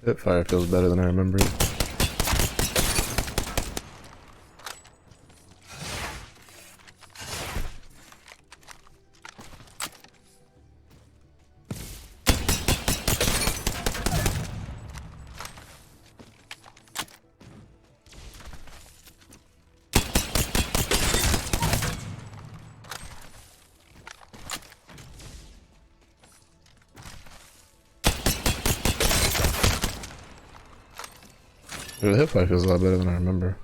That fire feels better than I remember. The hipfire feels a lot better than I remember.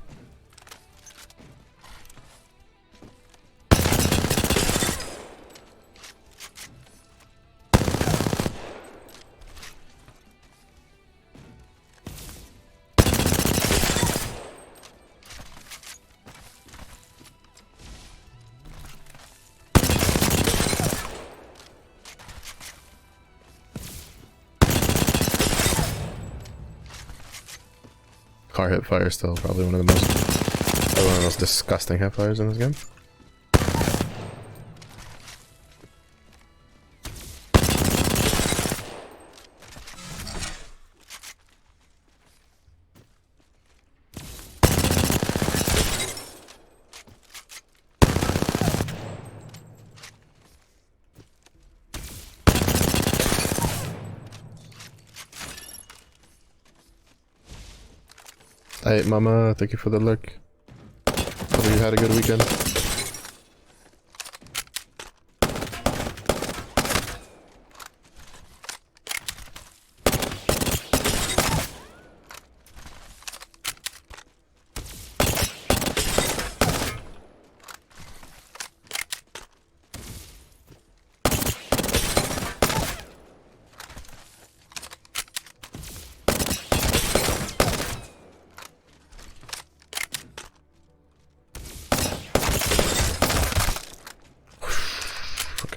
Car hipfire still probably one of the most disgusting hipfires in this game. Hey mama, thank you for the lurk. Hope you had a good weekend.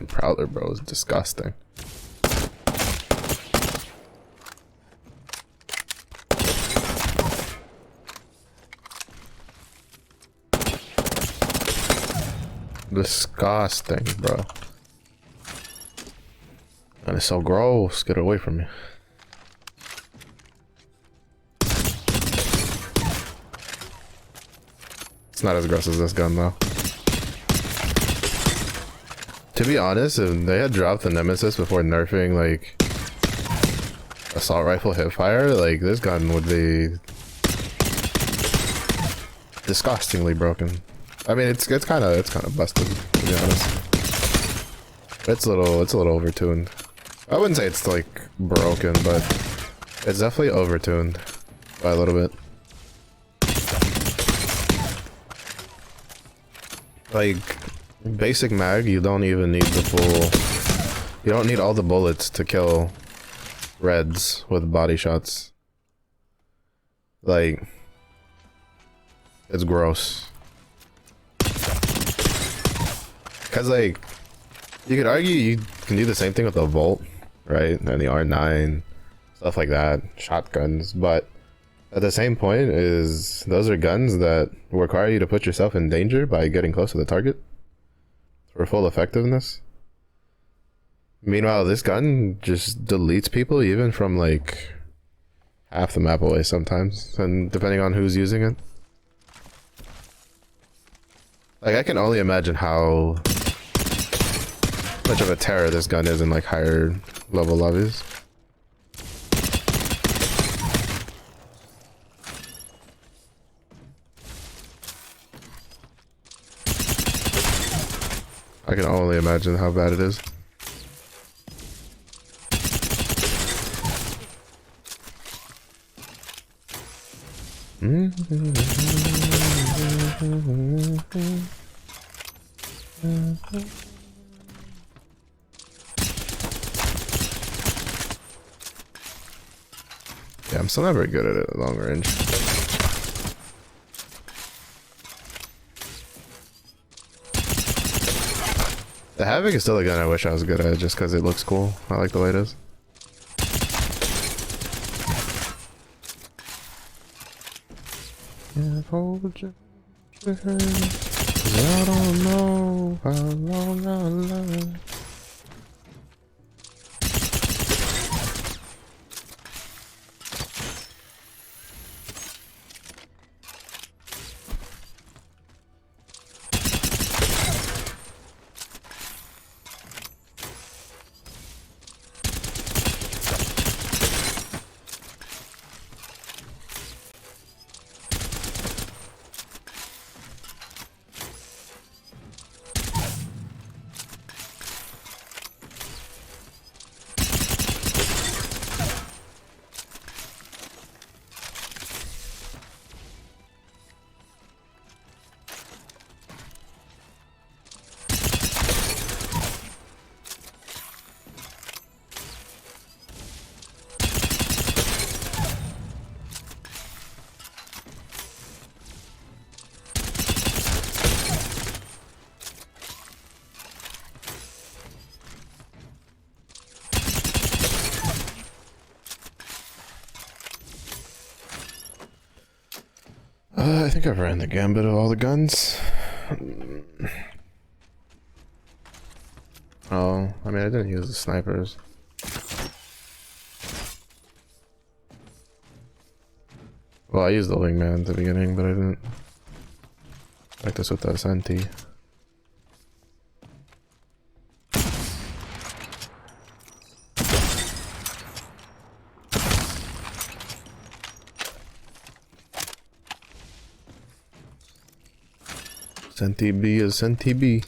Prowler, bro, is disgusting. Disgusting, bro. And it's so gross. Get away from me. It's not as gross as this gun, though. To be honest, if they had dropped the Nemesis before nerfing, like, assault rifle hipfire, like, this gun would be disgustingly broken. I mean, it's kind of busted, to be honest. It's a little overtuned. I wouldn't say it's like broken, but it's definitely overtuned by a little bit. Like, basic mag, you don't even need the full... You don't need all the bullets to kill reds with body shots. Like... It's gross. Cause like... You could argue you can do the same thing with the Volt, right? And the R9, stuff like that. Shotguns, but... At the same point is... Those are guns that require you to put yourself in danger by getting close to the target. For full effectiveness. Meanwhile, this gun just deletes people even from like half the map away sometimes, and depending on who's using it. Like, I can only imagine how much of a terror this gun is in like higher level lobbies. I can only imagine how bad it is. Yeah, I'm still not very good at it at long range. The Havoc is still a gun I wish I was good at just because it looks cool. I like the way it is. Can't hold you, 'cause I don't know how long I'll love. I think I've ran the gambit of all the guns. Oh, I mean, I didn't use the snipers. Well, I used the wingman at the beginning, but I didn't like this with the Senti. Senti B is Senti B.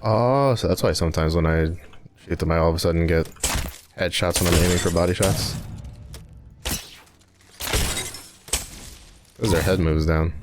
Oh, so that's why sometimes when I shoot them, I all of a sudden get headshots when I'm aiming for body shots. Because their head moves down.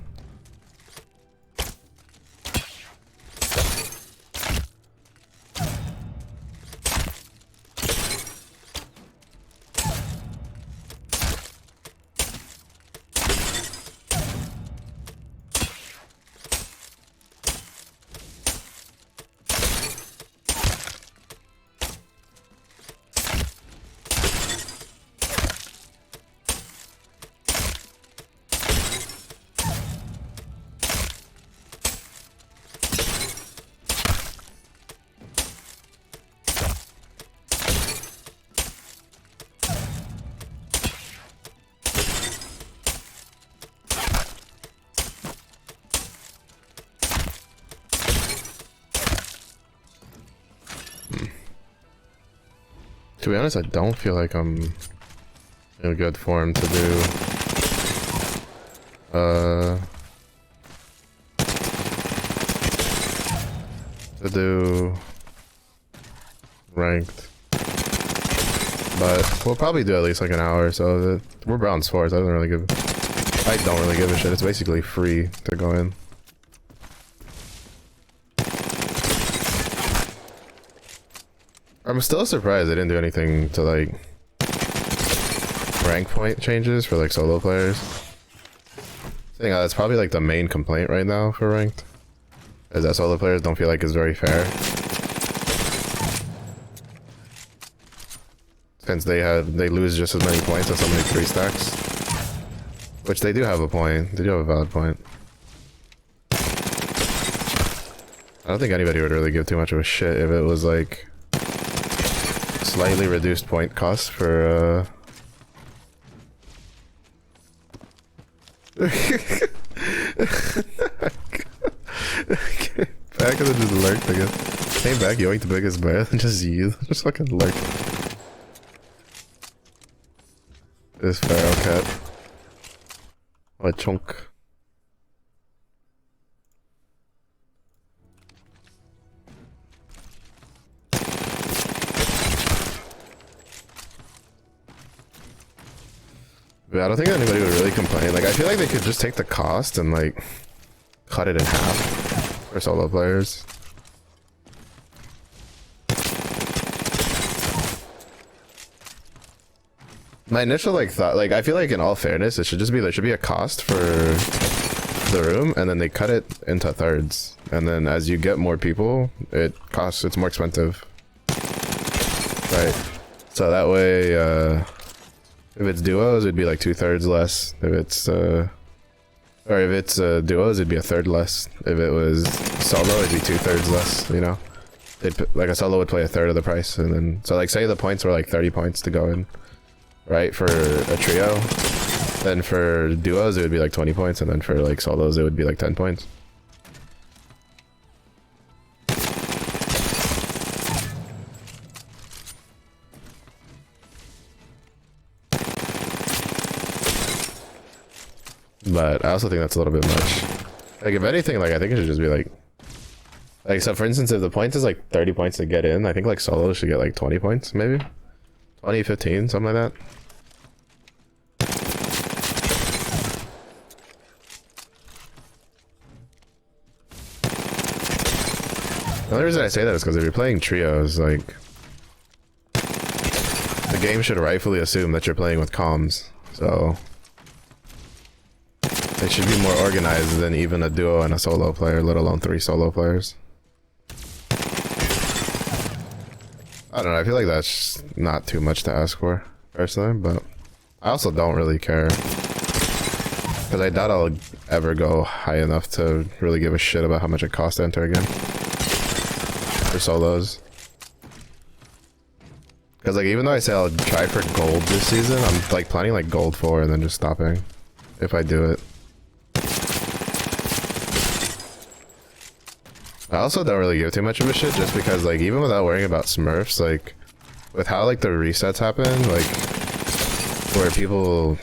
To be honest, I don't feel like I'm in a good form to do ranked, but we'll probably do at least like an hour. So we're bronze 4s. I don't really give a shit. It's basically free to go in. I'm still surprised they didn't do anything to like rank point changes for like solo players. I think that's probably like the main complaint right now for ranked, is that solo players don't feel like it's very fair, since they lose just as many points as somebody 3 stacks, which they do have a point. They do have a valid point. I don't think anybody would really give too much of a shit if it was like slightly reduced point cost for back and then just lurked again. Came back, yoinked the biggest bear, and just yeet. Just fucking lurked. This feral cat. What a chunk. I don't think anybody would really complain. Like, I feel like they could just take the cost and like cut it in half for solo players. My initial like thought, like, I feel like in all fairness, it should just be, there should be a cost for the room, and then they cut it into thirds, and then as you get more people, it's more expensive, right? So that way, if it's duos, it'd be like 2/3 less. If it's duos, it'd be 1/3 less. If it was solo, it'd be 2/3 less. You know, like a solo would play 1/3 of the price, and then so like say the points were like 30 points to go in, right, for a trio. Then for duos, it would be like 20 points, and then for like solos, it would be like 10 points. But I also think that's a little bit much. Like, if anything, like, I think it should just be like, so for instance, if the point is like 30 points to get in, I think like solo should get like 20 points, maybe 20, 15, something like that. The only reason I say that is because if you're playing trios, like, the game should rightfully assume that you're playing with comms, so it should be more organized than even a duo and a solo player, let alone 3 solo players. I don't know, I feel like that's not too much to ask for, personally, but I also don't really care. Because I doubt I'll ever go high enough to really give a shit about how much it costs to enter again. For solos. Because like, even though I say I'll try for gold this season, I'm like planning like gold 4 and then just stopping. If I do it. I also don't really give too much of a shit just because like, even without worrying about Smurfs, like, with how like the resets happen, like, where people,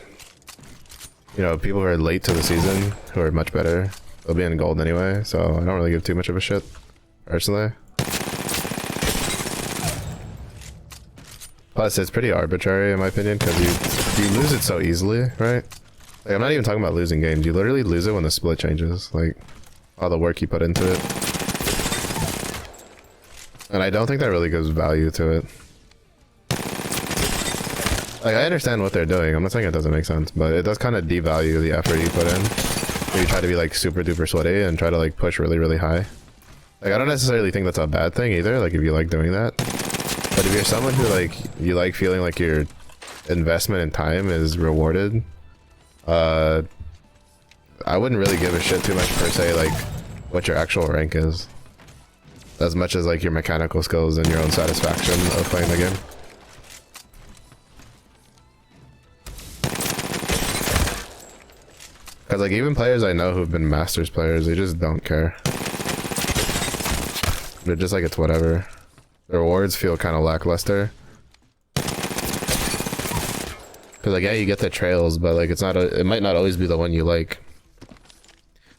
you know, people who are late to the season, who are much better, they'll be in gold anyway, so I don't really give too much of a shit, personally. Plus, it's pretty arbitrary in my opinion, because you lose it so easily, right? Like, I'm not even talking about losing games, you literally lose it when the split changes, like, all the work you put into it. And I don't think that really gives value to it. Like, I understand what they're doing, I'm not saying it doesn't make sense, but it does kind of devalue the effort you put in. Where you try to be like super duper sweaty and try to like push really really high. Like, I don't necessarily think that's a bad thing either, like if you like doing that. But if you're someone who like, you like feeling like your investment in time is rewarded, I wouldn't really give a shit too much per se like what your actual rank is. As much as like your mechanical skills and your own satisfaction of playing the game. Cause like even players I know who've been Masters players, they just don't care. They're just like, it's whatever. The rewards feel kind of lackluster. Cause like, yeah, you get the trails, but like it's not it might not always be the one you like.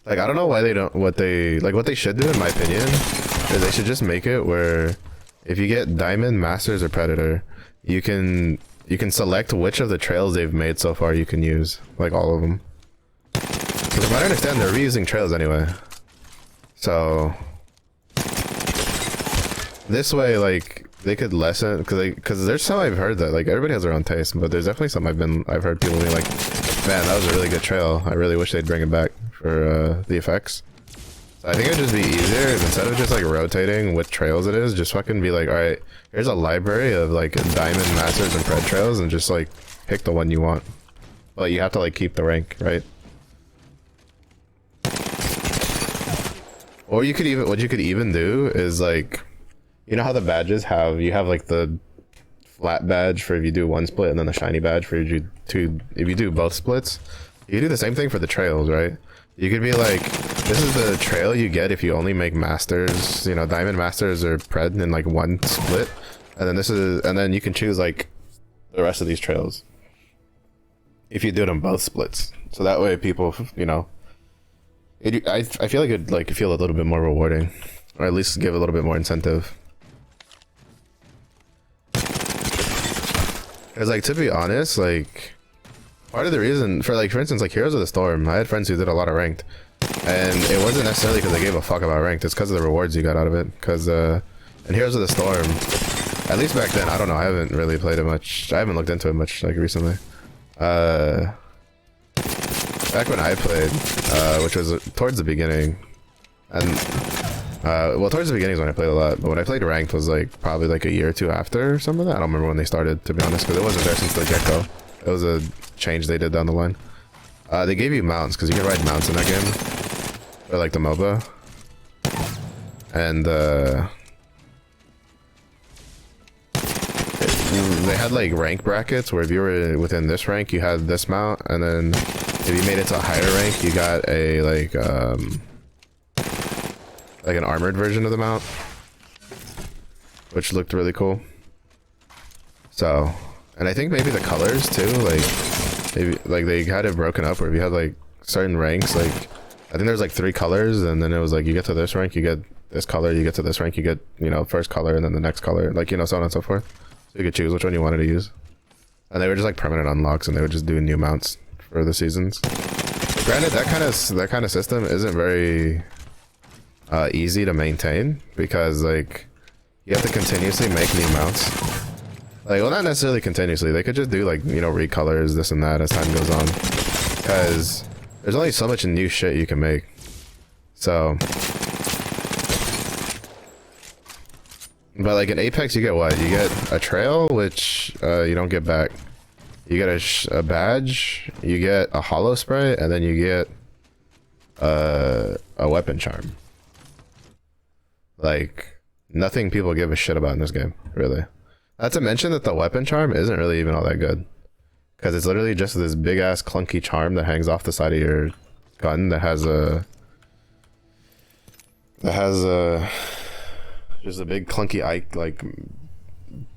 Like, I don't know why they don't, what they should do in my opinion is they should just make it where if you get Diamond, Masters, or Predator, you can select which of the trails they've made so far you can use, like all of them. Because from what I understand, they're reusing trails anyway. So this way, like, they could lessen, because there's some I've heard that like everybody has their own taste, but there's definitely some I've heard people be like, man, that was a really good trail. I really wish they'd bring it back for the effects. So I think it'd just be easier instead of just like rotating what trails it is, just fucking be like, all right, here's a library of like Diamond, Masters, and Pred trails, and just like pick the one you want. But you have to like keep the rank, right? Or you could even, what you could even do is like, you know how the badges have, you have like the flat badge for if you do one split and then the shiny badge for if you do both splits. You could do the same thing for the trails, right? You could be like, this is the trail you get if you only make Masters, you know, Diamond, Masters, or Pred in like one split. And then this is, and then you can choose like the rest of these trails if you do them both splits. So that way people, you know, I feel like it'd like feel a little bit more rewarding, or at least give a little bit more incentive. Because like, to be honest, like, part of the reason for like, for instance, like Heroes of the Storm, I had friends who did a lot of ranked, and it wasn't necessarily because they gave a fuck about ranked, it's because of the rewards you got out of it. Because in Heroes of the Storm, at least back then, I don't know, I haven't really played it much, I haven't looked into it much like recently. Back when I played, which was towards the beginning, and well, towards the beginning is when I played a lot, but when I played ranked was like probably like a year or two after or something. I don't remember when they started, to be honest, because it wasn't there since the get-go. It was a change they did down the line. They gave you mounts, because you can ride mounts in that game, or like the MOBA, and they had like rank brackets where if you were within this rank, you had this mount, and then if you made it to a higher rank, you got a like an armored version of the mount, which looked really cool. So, and I think maybe the colors too, like maybe like they had it broken up where if you had like certain ranks, like I think there's like 3 colors, and then it was like you get to this rank, you get this color, you get to this rank, you get, you know, first color, and then the next color, like, you know, so on and so forth. So you could choose which one you wanted to use, and they were just like permanent unlocks, and they would just do new mounts for the seasons. Granted, that kind of system isn't very easy to maintain because like you have to continuously make new mounts. Like, well, not necessarily continuously. They could just do like, you know, recolors, this and that as time goes on. Because there's only so much new shit you can make. So, but like in Apex, you get what? You get a trail, which you don't get back. You get a badge, you get a hollow spray, and then you get a weapon charm. Like, nothing people give a shit about in this game, really. Not to mention that the weapon charm isn't really even all that good. Because it's literally just this big ass clunky charm that hangs off the side of your gun that has a... just a big clunky like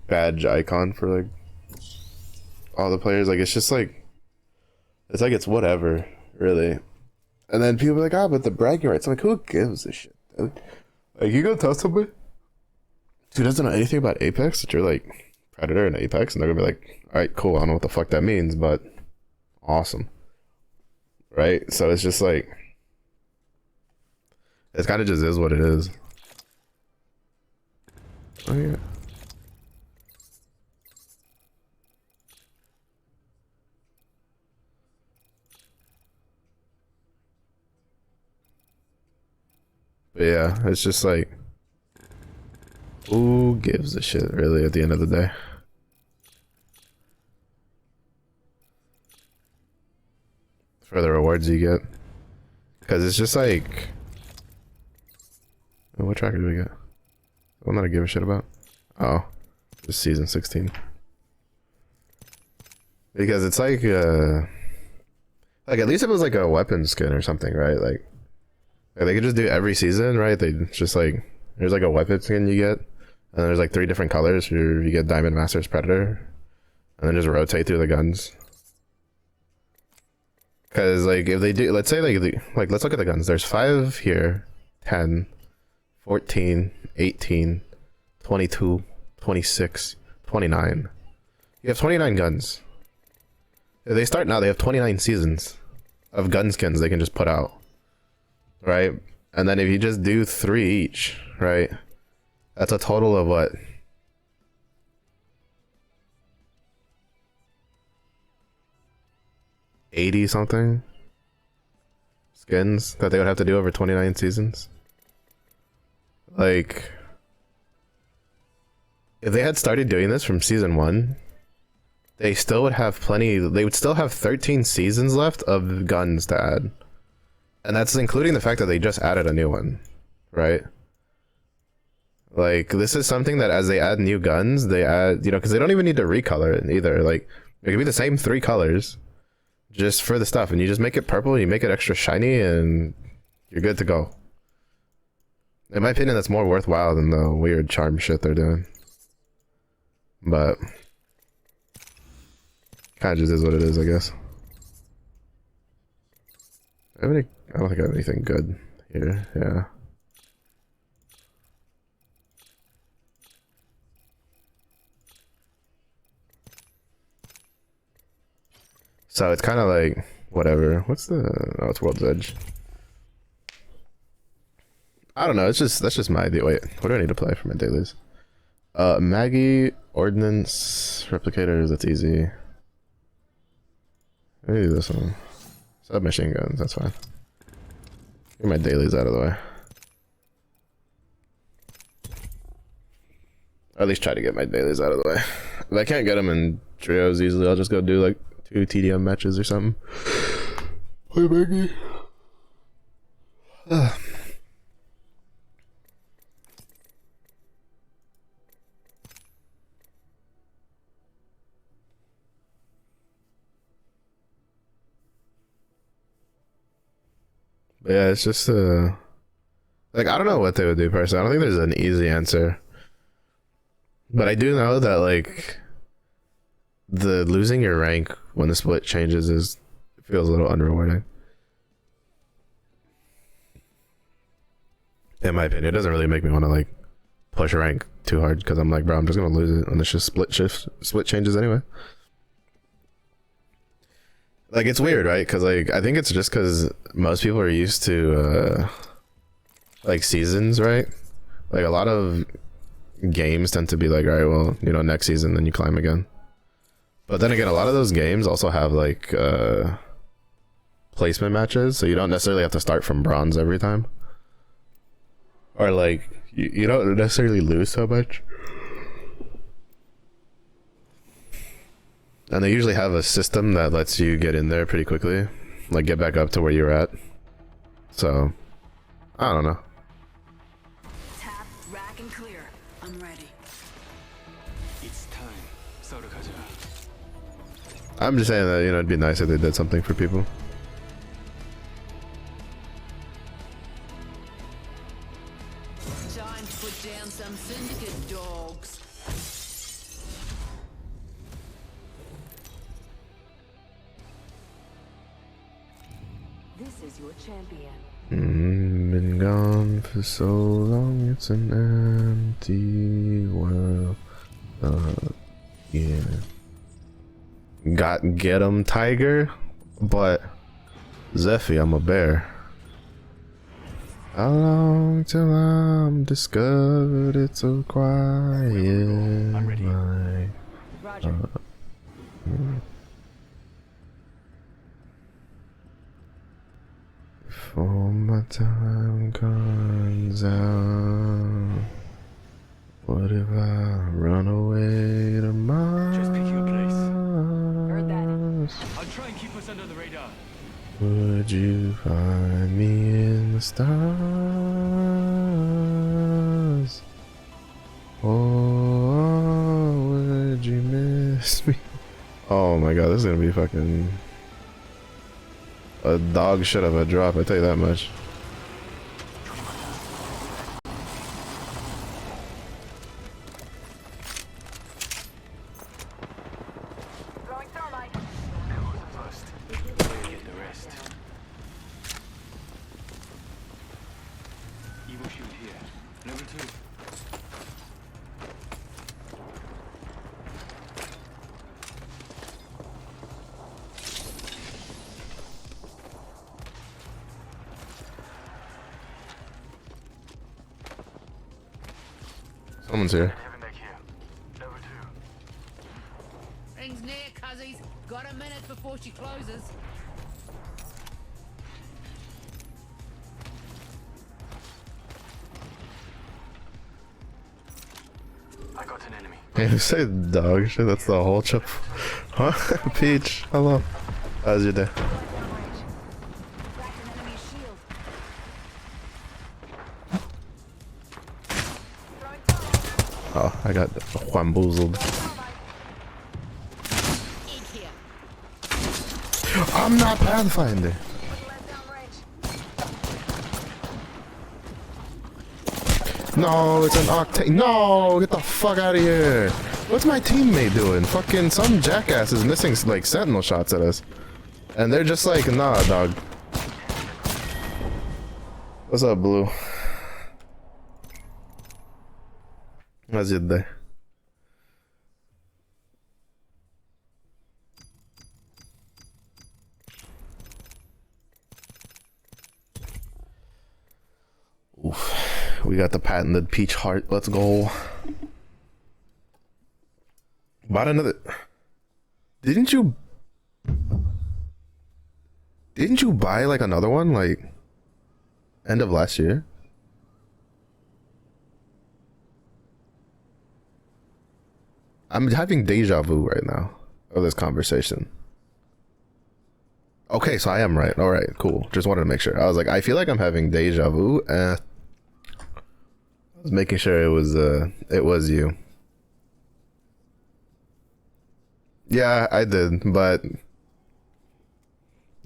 badge icon for like all the players. Like, it's just like it's whatever, really. And then people are like, ah, but the bragging rights. I'm like, who gives a shit, dude? Like, you go tell somebody who doesn't know anything about Apex that you're like Predator and Apex, and they're gonna be like, all right, cool, I don't know what the fuck that means, but awesome, right? So it's just like, it kind of just is what it is. Oh yeah. But yeah, it's just like, who gives a shit, really, at the end of the day? For the rewards you get. Because it's just like... Oh, what tracker do we get? One that I give a shit about? Oh. Just season 16. Because it's like at least if it was like a weapon skin or something, right? Like they could just do every season, right? They just like... There's like a weapon skin you get. And there's like 3 different colors. You get Diamond Master's Predator. And then just rotate through the guns. Because like if they do, let's say like let's look at the guns. There's 5 here, 10, 14, 18, 22, 26, 29. You have 29 guns. If they start now, they have 29 seasons of gun skins they can just put out. Right? And then if you just do 3 each, right? That's a total of what? 80 something skins that they would have to do over 29 seasons. Like, if they had started doing this from season 1, they still would have plenty. They would still have 13 seasons left of guns to add. And that's including the fact that they just added a new one, right? Like, this is something that as they add new guns, they add, you know, because they don't even need to recolor it either. Like, it could be the same 3 colors just for the stuff, and you just make it purple, you make it extra shiny, and you're good to go. In my opinion, that's more worthwhile than the weird charm shit they're doing. But kind of just is what it is, I guess. I don't think I have anything good here. Yeah. So it's kind of like whatever. What's the? Oh, it's World's Edge. I don't know. It's just that's just my idea. Wait, what do I need to play for my dailies? Maggie, Ordnance, Replicators. That's easy. Maybe this one. Submachine guns. That's fine. Get my dailies out of the way. Or at least try to get my dailies out of the way. If I can't get them in trios easily, I'll just go do like 2 TDM matches or something. Play Maggie. But yeah, it's just like, I don't know what they would do personally. I don't think there's an easy answer. But I do know that like the losing your rank when the split changes feels a little unrewarding. In my opinion, it doesn't really make me want to like push rank too hard because I'm like, bro, I'm just gonna lose it when it's just split changes anyway. Like, it's weird, right? Because like I think it's just because most people are used to like seasons, right? Like a lot of games tend to be like, all right, well, you know, next season, then you climb again. But then again, a lot of those games also have like placement matches, so you don't necessarily have to start from bronze every time. Or like, you don't necessarily lose so much. And they usually have a system that lets you get in there pretty quickly. Like get back up to where you're at. So, I don't know. Tap, rack, and clear. I'm ready. It's time. I'm just saying that, you know, it'd be nice if they did something for people. Time to put down some syndicate dogs. This is your champion. Been gone for so long, it's an empty world. Yeah. Get 'em, tiger, but Zephy, I'm a bear. How long till I'm discovered? It's so quiet. I'm ready. Roger. Before my time comes out, what if I run away to Mars? Just pick your place. Heard that. I'll try and keep us under the radar. Would you find me in the stars? Or would you miss me? Oh my god, this is gonna be fucking a dog shit of a drop, I tell you that much. Throwing thermite. First, get the rest. Evo shield here. Level 2. Someone's here. Heaven back here. Level 2. Rings near, cuzzies. Got a minute before she closes. I got an enemy. Hey, you say dog shit, that's the whole chip. Huh? Peach, hello. How's your day? Cracked an enemy's shield. Throwing thermite. Oh, I got whamboozled. Egg here. I'm not Pathfinder. No, it's an Octane. No, get the fuck out of here. What's my teammate doing? Fucking some jackass is missing like sentinel shots at us. And they're just like, nah, dog. What's up, Blue? How's your day? Oof. We got the patented peach heart. Let's go. Bought another. Didn't you buy like another one like end of last year? I'm having deja vu right now of this conversation. Okay, so I am right. All right, cool. Just wanted to make sure. I was like, I feel like I'm having deja vu. I was making sure it was you. Yeah, I did, but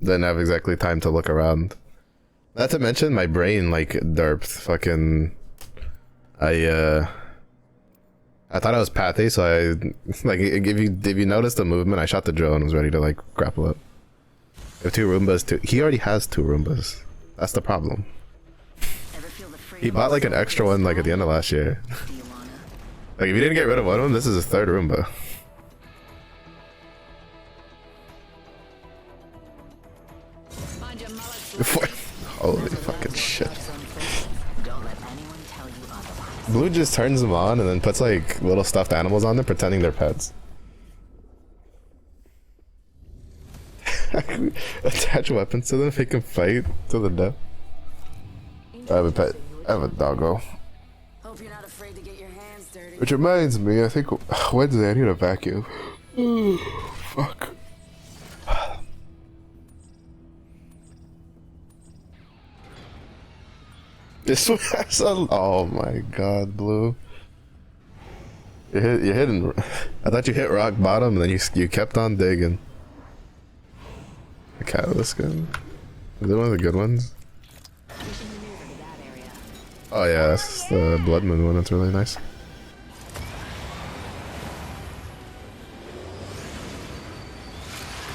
didn't have exactly time to look around. Not to mention my brain like derped. Fucking, I thought I was Pathy, so I like if you noticed the movement, I shot the drill and was ready to like grapple up. If two Roombas, he already has two Roombas. That's the problem. He bought like an extra one like at the end of last year. Like if you didn't get rid of one of them, this is his third Roomba. Mind your mullets, Holy fucking shit. Blue just turns them on and then puts like little stuffed animals on them pretending they're pets. Attach weapons to them, make them fight to the death. I have a pet. I have a doggo. Hope you're not afraid to get your hands dirty. Which reminds me, I think Wednesday I need a vacuum. Fuck. This one has a. Oh my god, Blue. You hitting. I thought you hit rock bottom, and then you kept on digging. The catalyst gun. Is it one of the good ones? Oh yeah, that's the Blood Moon one. That's really nice.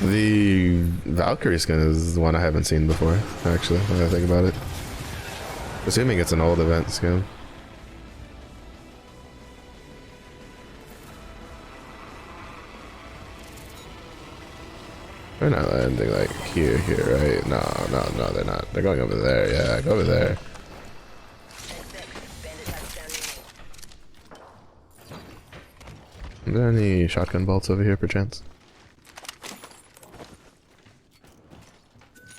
The Valkyrie skin is the one I haven't seen before, actually, when I think about it. Assuming it's an old event skin. They're not landing like here, right? No, they're not. They're going over there, yeah, go over there. Are there any shotgun bolts over here, perchance?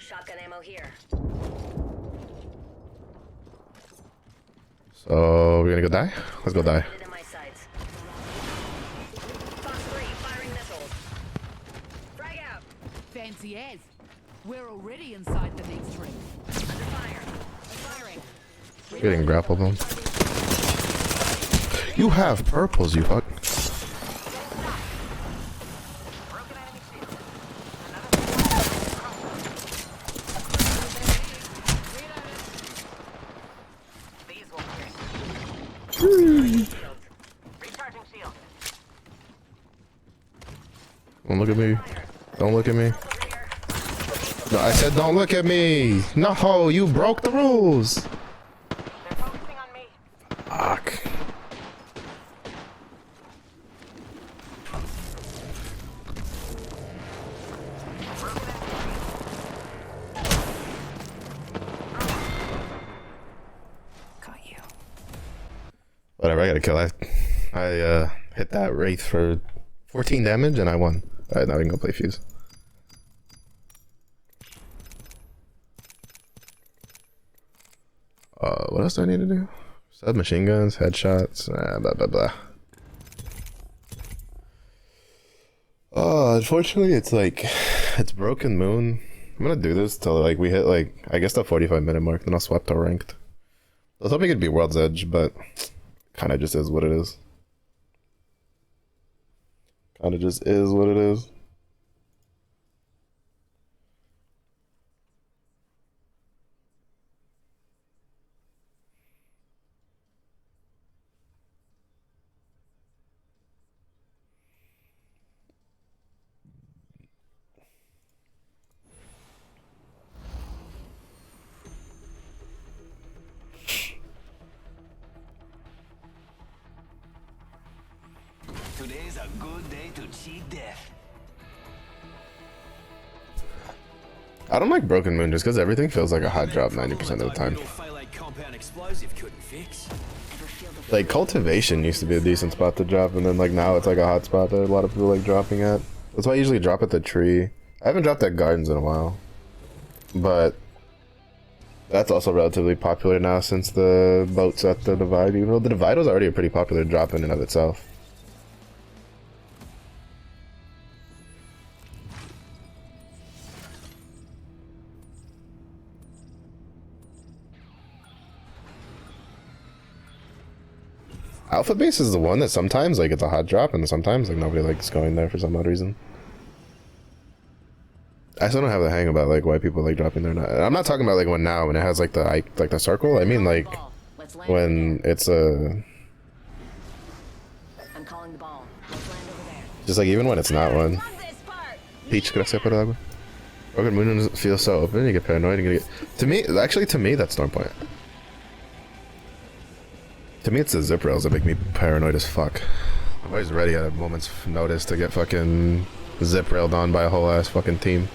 Shotgun ammo here. So, we're gonna go die? Let's go die. In my sights. Fox 3, firing missiles. Frag out. Fancy as. We're already inside the next ring. Under fire. Firing. Getting grappled on. You have purples, you fuck. Don't look at me. Don't look at me. No, I said don't look at me. No, you broke the rules. They're focusing on me. Fuck. Got you. Whatever, I got a kill. I hit that Wraith for 14 damage and I won. Alright, now we can go play Fuse. What else do I need to do? Submachine guns, headshots, blah blah blah. Unfortunately it's like, it's Broken Moon. I'm gonna do this till like we hit like, I guess the 45-minute mark, then I'll swap to ranked. I was hoping it'd be World's Edge, but kinda just is what it is. Kinda just is what it is. Today's a good day to cheat death. I don't like Broken Moon just because everything feels like a hot drop 90% of the time. Compound explosive couldn't fix. Like Cultivation used to be a decent spot to drop, and then like now it's like a hot spot that a lot of people like dropping at. That's why I usually drop at the tree. I haven't dropped at Gardens in a while, but that's also relatively popular now since the boat's at the Divide. Even though the Divide was already a pretty popular drop in and of itself. Alpha Base is the one that sometimes like it's a hot drop and sometimes like nobody likes going there for some odd reason. I still don't have the hang about like why people like dropping there. I'm not talking about like when it has like the circle. I mean like when it's a I'm calling the ball. Let's land over there. just like even when it's not one. Peach, gracias por el agua. Broken Moon doesn't feel so open. You get paranoid. You get to me. Actually, to me, that's Stormpoint. To me, it's the zip rails that make me paranoid as fuck. I'm always ready at a moment's notice to get fucking zip railed on by a whole ass fucking team.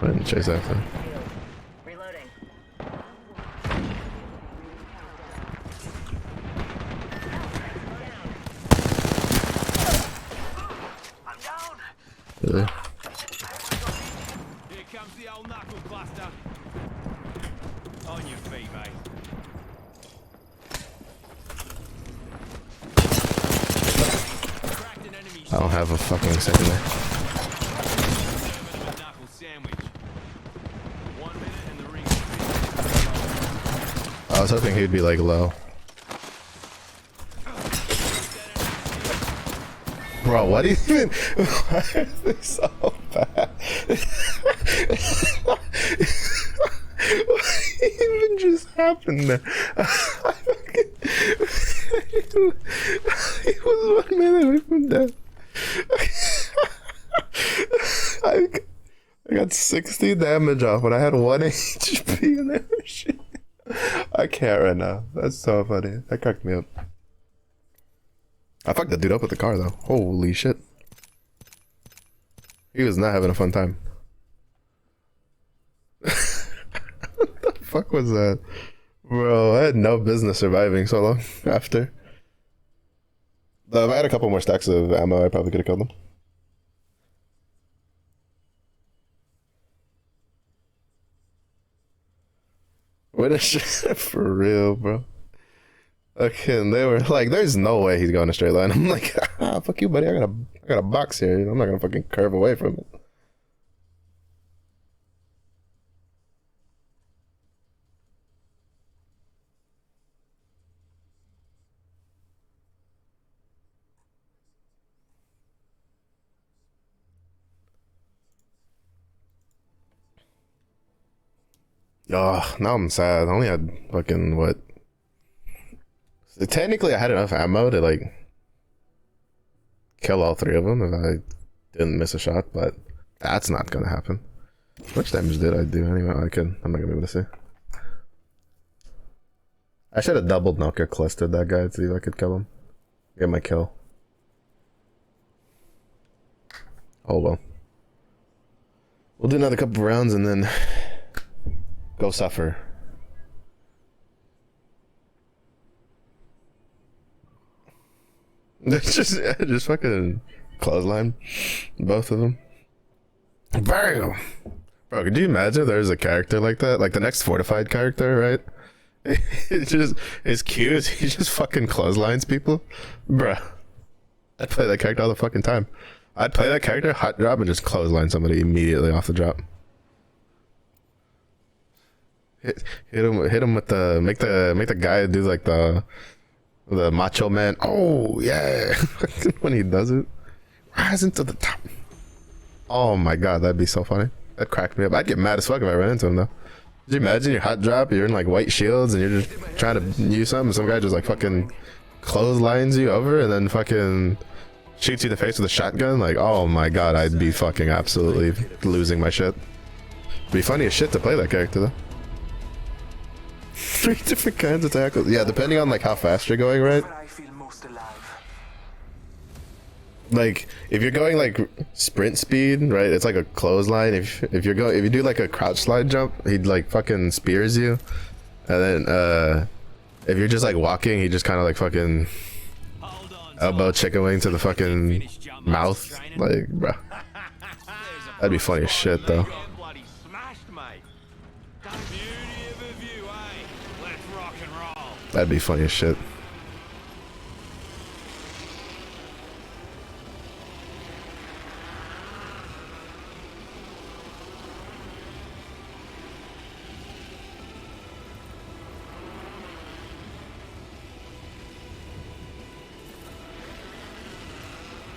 and chase after. Reloading. I'm down. Really? Here comes the old knuckle cluster. On your feet, mate. Cracked an enemy I don't have a fucking second there. knuckle sandwich. 1 minute and the ring. I was hoping he'd be like low. Bro, what even? Why are they so bad? What even just happened there? He was 1 minute away from death. I got 60 damage off when I had 1 HP and everything. I can't right now. That's so funny. That cracked me up. I fucked the dude up with the car though. Holy shit. He was not having a fun time. What the fuck was that? Bro, I had no business surviving so long after. Though if I had a couple more stacks of ammo, I probably could have killed him. What a shit for real, bro. Okay, and they were like, "There's no way he's going a straight line." I'm like, "Ah, fuck you, buddy. I got a box here. I'm not gonna fucking curve away from it." Oh, now I'm sad. I only had fucking what? Technically, I had enough ammo to like kill all 3 of them if I didn't miss a shot, but that's not gonna happen. How much damage did I do anyway? I'm not gonna be able to see. I should have doubled knocker clustered that guy to see if I could kill him. Get my kill. Oh well. We'll do another couple rounds and then go suffer. just fucking clothesline both of them. Bam! Bro, could you imagine if there's a character like that? Like the next fortified character, right? It's just, his cute is he just fucking clotheslines people. Bruh. I'd play that character all the fucking time. I'd play that character, hot drop, and just clothesline somebody immediately off the drop. Hit him with the make the guy do like the macho man. Oh yeah, when he does it, rising to the top. Oh my god, that'd be so funny. That cracked me up. I'd get mad as fuck if I ran into him though. Could you imagine your hot drop? You're in like white shields and you're just trying to use something. Some guy just like fucking clotheslines you over and then fucking shoots you in the face with a shotgun. Like, oh my god, I'd be fucking absolutely losing my shit. It'd be funny as shit to play that character though. 3 different kinds of tackles. Yeah, depending on like how fast you're going, right? I feel most alive. Like if you're going like sprint speed, right? It's like a clothesline. If you do like a crouch slide jump, he'd like fucking spears you, and then if you're just like walking, he just kind of like fucking elbow chicken wing to the fucking mouth. Like, bro, that'd be funny as shit though. Bloody smashed, mate. Beauty of a view, eh? Let's rock and roll. That'd be funny as shit.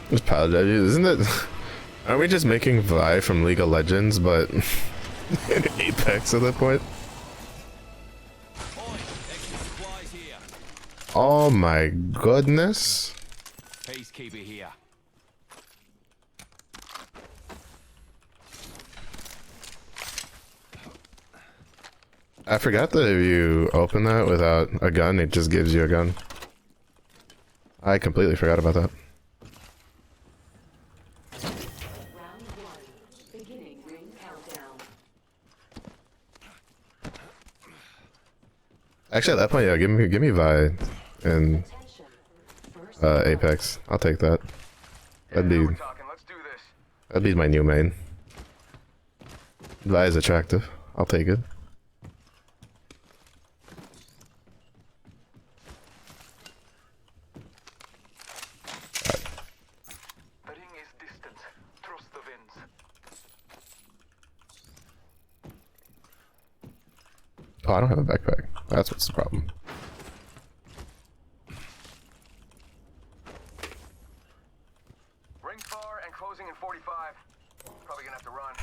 Just apologize. Isn't it? Aren't we just making Vi from League of Legends, but in Apex at that point? Oi, extra supplies here. Oh my goodness! Peacekeeper here. I forgot that if you open that without a gun, it just gives you a gun. I completely forgot about that. Round 1. Beginning ring countdown. Actually, at that point, yeah, give me Vi and Apex. I'll take that. That'd be my new main. Vi is attractive. I'll take it. The ring is distant. Trust the winds. Oh, I don't have a backpack. That's what's the problem. Ring's far and closing in 45. Probably gonna have to run.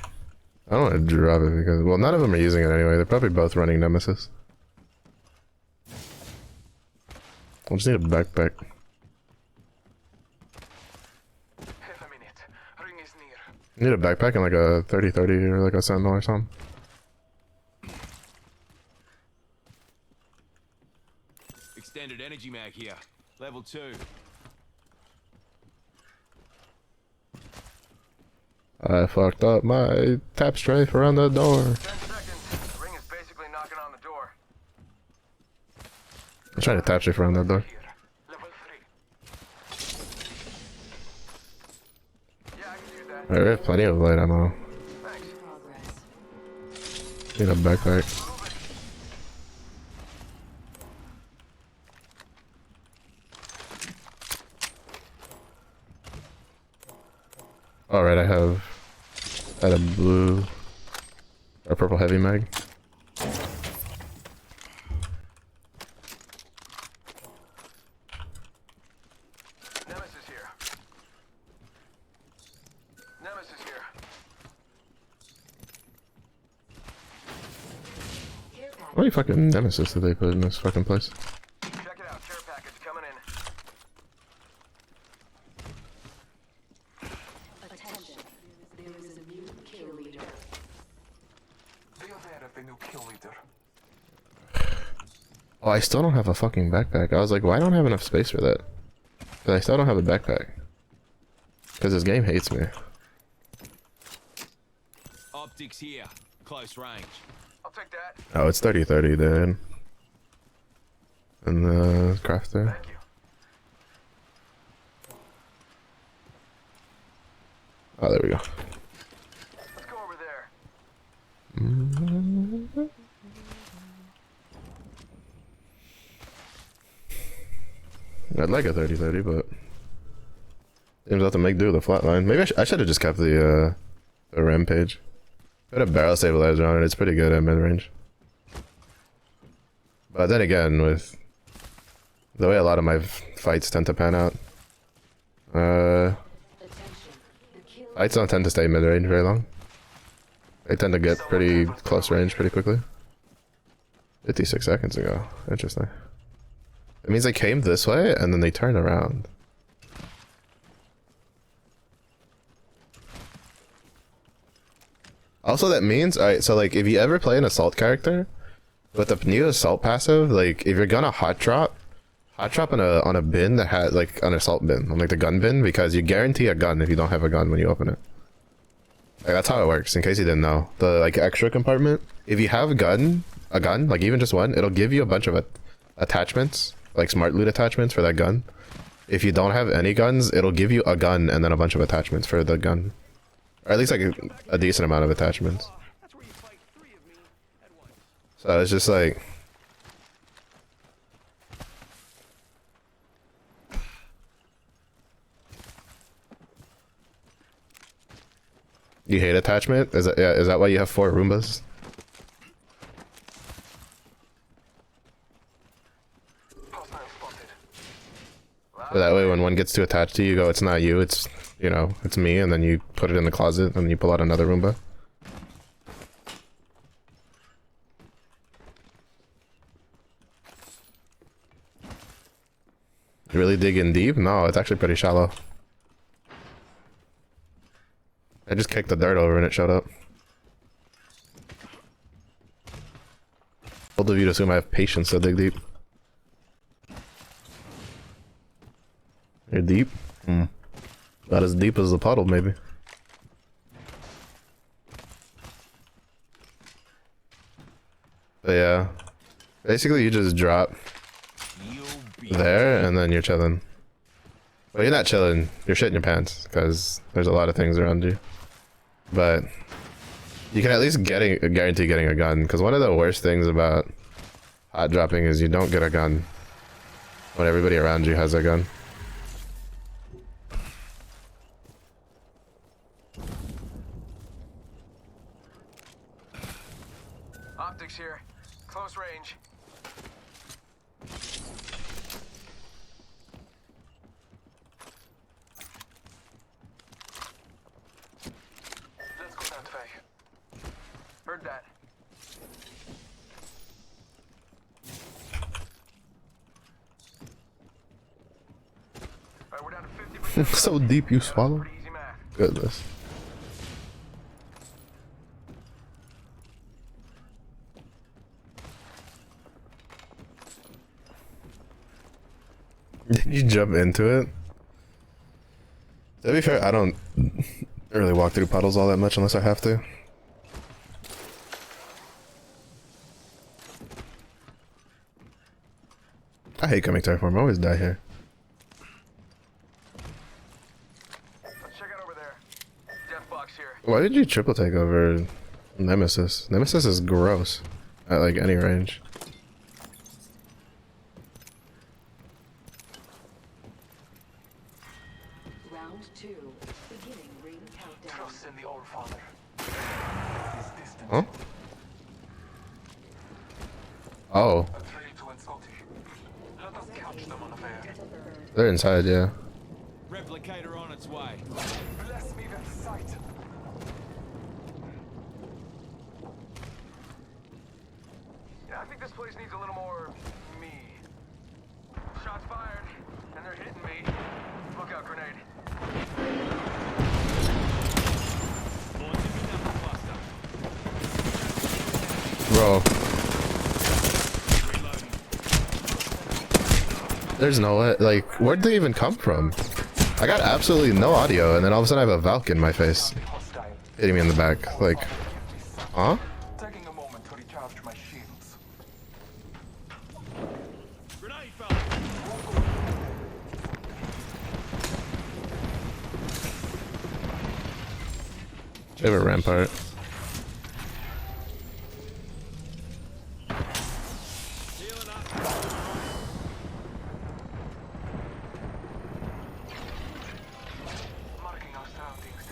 I don't want to drop it because, well, none of them are using it anyway. They're probably both running Nemesis. I just need a backpack. Half a minute. Ring is near. I need a backpack and like a 30-30 or like a Sentinel or something. Extended energy mag here. Level 2. I fucked up my tap strafe around the door. 10 seconds. The ring is basically knocking on the door. I'm trying to tap strafe around that door. Here. Level 3. Yeah, I can use that. Alright, we have plenty of light ammo. Thanks. Need a backpack. Alright, I have a blue or purple heavy mag. Nemesis here. Nemesis here. How many fucking Nemesis did they put in this fucking place? Check it out. Care package coming in. Attention. There is a new kill leader. Be aware of the new kill leader. Oh, I still don't have a fucking backpack. I was like, why don't I have enough space for that? But I still don't have a backpack. Because this game hates me. Optics here. Close range. I'll take that. Oh, it's 30-30 then. And the crafter. Thank you. Oh, there we go. Let's go over there. I'd like a 30-30, but seems have to make do with the flatline. Maybe I should have just kept the rampage. Put a barrel stabilizer on it. It's pretty good at mid range. But then again, with the way a lot of my fights tend to pan out, fights don't tend to stay mid range very long. They tend to get pretty close range pretty quickly. 56 seconds ago. Interesting. It means they came this way and then they turned around. Also, that means, alright, so like if you ever play an assault character with the new assault passive, like if you're gonna hot drop on a bin that has like an assault bin, on like the gun bin, because you guarantee a gun if you don't have a gun when you open it. Like, that's how it works, in case you didn't know. The like extra compartment, if you have a gun, like even just one, it'll give you a bunch of attachments, like smart loot attachments for that gun. If you don't have any guns, it'll give you a gun and then a bunch of attachments for the gun. Or at least like a decent amount of attachments. That's where you fight 3 of me at once. So it's just like... You hate attachment? Is that why you have 4 Roombas? Hostile spotted. So that way when one gets too attached to you, you go, it's not you, it's, you know, it's me, and then you put it in the closet, and you pull out another Roomba. You really dig in deep? No, it's actually pretty shallow. I just kicked the dirt over and it showed up. Bold of you to assume I have patience to dig deep. You're deep? Not as deep as the puddle, maybe. But yeah. Basically, you just drop You'll be there and then you're chilling. Well, you're not chilling. You're shitting your pants because there's a lot of things around you. But you can at least guarantee getting a gun. Because one of the worst things about hot dropping is you don't get a gun when everybody around you has a gun. Optics here. Close range. Let's go down to Faye. Heard that. Alright, we're down to 50%. So deep you swallow. Pretty easy math. Goodness. Did you jump into it? To be fair, I don't really walk through puddles all that much unless I have to. I hate coming Terraform, I always die here. Let's check out over there. Death box here. Why did you triple take over Nemesis? Nemesis is gross at like any range. Round 2. Beginning ring countdown. Trust in the old father. Huh? Oh, they're inside, yeah. Replicator on its way. Bless me with sight. Yeah, I think this place needs a little more me. Shots fired, and they're hitting me. Look out, grenade. Launching another cluster. Bro, Reloading. there's no way. Like, where'd they even come from? I got absolutely no audio, and then all of a sudden I have a Valk in my face, hitting me in the back. Like, huh? Taking a moment to recharge my shields. Grenade, fella. They have a rampart. Healing up. Marking our surroundings.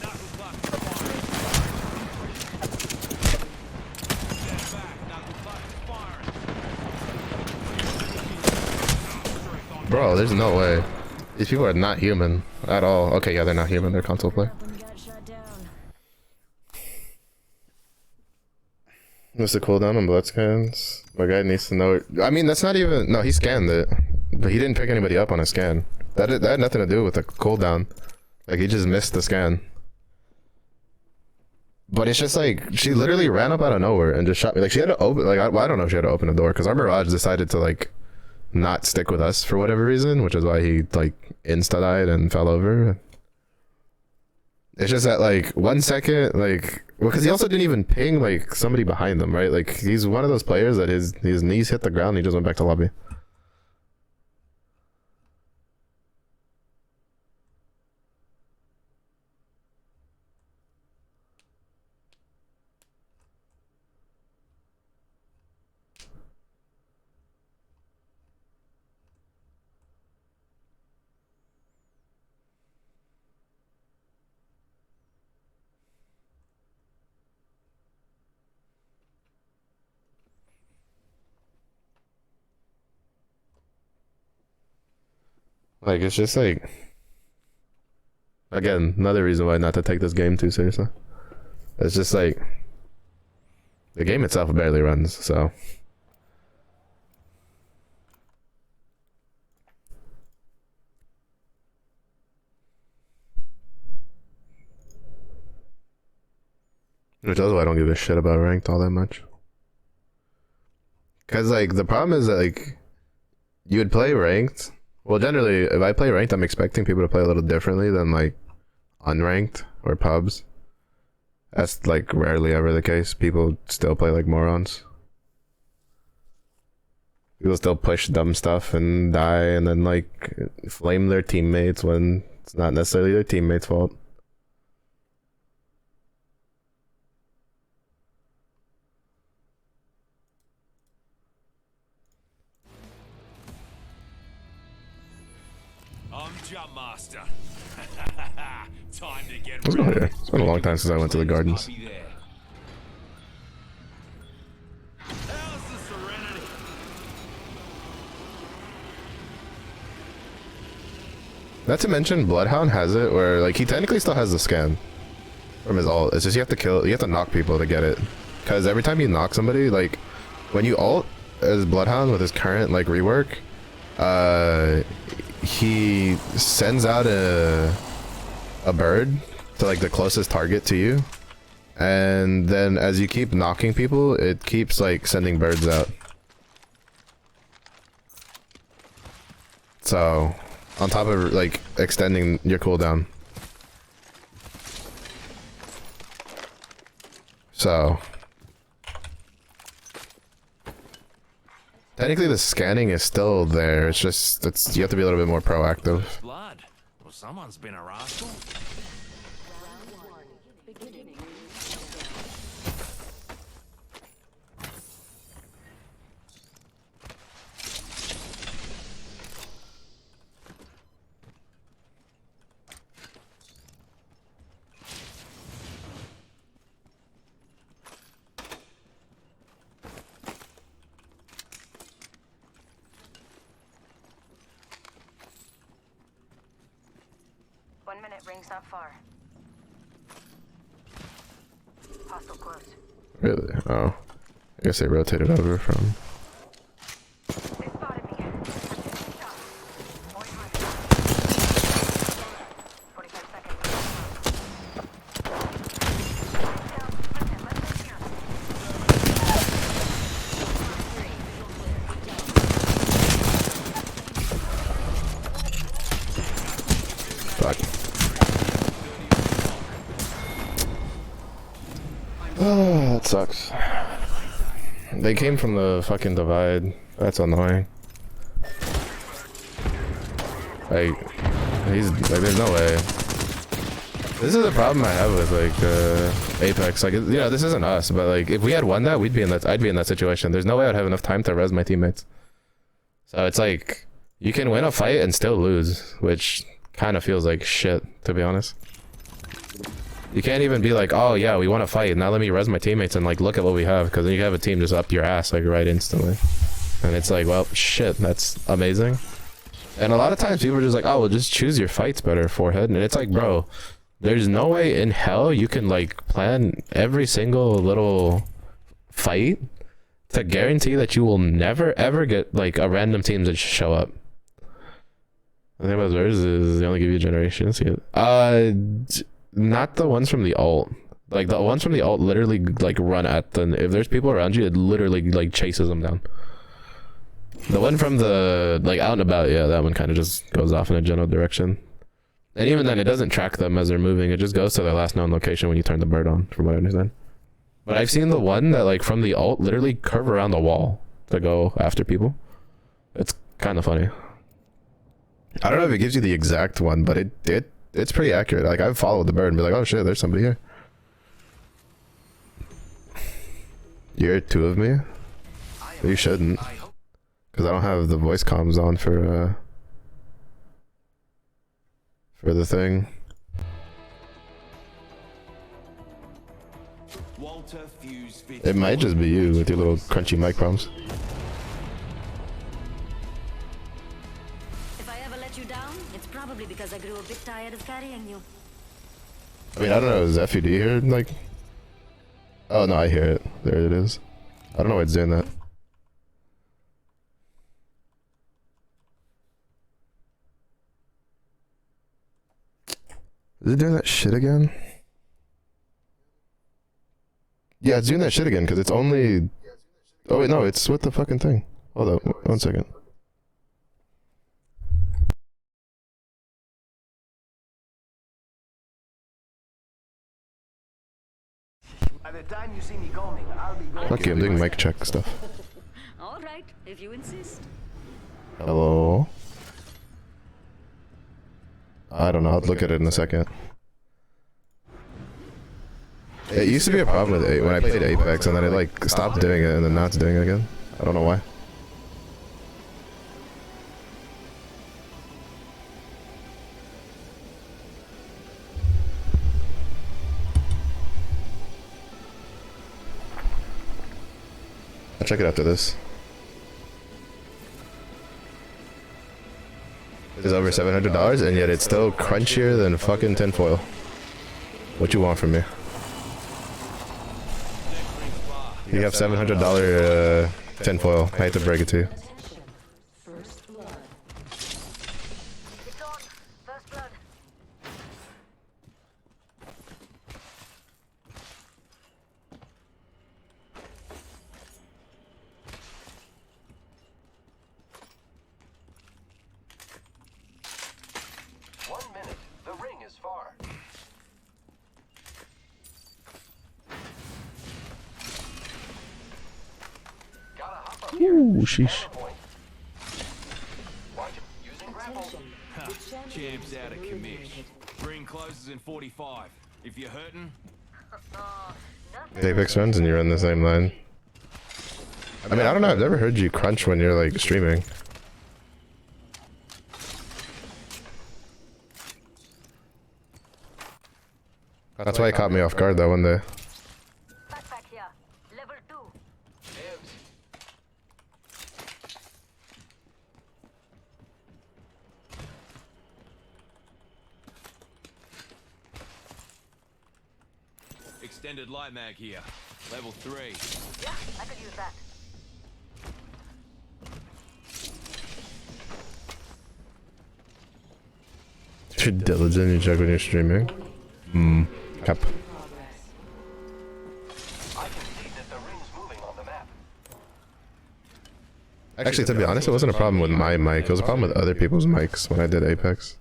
Knuckle cluster firing. Stand back. Knuckle cluster firing. Bro, there's no way. These people are not human at all. Okay, yeah, they're not human. They're console play. What's the cooldown on blood scans? My guy needs to know. I mean, that's not even. No, he scanned it, but he didn't pick anybody up on a scan. That had nothing to do with the cooldown. Like, he just missed the scan. But it's just like she literally ran up out of nowhere and just shot me. Like, she had to open. Like, I don't know if she had to open the door because our Mirage decided to like not stick with us for whatever reason, which is why he like insta died and fell over. It's just that like 1 second, like, because he also didn't even ping like somebody behind them, right? Like, he's one of those players that his knees hit the ground and he just went back to lobby. Like, it's just like, again, another reason why not to take this game too seriously. It's just like, the game itself barely runs, so. Which is why I don't give a shit about ranked all that much. Cause like, the problem is that like, you would play ranked, Well, generally, if I play ranked, I'm expecting people to play a little differently than like unranked or pubs. That's like rarely ever the case. People still play like morons. People still push dumb stuff and die and then like flame their teammates when it's not necessarily their teammates' fault. I'm Jump Master. Time to get Let's go here. It's been a long time since I went to the gardens. I'll be there. How's the Serenity? Not to mention, Bloodhound has it where like he technically still has the scan from his ult. It's just you have to knock people to get it. Because every time you knock somebody, like when you ult as Bloodhound with his current like rework, he sends out a bird to like the closest target to you, and then as you keep knocking people, it keeps like sending birds out. So on top of like extending your cooldown. So technically the scanning is still there. It's just you have to be a little bit more proactive. Blood. Well, someone's been a rascal. Ring's not far. Hostile close. Really? Oh. I guess they rotated over from... They spotted me. 45 Fuck. Oh, that sucks. They came from the fucking divide. That's annoying. Like, he's like, there's no way. This is the problem I have with like Apex. Like, you know, this isn't us, but like, if we had won that, we'd be in that. I'd be in that situation. There's no way I'd have enough time to res my teammates. So it's like, you can win a fight and still lose, which kind of feels like shit, to be honest. You can't even be like, oh yeah, we want to fight, now let me res my teammates and like look at what we have, because then you have a team just up your ass like right instantly. And it's like, well, shit, that's amazing. And a lot of times people are just like, oh, well, just choose your fights better, Forehead. And it's like, bro, there's no way in hell you can like plan every single little fight to guarantee that you will never ever get like a random team to show up. The thing about theirs is they only give you generations. Not the ones from the ult. Like the ones from the ult literally like run at them. If there's people around you, it literally like chases them down. The one from the like out and about, yeah, that one kind of just goes off in a general direction. And even then, it doesn't track them as they're moving. It just goes to their last known location when you turn the bird on, from what I understand. But I've seen the one that like from the ult literally curve around the wall to go after people. It's kind of funny. I don't know if it gives you the exact one, but it's pretty accurate. Like, I've followed the bird and be like, oh shit, there's somebody here. You hear two of me? You shouldn't. Because I don't have the voice comms on for the thing. It might just be you with your little crunchy mic problems. If I ever let you down, it's probably because I grew a bit tired of carrying you. I mean, I don't know, is FUD here? Like, oh no, I hear it. There it is. I don't know why it's doing that. Is it doing that shit again? Yeah, it's doing that shit again because it's only... Oh wait, no, it's with the fucking thing. Hold up, 1 second. the time you see me coming, I'll be going. Fuck you, I'm doing mic check stuff. All right, if you insist. Hello? I don't know, I'll look at it in a second. It used to be a problem with when I played Apex and then it like stopped doing it and then now it's doing it again. I don't know why. I'll check it after this. It's over $700 and yet it's still crunchier than fucking tinfoil. What you want from me? You have $700 tinfoil. I hate to break it to you. First blood. It's on. First blood. One minute. The ring is far. Gotta hop up here. Ooh, sheesh. Point. Watch him using grapple. Champ's out of commish. Ring closes in 45. If you're hurting, Apex runs and you're in the same line. I mean, I don't know, I've never heard you crunch when you're like streaming. That's why it caught me off guard that one day. Backpack here. Level 2. Dibs. extended light mag here. Level 3. Yeah, I could use that. You're diligent, you check when you're streaming. Cap. I can see that the ring's moving on the map. Actually, to be honest, it wasn't a problem with my mic. It was a problem with other people's mics when I did Apex.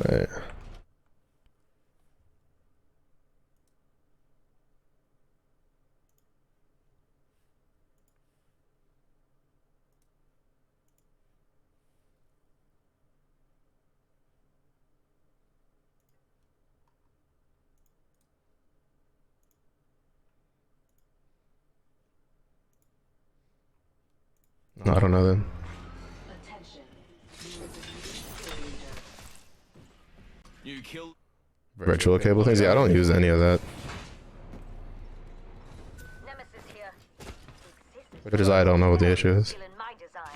Right. I don't know then. You killed. Virtual cable things? Yeah, I don't use any of that. Nemesis here. Which is why I don't know what the issue is. Still in my design.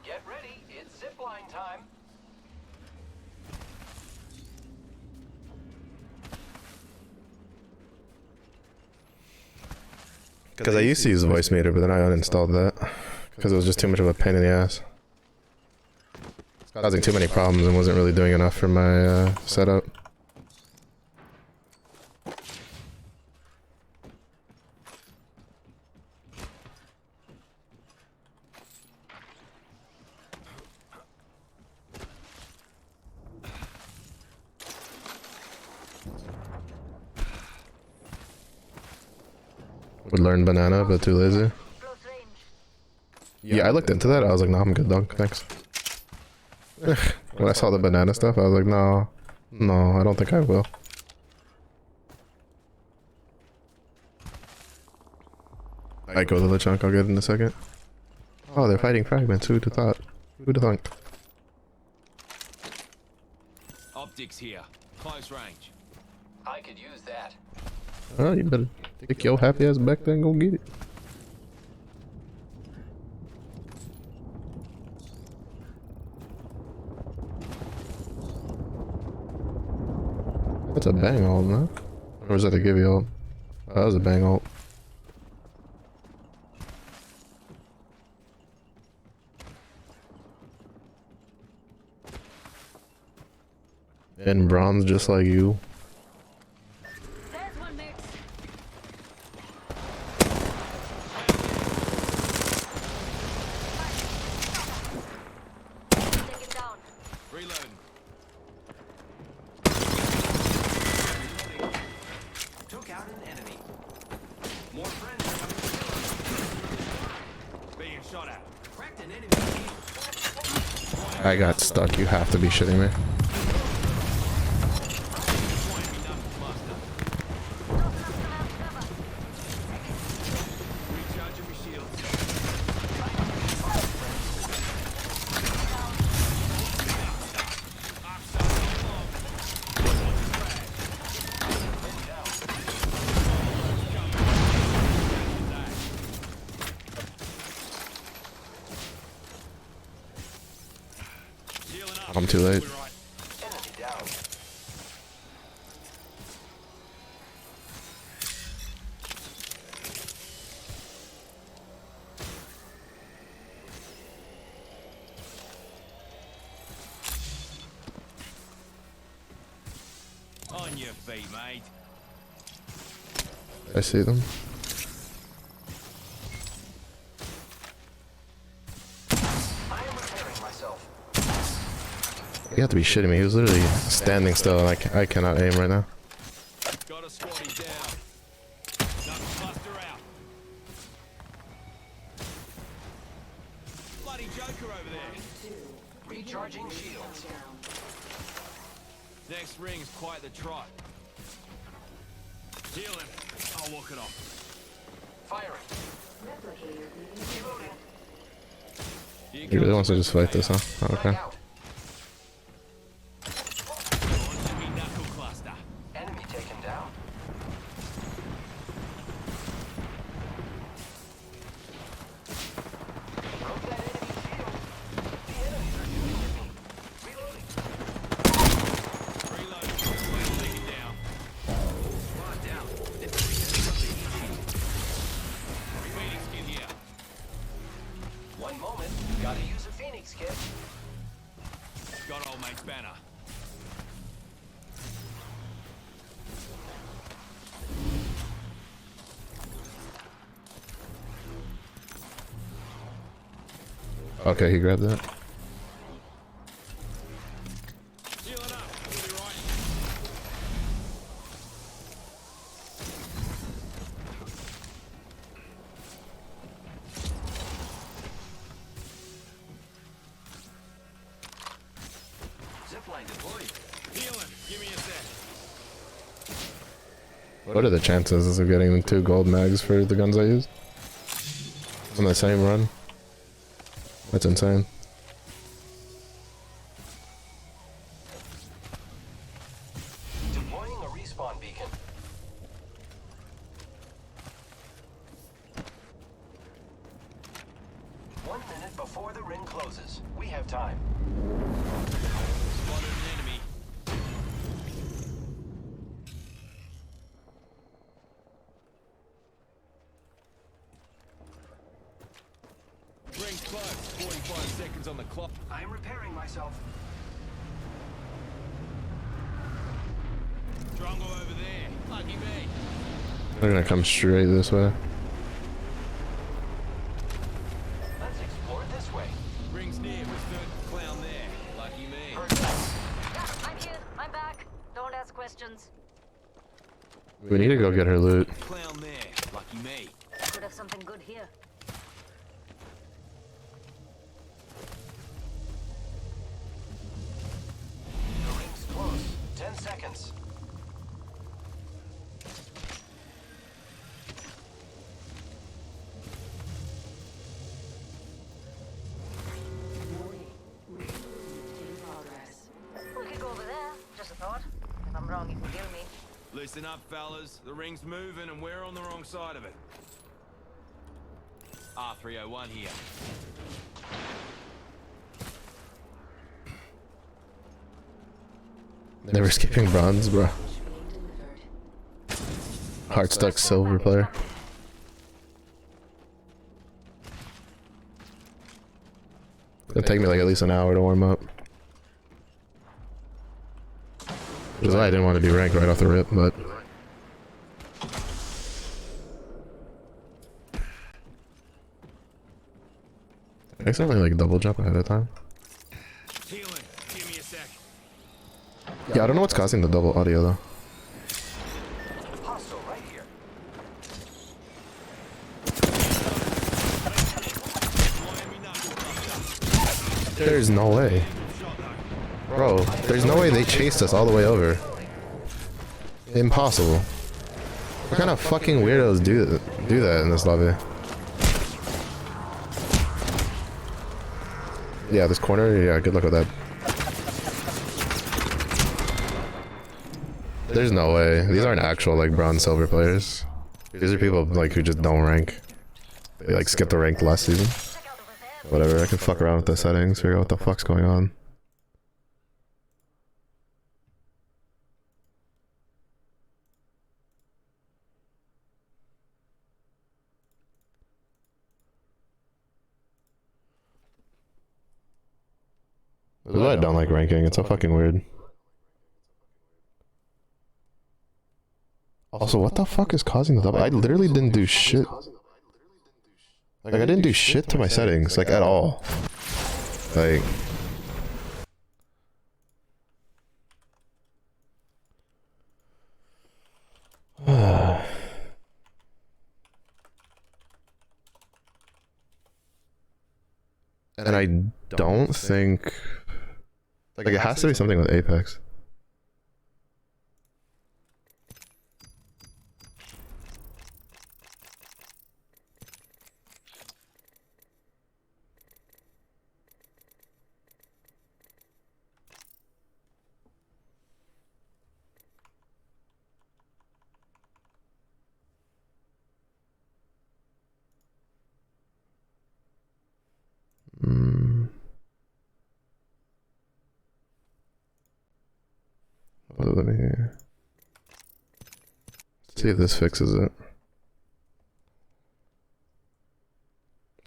Get ready, it's zipline time. Because I used to use Voice Meter, but then I uninstalled that. Because it was just too much of a pain in the ass. It's causing too many problems and wasn't really doing enough for my setup. Would learn banana, but too lazy. Close range. Yeah, I looked into that. I was like, no, I'm good, dog. Thanks. When I saw the banana stuff, I was like, no, I don't think I will. I go to the chunk. I'll get it in a second. Oh, they're fighting fragments. Who'd have thought? Who'd have thunk? Optics here. Close range. I could use that. Oh, you better take your happy ass back there and go get it. That's a bang all, man. Or was that a give you ult? Oh, that was a bang ult. In bronze, just like you. There's one, mate. Take it down. Reloading. Took out an enemy. More friends are coming to kill us. Being shot at. Cracked an enemy. I got stuck. You have to be shitting me. Point me knuckle cluster. Recharging my shields. Healing up. I'm too late. We're right. Enemy down. On your feet, mate. I see them. I am repairing myself. You have to be shitting me. He was literally standing still, and I cannot aim right now. Got a squatty down. Knuckle cluster out. Bloody Joker over there. Recharging shields. Next ring's quite the trot. Heal him. I'll walk it off. Firing. Reloading. Here He really comes wants to the just fight this, huh? replicator. Okay. Frag out. Onto me knuckle cluster. Enemy taken down. Broke that enemy shield. The enemies are shooting at me. Reloading. Reload. Take it down. Squad down. This is something easy. Phoenix in here. One moment. Gotta use a Phoenix kit. Got old mate's banner. Okay, he grabbed that. Healing up. We'll be right. Zipline deployed. Healing. Give me a sec. What are the chances of getting 2 gold mags for the guns I use? On the same run? That's insane. Deploying a respawn beacon. One minute before the ring closes. We have time. Spotted an enemy. Ring's close. 45 seconds on the clock. I am repairing myself. Stronghold over there. Lucky me. They're gonna come straight this way. Let's explore this way. Ring's near. We're certain clown there. Lucky me. Heard that. Yeah, I'm here. I'm back. Don't ask questions. We need to go get her loot. Clown there. Lucky me. Could have something good here. The ring's close. 10 seconds. We could go over there. Just a thought. If I'm wrong, you can kill me. Listen up, fellas. The ring's moving and we're on the wrong side of it. R301 here. Never skipping bronze, bro. Heart stuck silver player. It'll take me like at least an hour to warm up. Which is why I didn't want to do ranked right off the rip, but I accidentally like double jump ahead of time. Healing. Give me a sec. Yeah, I don't know what's causing the double audio though. Hostile right here. There's no way. Bro, there's no way they chased us all the way over. Impossible. What kind of fucking weirdos do that in this lobby? Yeah, this corner, yeah, good luck with that. There's no way. These aren't actual like bronze silver players. These are people like who just don't rank. They like skipped the ranked last season. Whatever, I can fuck around with the settings, figure out what the fuck's going on. This is why I don't like ranking, it's so fucking weird. Also, what the fuck is causing the double? I literally didn't do shit. Like, I didn't do shit to my settings, like, at all. Like... And I don't think... Like, it has to be something with Apex. Let me see if this fixes it.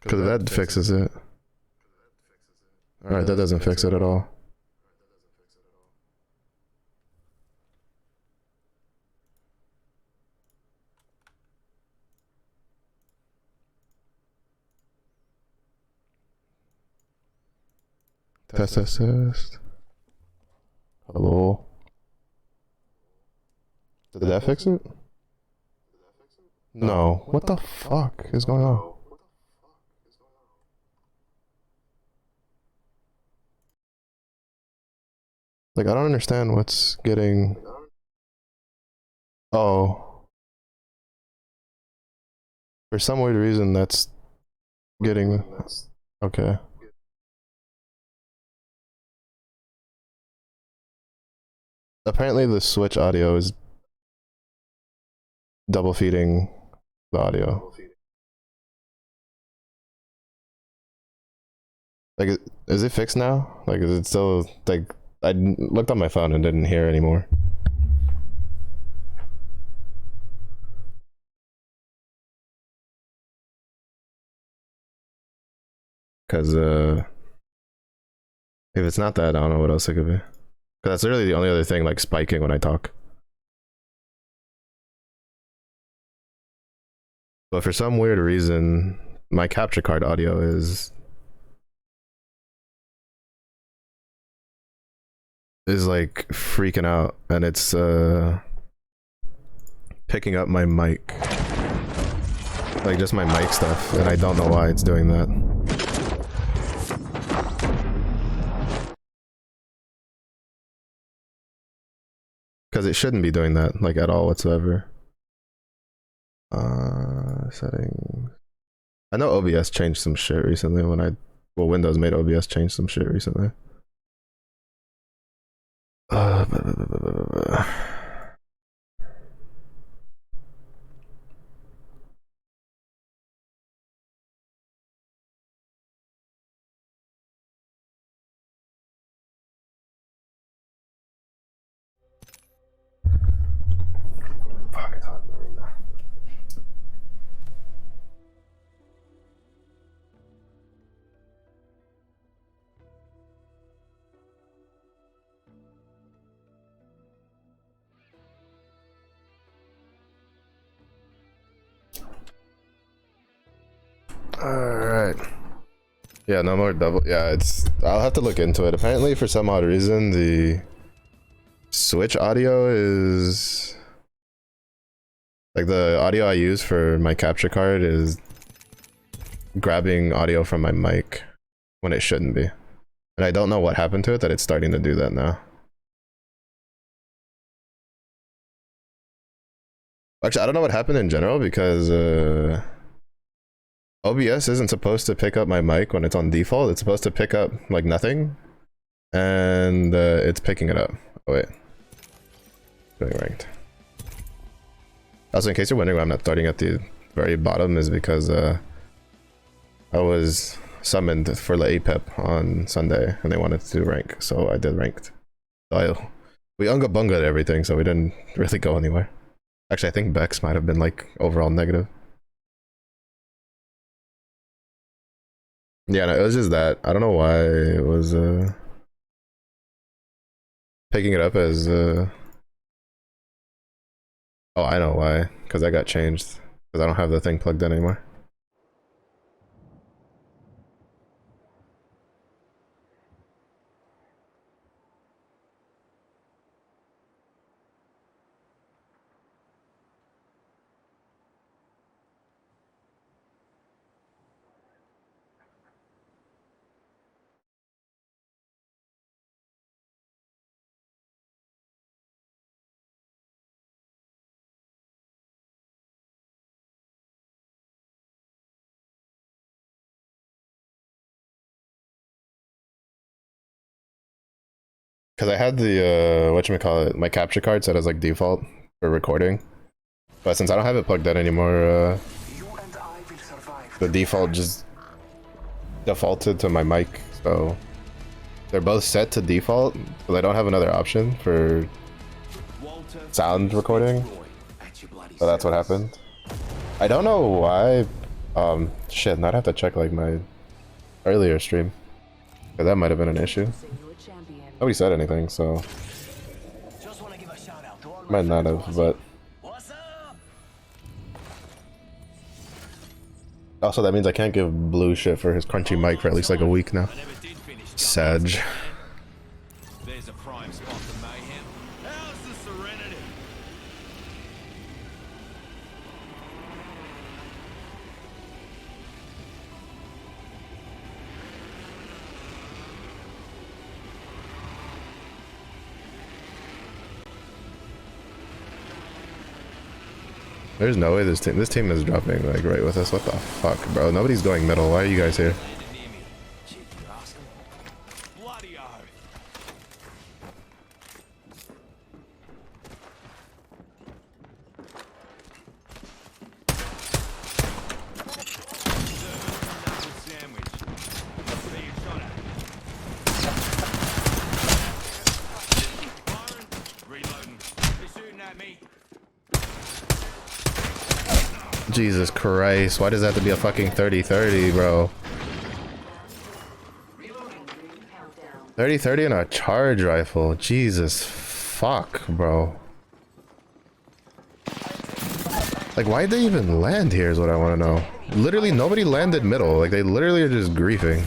Because that fixes it. Alright, that doesn't fix it at all. Test. Hello. Did that fix it? No. What the fuck is going on? Like, I don't understand what's getting... Oh. For some weird reason, that's getting... Okay. Apparently the Switch audio is double feeding the audio. Like, is it fixed now? Like, is it still, like, I looked on my phone and didn't hear anymore. Cause, if it's not that, I don't know what else it could be. Cause that's literally the only other thing, like, spiking when I talk. But for some weird reason, my capture card audio is like freaking out, and it's picking up my mic, like just my mic stuff, and I don't know why it's doing that. Because it shouldn't be doing that, like, at all whatsoever. Settings. I know OBS changed some shit recently when Windows made OBS change some shit recently. Fuck, it's hot in the room now. Alright. Yeah, no more double. Yeah, it's. I'll have to look into it. Apparently, for some odd reason, the Switch audio is. Like, the audio I use for my capture card is grabbing audio from my mic when it shouldn't be. And I don't know what happened to it that it's starting to do that now. Actually, I don't know what happened in general because OBS isn't supposed to pick up my mic when it's on default. It's supposed to pick up like nothing, and it's picking it up. Oh wait, doing ranked. Also, in case you're wondering why I'm not starting at the very bottom, is because I was summoned for the APEP on Sunday, and they wanted to do rank, so I did ranked. So we unga bungaed everything, so we didn't really go anywhere. Actually, I think Bex might have been like overall negative. Yeah, no, it was just that. I don't know why it was picking it up as oh, I know why. Because I got changed. Because I don't have the thing plugged in anymore. Because I had the, whatchamacallit, my capture card set as like default for recording. But since I don't have it plugged in anymore, the default just defaulted to my mic. So they're both set to default, but I don't have another option for sound recording. So that's what happened. I don't know why. Shit, now I'd have to check like my earlier stream. But that might have been an issue. Nobody said anything, so might not have, but also that means I can't give Blue shit for his crunchy mic for at least like a week now. Sag. There's a prime spot for mayhem. How's the Serenity? There's no way this team is dropping like right with us. What the fuck, bro? Nobody's going middle. Why are you guys here? Bloody oath. Sandwich. Being shot at. Firing. Reloading. They're shooting at me. Jesus Christ, why does that have to be a fucking 30-30, bro? 30-30 and a charge rifle. Jesus fuck, bro. Like, why'd they even land here is what I want to know. Literally, nobody landed middle. Like, they literally are just griefing.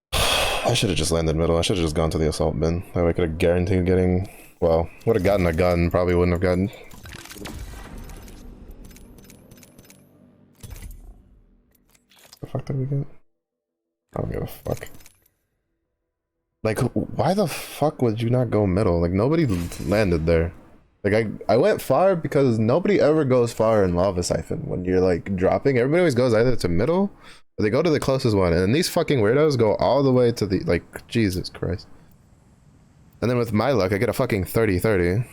I should have just landed middle. I should have just gone to the assault bin. That way I could have guaranteed getting... Well, would have gotten a gun. Probably wouldn't have gotten... The fuck did we get? I don't give a fuck. Like, why the fuck would you not go middle? Like, nobody landed there. Like, I went far because nobody ever goes far in Lava Siphon. When you're, like, dropping, everybody always goes either to middle, or they go to the closest one. And then these fucking weirdos go all the way to the, like, Jesus Christ. And then with my luck, I get a fucking 30-30.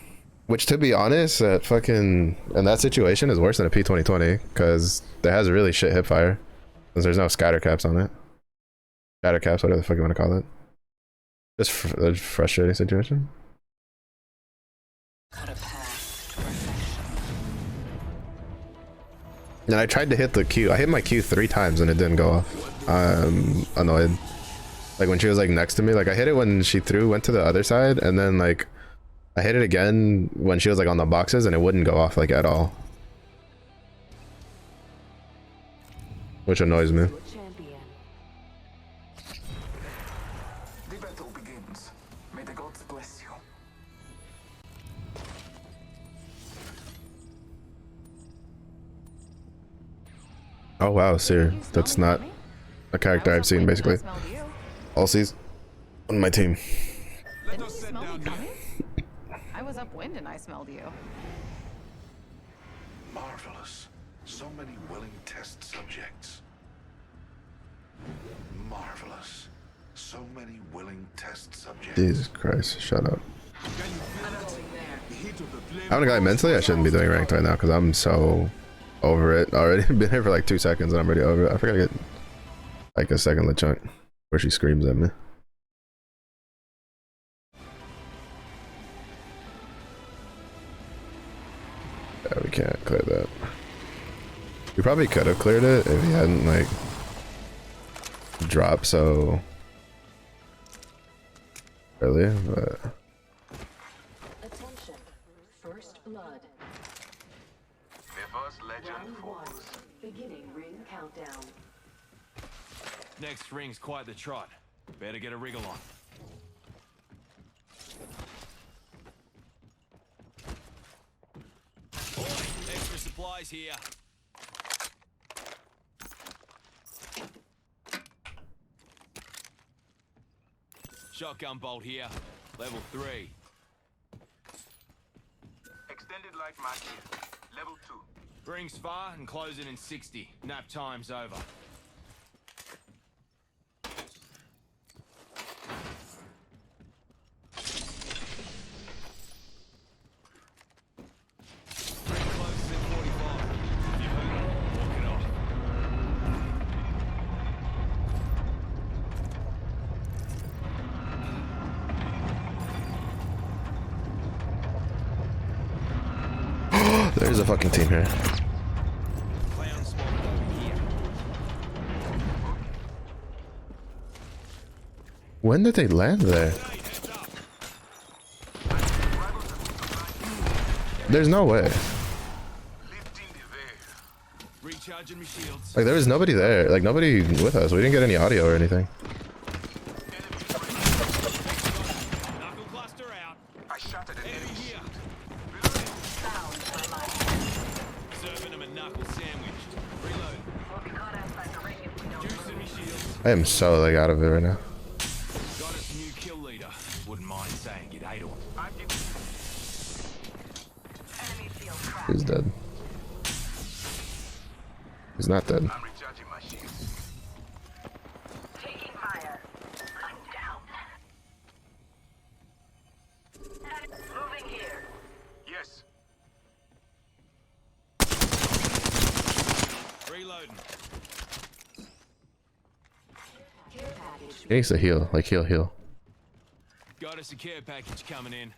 Which, to be honest, in that situation is worse than a P2020, because it has really shit hipfire. Because there's no scatter caps on it. Scatter caps, whatever the fuck you want to call it. Just a frustrating situation. And I tried to hit the Q. I hit my Q 3 times and it didn't go off. I'm annoyed. Like when she was like next to me, like I hit it when she went to the other side, and then like I hit it again when she was like on the boxes and it wouldn't go off like at all. Which annoys me. Champion. The battle begins. May the gods bless you. Oh wow, Seer. That's not a character I've seen basically all season on my team. Let us sit down here. I was upwind and I smelled you. Marvelous. So many willing test subjects. Marvelous. So many willing test subjects. Jesus Christ, shut up. Can you feel it? The heat of the flame. I'm a guy mentally I shouldn't be doing ranked right now because I'm so over it already. Been here for like 2 seconds and I'm already over it. I forgot to get like a second LeChunk where she screams at me. Yeah, we can't clear that. We probably could have cleared it if he hadn't like dropped so early, but Attention. First blood. The first legend falls. Beginning ring countdown. Next ring's quite the trot. Better get a wriggle on. Oi, extra supplies here. Shotgun bolt here. Level 3. Extended light mag here. Level 2. Rings far and closing in 60. Nap time's over. Ring closes in 45. If you heard it, walk it off. there's a fucking team here. Clown spotted over here. When did they land there? Hey, heads up. There's no way. Lifting the veil. Recharging my shields. Like there was nobody there. Like nobody with us. We didn't get any audio or anything. Knuckle cluster out. I shot at an Enemy enemy. here. Found my life. Serving him a knuckle sandwich. Reload. We'll be caught outside the ring if we don't Juicing me shields. I am so like out of it right now. Got us a new kill leader. Wouldn't mind saying g'day to him. I'm giving enemy field cracked. He's dead. He's not dead. I'm recharging my shields. Taking fire. I'm down. Moving here. Yes. Reloading. Care package. He needs to heal. Like heal. Got us a care package coming in.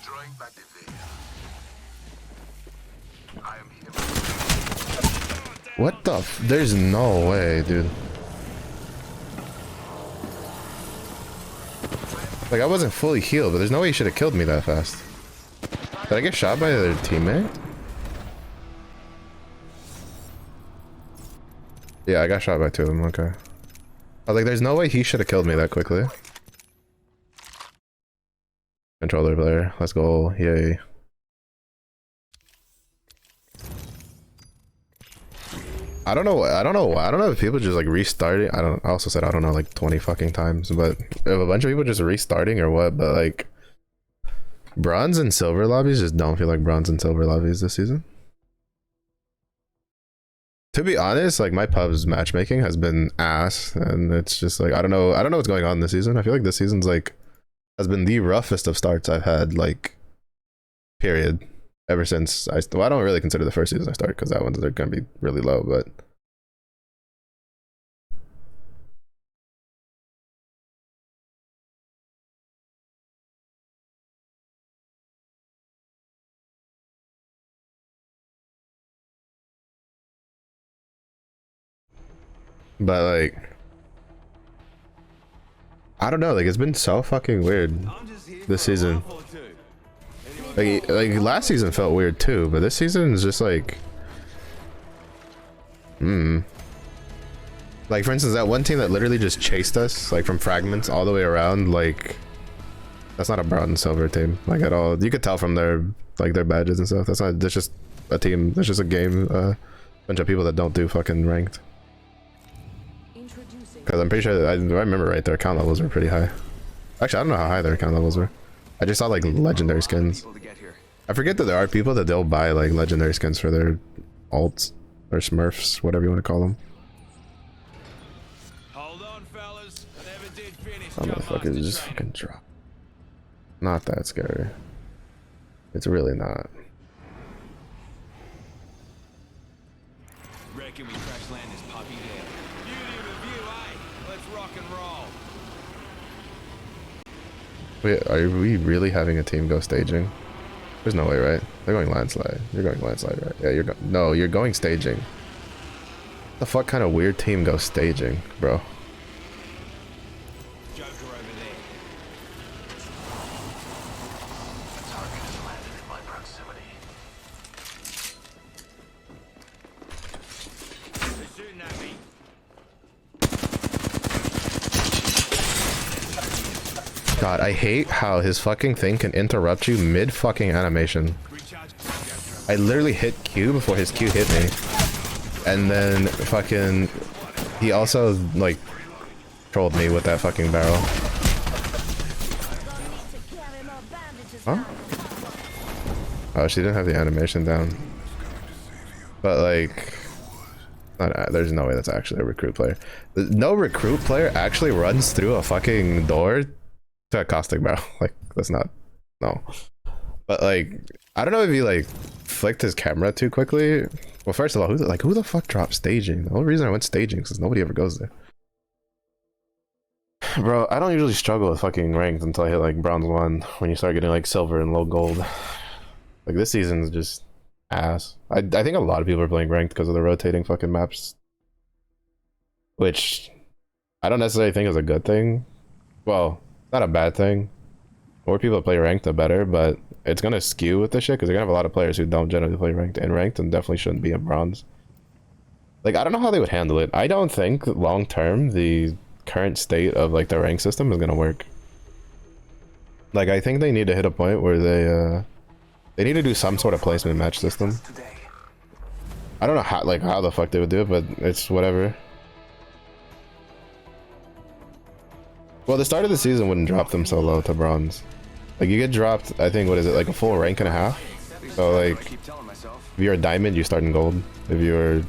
Drawing back the veil. I am here. What the f- There's no way, dude. Like I wasn't fully healed, but there's no way he should have killed me that fast. Did I get shot by their teammate? Yeah, I got shot by 2 of them, okay. I was like, there's no way he should have killed me that quickly. Controller player, let's go, yay. I don't know if people just like restarting. I also said I don't know like 20 fucking times, but if a bunch of people just restarting or what, but like bronze and silver lobbies just don't feel like bronze and silver lobbies this season. To be honest, like my pub's matchmaking has been ass, and it's just like I don't know what's going on this season. I feel like this season's like has been the roughest of starts I've had, like period. Ever since I don't really consider the first season I started because that one's they're gonna be really low, but like I don't know, like it's been so fucking weird I'm just here this for a season. laugh or two. Like last season felt weird too, but this season is just like, like for instance, that one team that literally just chased us like from fragments all the way around, like that's not a brown and silver team like at all. You could tell from their like their badges and stuff. That's just a team. That's just a game. Bunch of people that don't do fucking ranked. Because I'm pretty sure that I remember right, their account levels were pretty high. Actually, I don't know how high their account levels were. I just saw like legendary skins. I forget that there are people that they'll buy like legendary skins for their alts or smurfs, whatever you want to call them. Hold on, fellas. I never did finish. Oh, motherfuckers just fucking drop. Not that scary. It's really not. Reckon we crash land this puppy there. Beauty of a view, eh? Let's rock and roll. Wait, are we really having a team go staging? There's no way, right? They're going landslide. You're going landslide, right? Yeah, you're going. No, you're going staging. The fuck kind of weird team goes staging, bro? Joker over there. The target has landed in my proximity. They're shooting at me. God, I hate how his fucking thing can interrupt you mid fucking animation. Recharge. I literally hit Q before his Q hit me. And then fucking he also like trolled me with that fucking barrel. Huh? Oh, she didn't have the animation down. But like there's no way that's actually a recruit player. No recruit player actually runs through a fucking door to a caustic barrel. Like that's not, no. But like I don't know if he like flicked his camera too quickly. Well, first of all, who the fuck dropped staging? The only reason I went staging is because nobody ever goes there. Bro, I don't usually struggle with fucking ranked until I hit like bronze 1, when you start getting like silver and low gold. Like this season's just ass. I think a lot of people are playing ranked because of the rotating fucking maps, which I don't necessarily think is a good thing. Well, not a bad thing. The more people that play ranked, the better, but it's gonna skew with this shit because you're gonna have a lot of players who don't generally play ranked and definitely shouldn't be in bronze. Like I don't know how they would handle it. I don't think long term the current state of like the rank system is gonna work. Like I think they need to hit a point where they need to do some sort of placement match system. I don't know how the fuck they would do it, but it's whatever. Well, the start of the season wouldn't drop them so low to bronze. Like you get dropped, I think, what is it, like a full rank and a half? So like if you're a diamond, you start in gold. If you're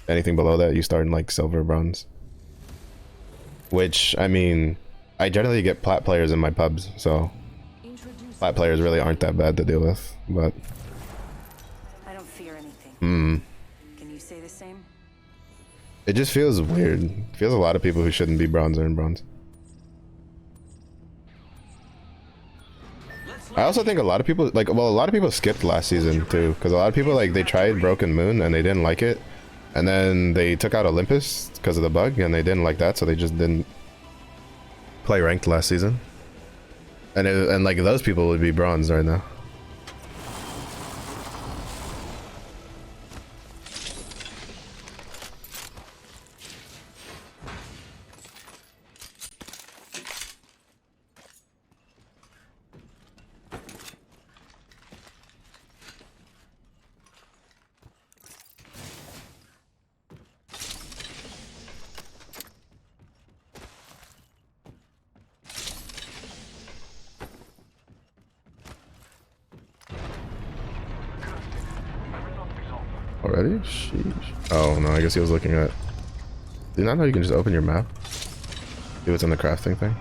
anything below that, you start in like silver, bronze. Which I mean, I generally get plat players in my pubs, so plat players really aren't that bad to deal with, but I don't fear anything. Can you say the same? it just feels weird. It feels a lot of people who shouldn't be bronze are in bronze. I also think a lot of people a lot of people skipped last season too, because a lot of people like they tried Broken Moon and they didn't like it, and then they took out Olympus because of the bug and they didn't like that, so they just didn't play ranked last season. And like those people would be bronze right now. Already? Sheesh. Oh no, I guess he was looking at... Did you not know you can just open your map? See what's in the crafting thing?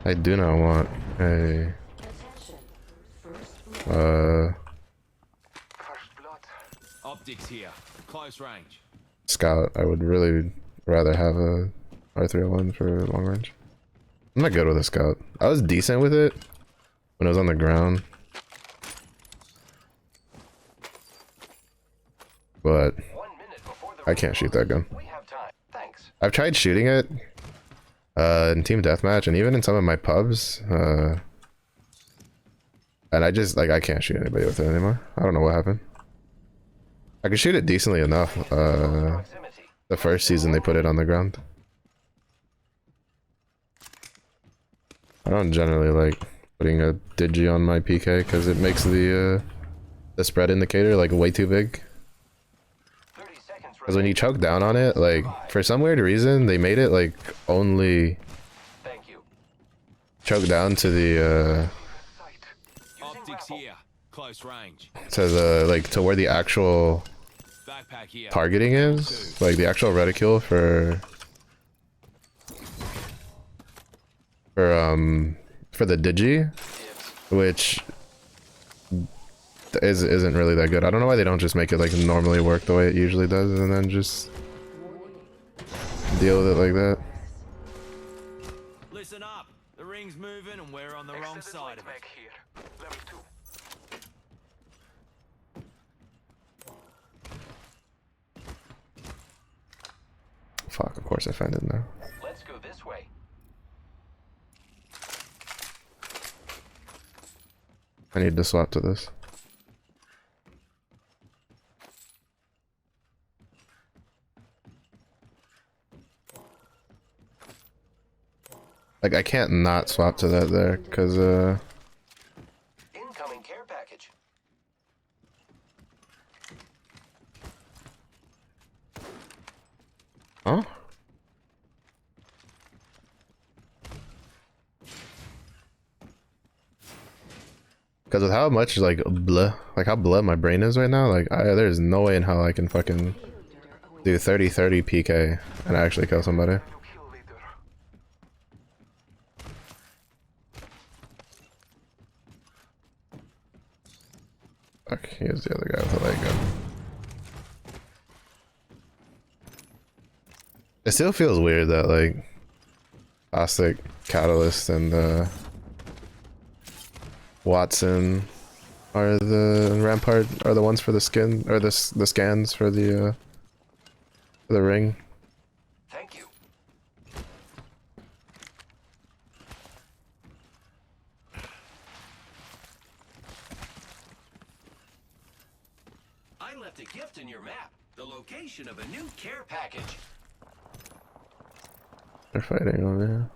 I do not want a... Optics here. Close range. Scout. I would really rather have a R301 for long range. I'm not good with a scout. I was decent with it when I was on the ground, but I can't shoot that gun. We have time. I've tried shooting it in team deathmatch and even in some of my pubs, and I just like I can't shoot anybody with it anymore. I don't know what happened. I could shoot it decently enough. The first season they put it on the ground. I don't generally like putting a digi on my PK because it makes the spread indicator like way too big. Because when you choke down on it, like for some weird reason they made it like only choke down to the Optics here. Close range. to the like to where the actual Backpack here. targeting is, like the actual reticule for the digi, which isn't really that good. I don't know why they don't just make it like normally work the way it usually does and then just deal with it like that. Listen up. The ring's moving and we're on the wrong side of it. Here. Level 2. Fuck, of course I find it now. Let's go this way. I need to swap to this. Like I can't not swap to that there, cause Incoming care package. huh? Because with how much like blah, like how blah my brain is right now, like there's no way in hell I can fucking do 30-30 PK and actually kill somebody. Kill leader. Fuck, here's the other guy with a light gun. It still feels weird that like Plastic, Catalyst, and Watson are the Rampart are the ones for the skin or the scans for the ring. Thank you. I left a gift in your map. The location of a new care package. They're fighting over here.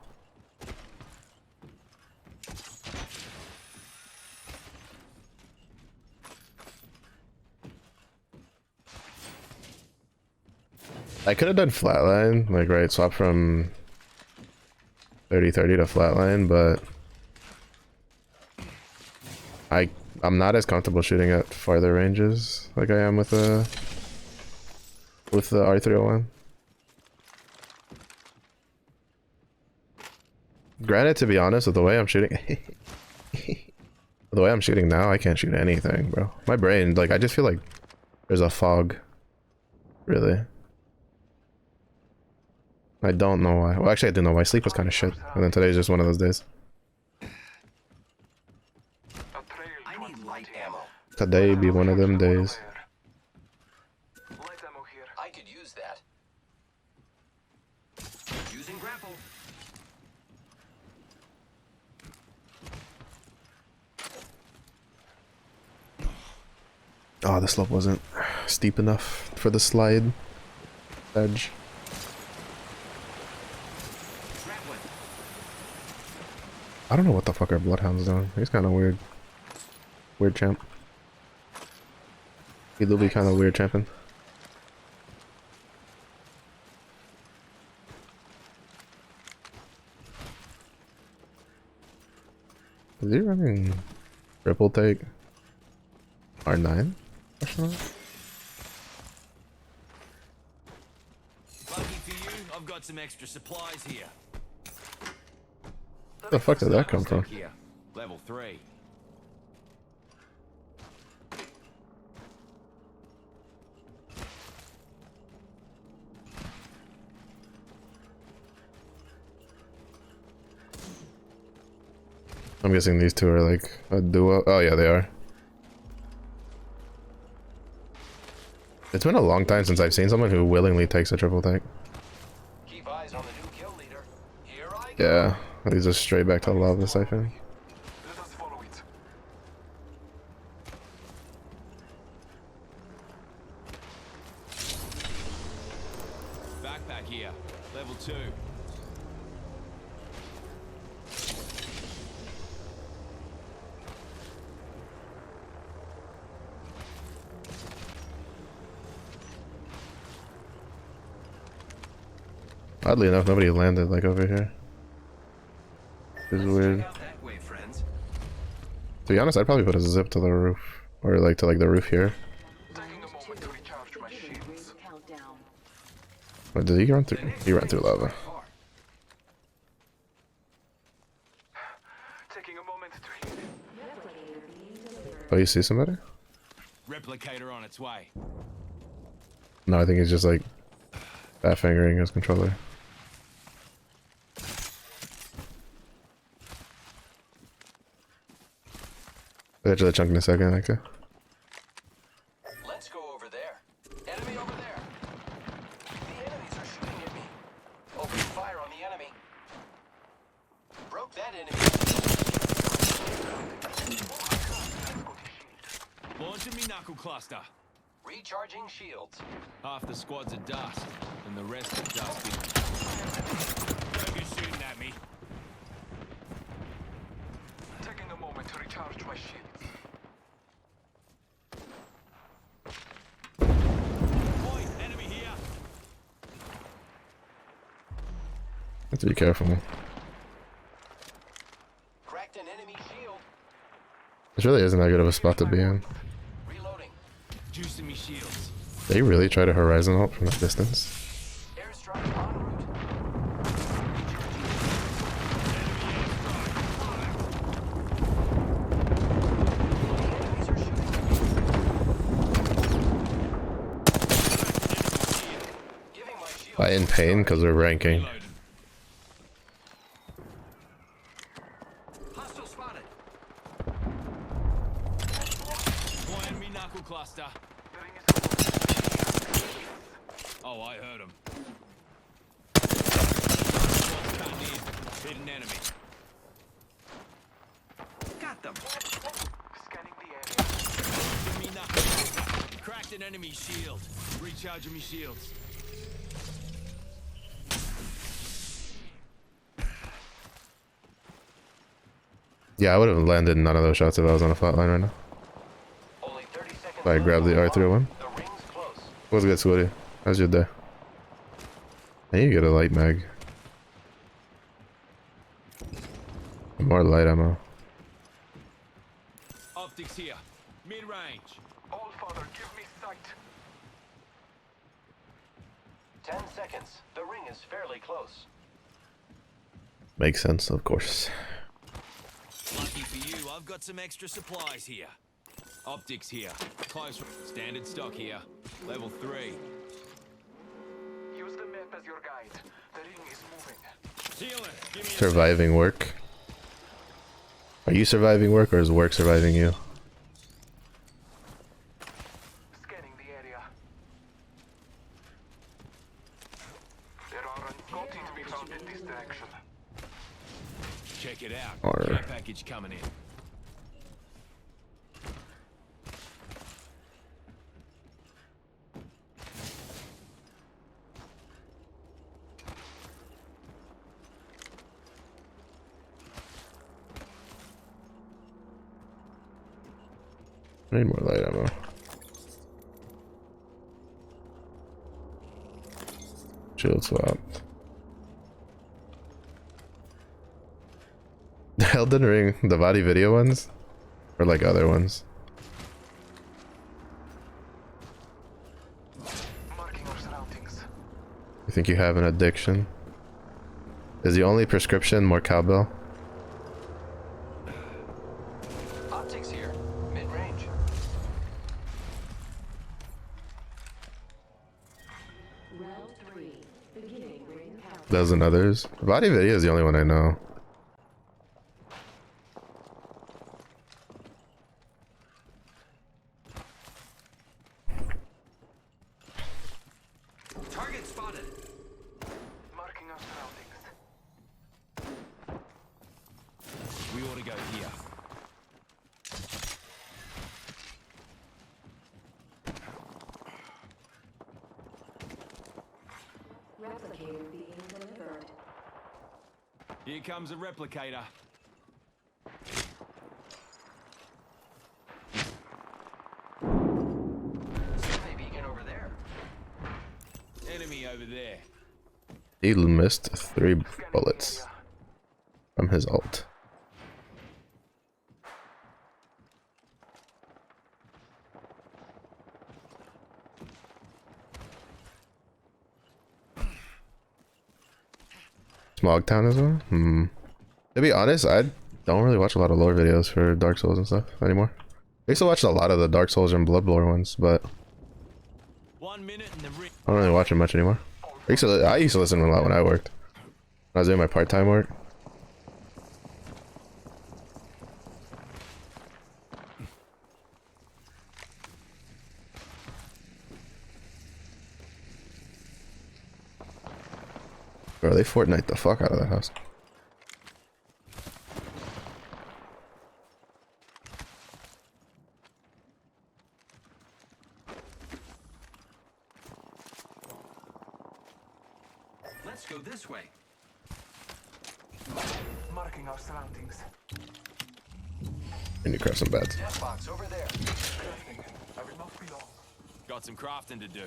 I could have done flatline, like right, swap from 30-30 to flatline, but I'm not as comfortable shooting at farther ranges like I am with the R301. Granted, to be honest, with the way I'm shooting, the way I'm shooting now, I can't shoot anything, bro. My brain, like, I just feel like there's a fog, really. I don't know why. Well, actually, I do know why. Sleep was kind of shit, and then today's just one of those days. I need light ammo. Today be one of them days. Light ammo here. I could use that. Using grapple. Oh, the slope wasn't steep enough for the slide edge. Grappling. I don't know what the fuck our Bloodhound's doing. He's kind of weird. Weird champ. He do be kind of weird champion. Is he running triple take R9? Lucky for you, I've got some extra supplies here. Where the fuck did that come from? Here. Level 3. I'm guessing these two are like a duo. Oh yeah, they are. It's been a long time since I've seen someone who willingly takes a triple tank. Yeah, these are straight back to the lava siphon. Let us follow it. Backpack here. Level 2. Oddly enough, nobody landed like over here. It's weird. Out that way, friends. To be honest, I'd probably put a zip to the roof, or like to the roof here. Taking a moment to recharge my shields. Countdown. Wait, did he run through? He ran through lava. Taking a moment to heal. Oh, you see somebody? Replicator on its way. No, I think he's just like fat fingering his controller. I'll get to the chunk in a second, okay? Let's go over there. Enemy over there. The enemies are shooting at me. Open fire on the enemy. Broke that enemy. Launching me knuckle cluster. Recharging shields. Half the squad's are dust, and the rest are dusty. Don't be shooting at me. Taking a moment to recharge my shields. Point, enemy here. Have to be careful. Cracked an enemy shield. This really isn't that good of a spot to be in. Reloading. Juicing me shields. They really try to horizon ult from that distance. Airstrike en route. Enemies are shooting at me. Giving my shield. In pain because we're ranking. Reloading. Hostile spotted. Point me knuckle cluster. Oh, I heard him. Squad's cutting in. Hit an enemy. Got them. Scanning the area. Give me knuckle cluster. Cracked an enemy shield. Recharging me shields. Yeah, I would have landed none of those shots if I was on a flat line right now. Only 30 seconds. If I grabbed the R301. The ring's close. What's good, Swooty? How's your day? I need to get a light mag. More light ammo. Optics here. Mid-range. All Father, give me sight. 10 seconds. The ring is fairly close. Makes sense, of course. Lucky for you, I've got some extra supplies here. Optics here. Close. Standard stock here. Level 3. Use the map as your guide. The ring is moving. Healing. Give me a Surviving work. Are you surviving work or is work surviving you? Scanning the area. There are uncountry to be found in this direction. Check it out. Or- Care package coming in. I need more light ammo. Shield swap. The Elden Ring, the body video ones? Or like other ones? Marking our surroundings. You think you have an addiction? Is the only prescription more cowbell? Optics here. Mid-range. Round 3. Beginning ring countdown. Dozen others. Body video is the only one I know. Target spotted. Marking our surroundings. comes a replicator. Survey beacon over there. Enemy over there. He missed 3 bullets from his ult. Smog Town as well? To be honest, I don't really watch a lot of lore videos for Dark Souls and stuff anymore. I used to watch a lot of the Dark Souls and Bloodborne ones, but 1 minute and the ring. I don't really watch them much anymore. I used to listen a lot when I worked. When I was doing my part-time work. Bro, they Fortnite the fuck out of that house. Let's go this way. Marking our surroundings. I need to craft some beds. Death box over there. Crafting. I will not be long. Got some crafting to do.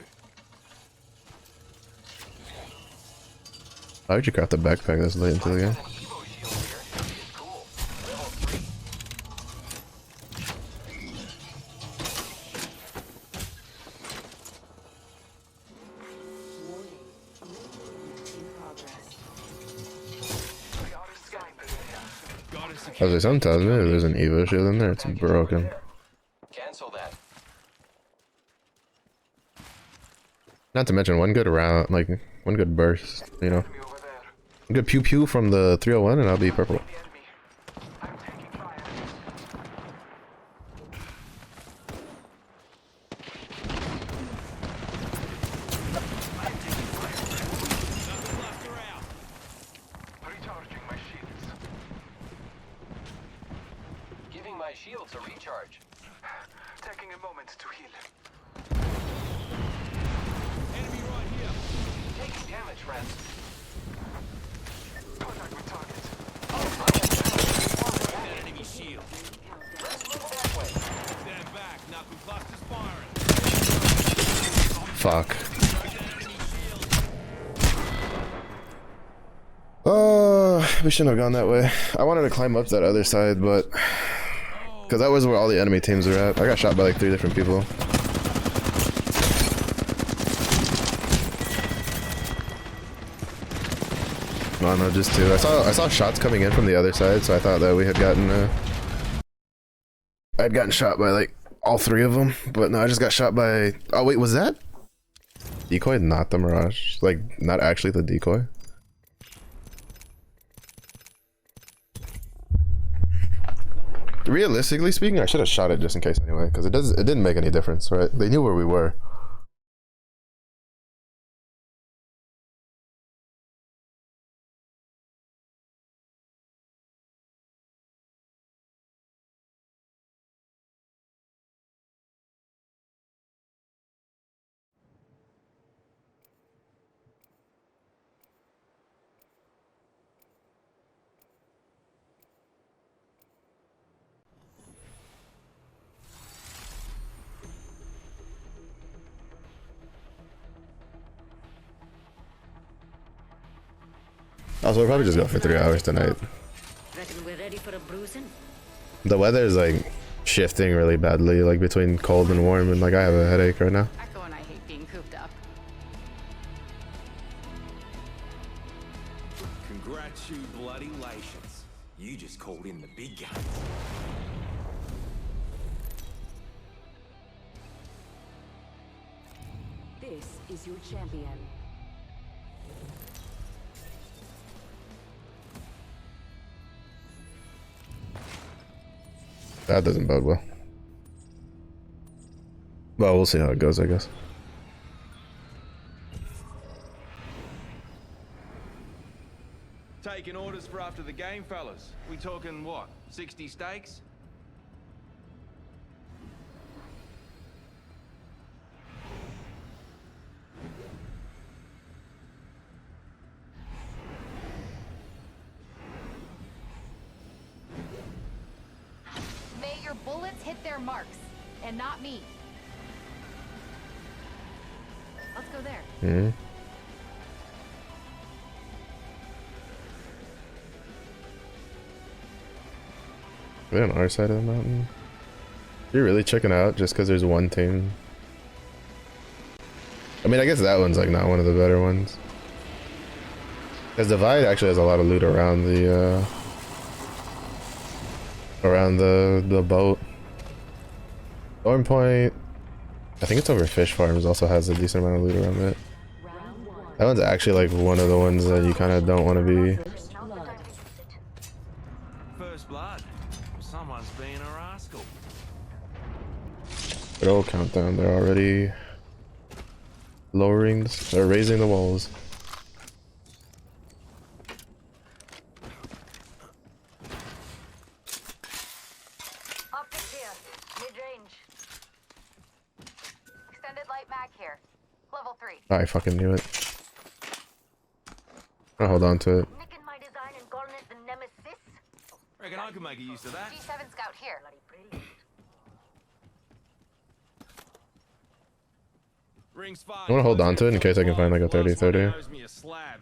Why would you craft a backpack this late into the game? An Evo shield here. It's cool. Level 3. We are escaping. Got us. I was like, something tells me if there's an Evo shield in there, it's broken. Cancel that. Not to mention one good round, like one good burst, you know. Enemy over there. One good pew pew from the 301 and I'll be purple. The enemy. I'm taking fire. Nothing left her out. Recharging my shields. Giving my shields a recharge. Taking a moment to heal. Enemy right here. Taking damage, friends. Contact with target. That enemy shield. Let's move that way. Stand back. Knuckle clusters firing. Fuck. We shouldn't have gone that way. I wanted to climb up that other side, but because that was where all the enemy teams are at. I got shot by like 3 different people. No, just 2. I saw shots coming in from the other side, so I thought that we had gotten I'd gotten shot by like all 3 of them, but no, I just got shot by. Oh wait, was that decoy? Not the Mirage, like not actually the decoy. Realistically speaking, I should have shot it just in case anyway, because it didn't make any difference, right? They knew where we were. Also, we'll probably just go for 3 hours tonight. Reckon we're ready for a bruising? The weather is like shifting really badly, like between cold and warm, and like I have a headache right now. Echo and I hate being cooped up. Congratulations. You just called in the big guns. This is your champion. That doesn't bode well. Well, we'll see how it goes, I guess. Taking orders for after the game, fellas. We talking what? 60 steaks? bullets hit their marks, and not me. Let's go there. Hmm. Are they on our side of the mountain? You're really checking out just because there's one team? I mean, I guess that one's like not one of the better ones. Because Divide actually has a lot of loot around the boat. Thorn Point, I think it's over Fish Farms, also has a decent amount of loot around it. That one's actually like one of the ones that you kind of don't want to be. First blood. Someone's being a rascal. Good old countdown, they're already lowering, or raising the walls. Optics here. Mid-range. Extended light mag here. Level 3. I fucking knew it. I'll hold on to it. Nicking my design and calling it the Nemesis. Reckon I could make a use of that. G7 scout here. Bloody brilliant. Rings fine. I want to hold on to it in case I can find like a 30-30. Owes me a slab.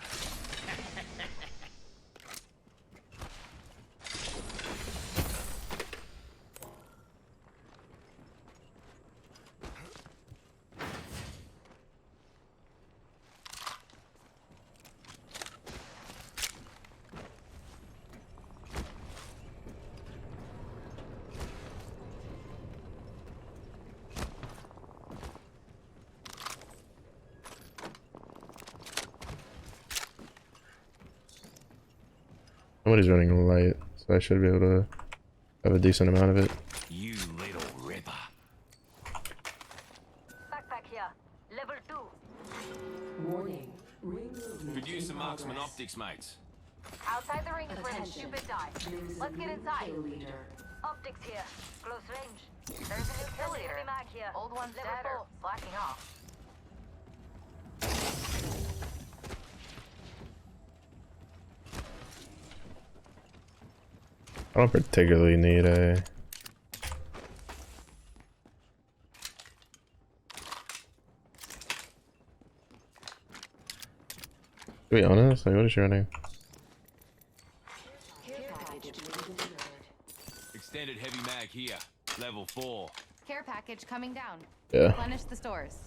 Somebody's running light, so I should be able to have a decent amount of it. You little ripper. Backpack here. Level 2. Warning. Ring movement. Could use in some marksman progress. optics, mates. Outside the ring is where the Attention. stupid die. There is a Let's get new inside. kill leader. Optics here. Close range. There's a new kill leader. Heavy mag here. Old one's Level dead or 4. slacking off. I don't particularly need a... To be honest, like what is she running? Care package being delivered. Extended heavy mag here. Level 4. Care package coming down. Yeah. Replenish the stores.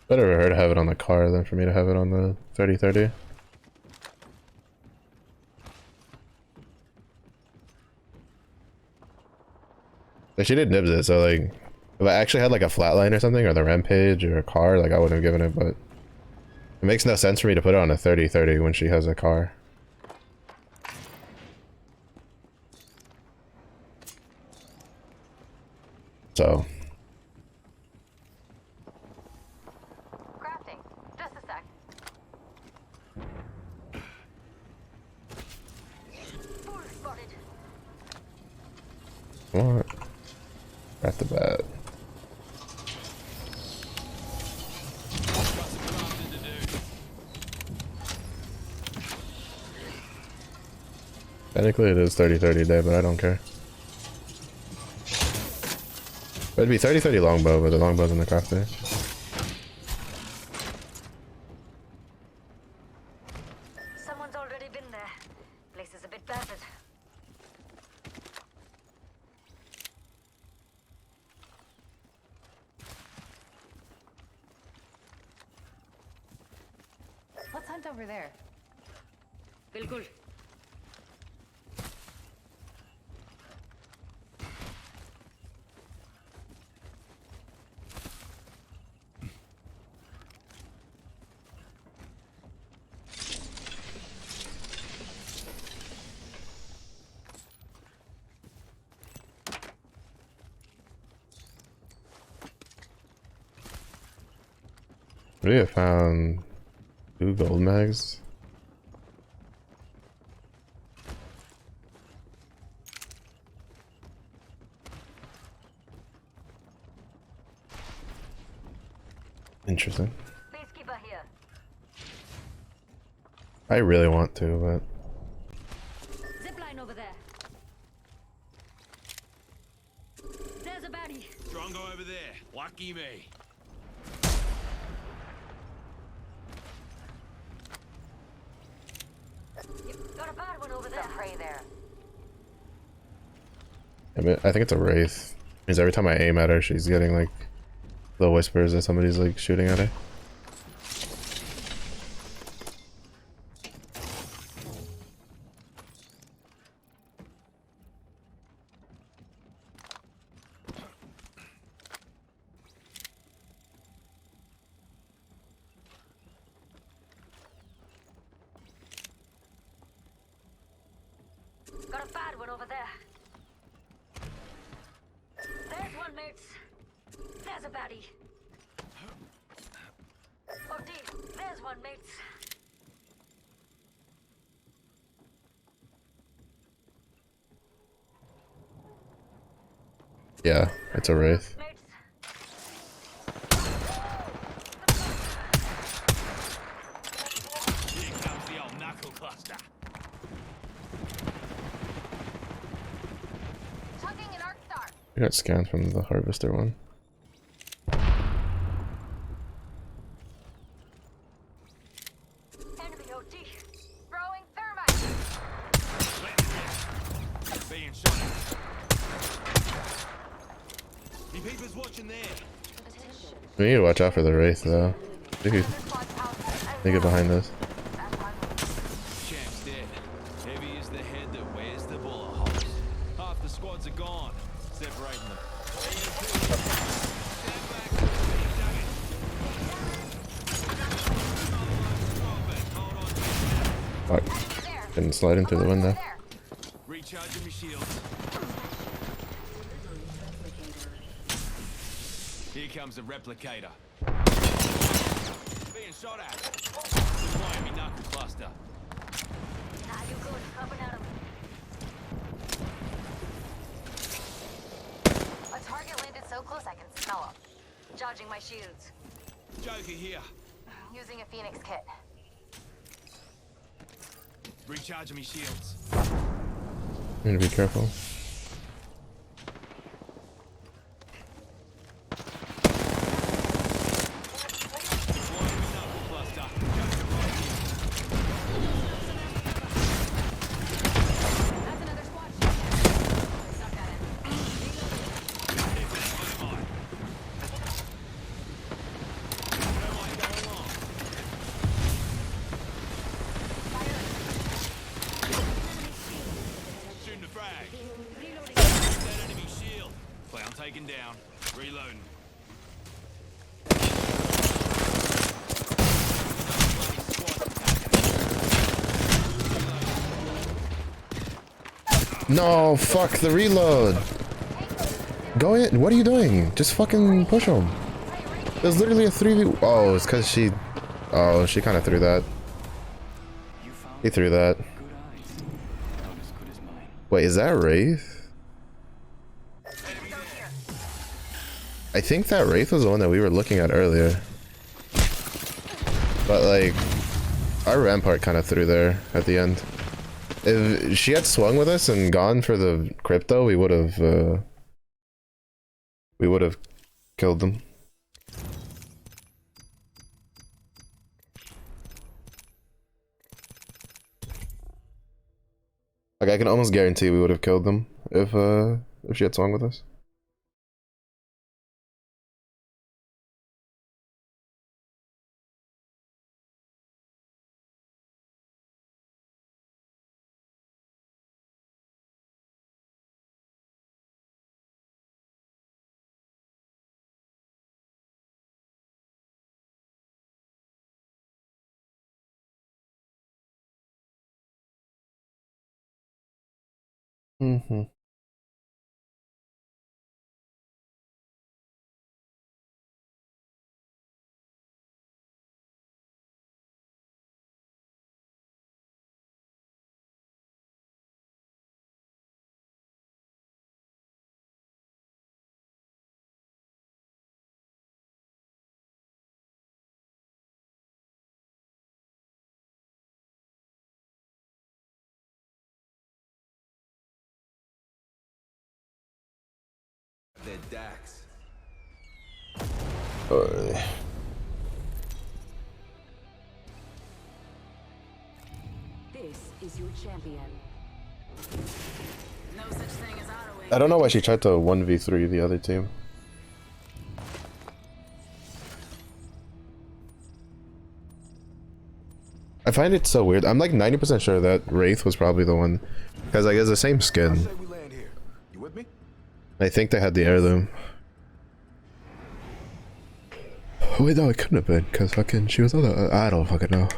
Better for her to have it on the car than for me to have it on the 30-30. Like she did nibs it, so like if I actually had like a flatline or something, or the Rampage or a car, like I wouldn't have given it, but it makes no sense for me to put it on a 30-30 when she has a car. So Crafting. Just a sec. Full spotted. come on. At the bat. Got some crafting to do. Technically it is 30-30 day, but I don't care. It'd be 30-30 longbow, but the longbow's in the crafter. Someone's already been there. Place is a bit battered. Let's hunt over there. Bilkul. We have found 2 gold mags. Interesting. Peacekeeper here. I really want to, Zipline over there. a baddie. Drongo over there. Lucky me. Got a bad one over there. Prey there. I think it's a wraith. Because every time I aim at her, she's getting like the whispers that somebody's like shooting at her. Got a bad one over there. There's one, mates. There's a baddie. Oh, D, there's one, mates. Yeah, it's a wraith. Mates. Here comes the old knuckle cluster. Chugging an arc star. We got scans from the harvester one. Enemy OD. Throwing thermite. Being shot at. You peepers watching there. We need to watch out for the wraith though. They could get behind this. Champ's dead. Heavy is the head that wears the bullet holes. Half the squads are gone. Separating them. Stand back. Being dug in. Fuck. Didn't slide in through the window. Recharging my shields. Here comes a replicator. Being shot at. Deploying me knuckle cluster. Nah, you good. Coming at him. A target landed so close I can smell him. Charging my shields. Joker here. Using a Phoenix kit. Recharging me shields. Need to be careful. Deploying me knuckle cluster. Joker right here. That's another squad. Suck that in. Shooting the frag. That enemy shield. Clown taken down. Reloading. No, fuck the reload. Go in. What are you doing? Just fucking push him. There's literally a 3v. Oh, it's because she. Oh, she kind of threw that. He threw that. Wait, is that Wraith? I think that Wraith was the one that we were looking at earlier. But like, our Rampart kind of threw there at the end. If she had swung with us and gone for the crypto, we would have killed them. Like, I can almost guarantee we would have killed them if she had swung with us. Mm-hmm. Dax. This is your champion. No such thing as auto I don't know why she tried to 1v3 the other team. I find it so weird. I'm like 90% sure that Wraith was probably the one, because like it's the same skin. Say we land here. You with me? I think they had the heirloom. Oh, wait, no, it couldn't have been, because fucking she was on the. I don't fucking know.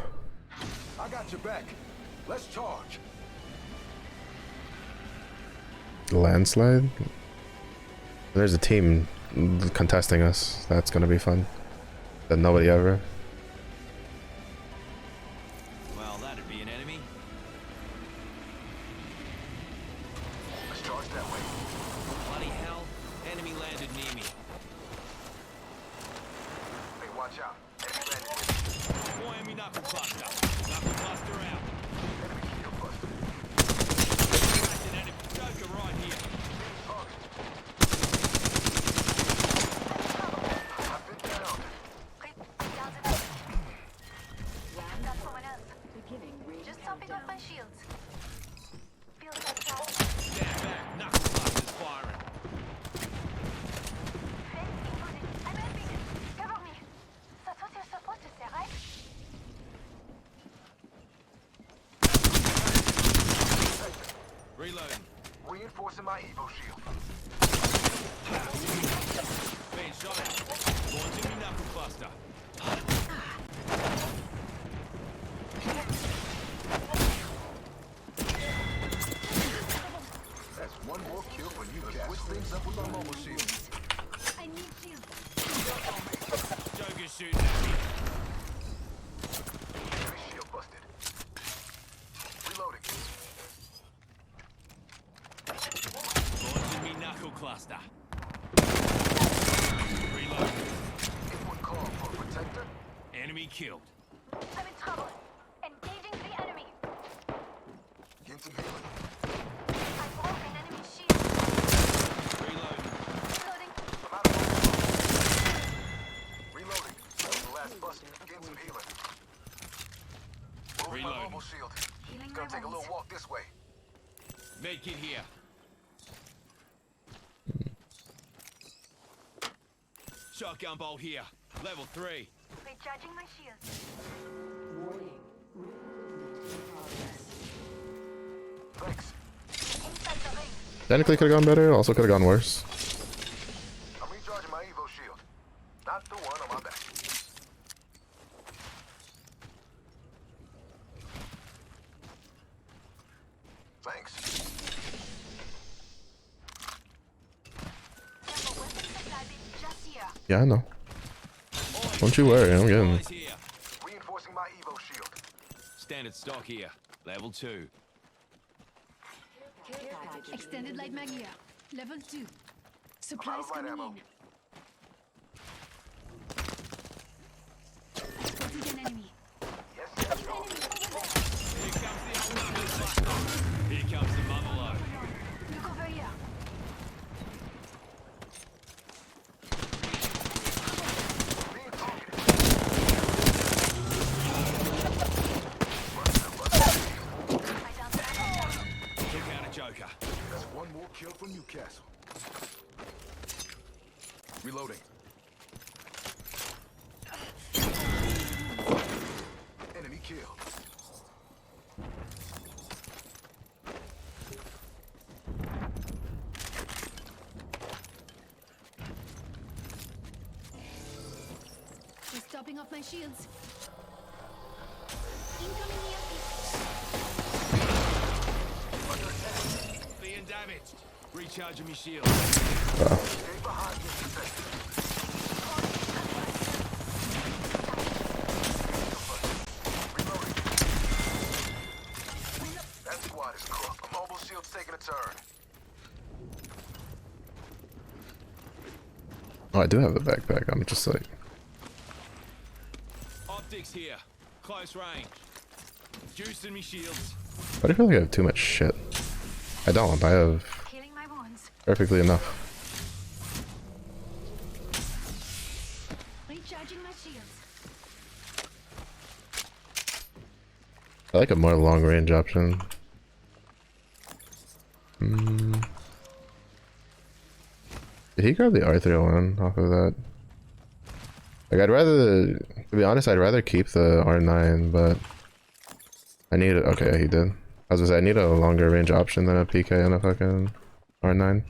I got your back. Let's charge. Landslide? There's a team contesting us. That's gonna be fun. That nobody ever. Well, that'd be an enemy. Let's charge that way. Bloody hell. Enemy landed near me. Hey, watch out. Enemy landed here. Boy, enemy knuckle cluster. Knuckle cluster out. Enemy shield busted. That's an enemy. Joker right here. I've been down. Got someone else. Beginning ring Just topping off my shields. Feels like that. Stand back. Knuckle cluster's firing. Fence included. I'm helping. Cover me. That's what you're supposed to say, right? Reloading. Reinforcing my Evo shield. Being shot at. Launching me knuckle cluster. That's one more kill for you, Cass. Switch things up with our mobile shield. I need shields. Joker's shooting at me. Enemy shield busted. Reloading. Launching me knuckle cluster. Reloading. Input call for a protector. Enemy killed. I'm in trouble. Engaging the enemy. Get some healing. I broke an enemy shield. Reloading. Reloading. I'm out of ammo. Reloading. That was the last bust. Getting some healing. Moving my Reloading. mobile shield. Healing Gonna my take a little wounds. walk this way. Medkit here. Shotgun bolt here. Level 3. Recharging my shields. warning. Ring movement in progress. Thanks. Inside the ring. Technically could have gone better, also could have gone worse. I'm recharging my Evo shield. Not the one on my back. Thanks. Have a weapon supply bin just here. Yeah, I know. Don't you worry, I'm getting. Supplies here. Reinforcing my Evo shield. Standard stock here. Level 2. Care package Extended light mag here. Level 2. Supplies light coming ammo. in. Spotted an enemy. Yes, yes, strong. Here comes the old knuckle cluster. Here comes the mother load. Look over here. Being targeted. I downed the ammo. Took out a Joker. That's one more kill for Newcastle. Reloading. Enemy kill. Just topping off my shields. Incoming EMP. Being damaged. Recharging me shield. Stay behind me. Protect. Reloading. That squad is cooked. A mobile shield's taking a turn. Oh, I do have the backpack. I'm just like. Optics here. Close range. Juicing me shields. I do feel like I have too much shit. I don't. I have Healing my wounds. perfectly enough. shields. I like a more long range option. Did he grab the R301 off of that? Like, I'd rather, to be honest, I'd rather keep the R9, but I need it. Okay, he did. I was gonna say, I need a longer range option than a PK and a fucking R9.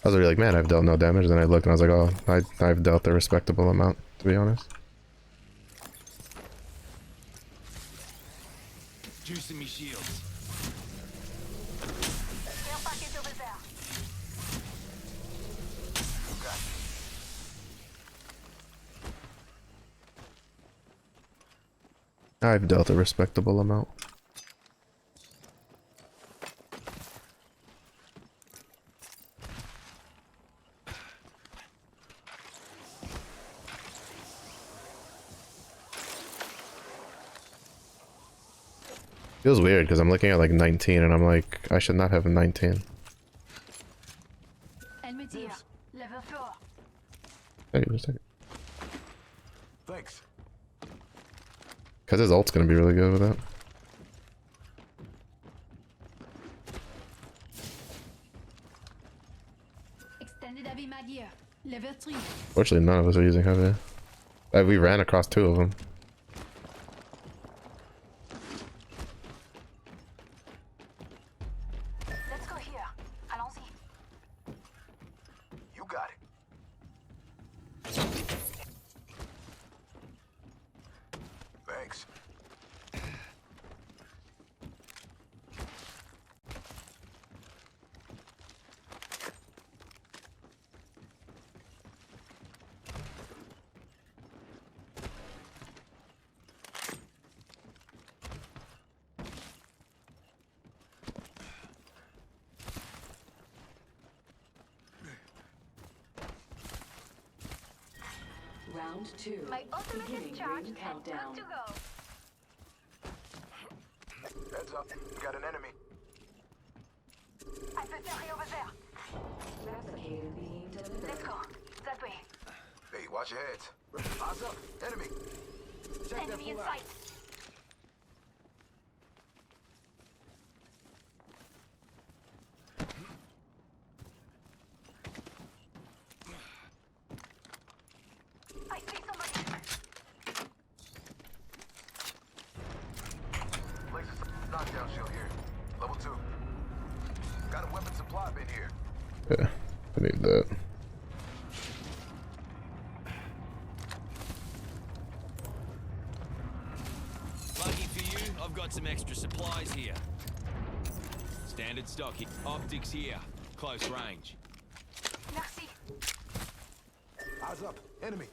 I was already like, man, I've dealt no damage. Then I looked and I was like, oh, I've dealt a respectable amount, to be honest. Juicing me shields. Care package over there. I've dealt a respectable amount. Feels weird because I'm looking at like 19 and I'm like, I should not have a 19. Helmet here. Level 4. Hey, just a second. Thanks. Because his ult's gonna be really good with that. Extended heavy mag here. Level 3. Fortunately, none of us are using heavy. We ran across 2 of them. Let's go here. Allons-y. You got it. Thanks. Round 2. My ultimate Beginning is charged ring and countdown. good to go. Heads up. We got an enemy. I put Terry over there. Replicator being delivered. Let's go. That way. Hey, watch your heads. Eyes up. Enemy. Check that Enemy in fool sight. out. I see somebody. Places knockdown shield here. Level 2. Got a weapon supply bin here. Yeah, I need that. Lucky for you, I've got some extra supplies here. Standard stock here. Optics here. Close range. Merci. Eyes up. Enemy.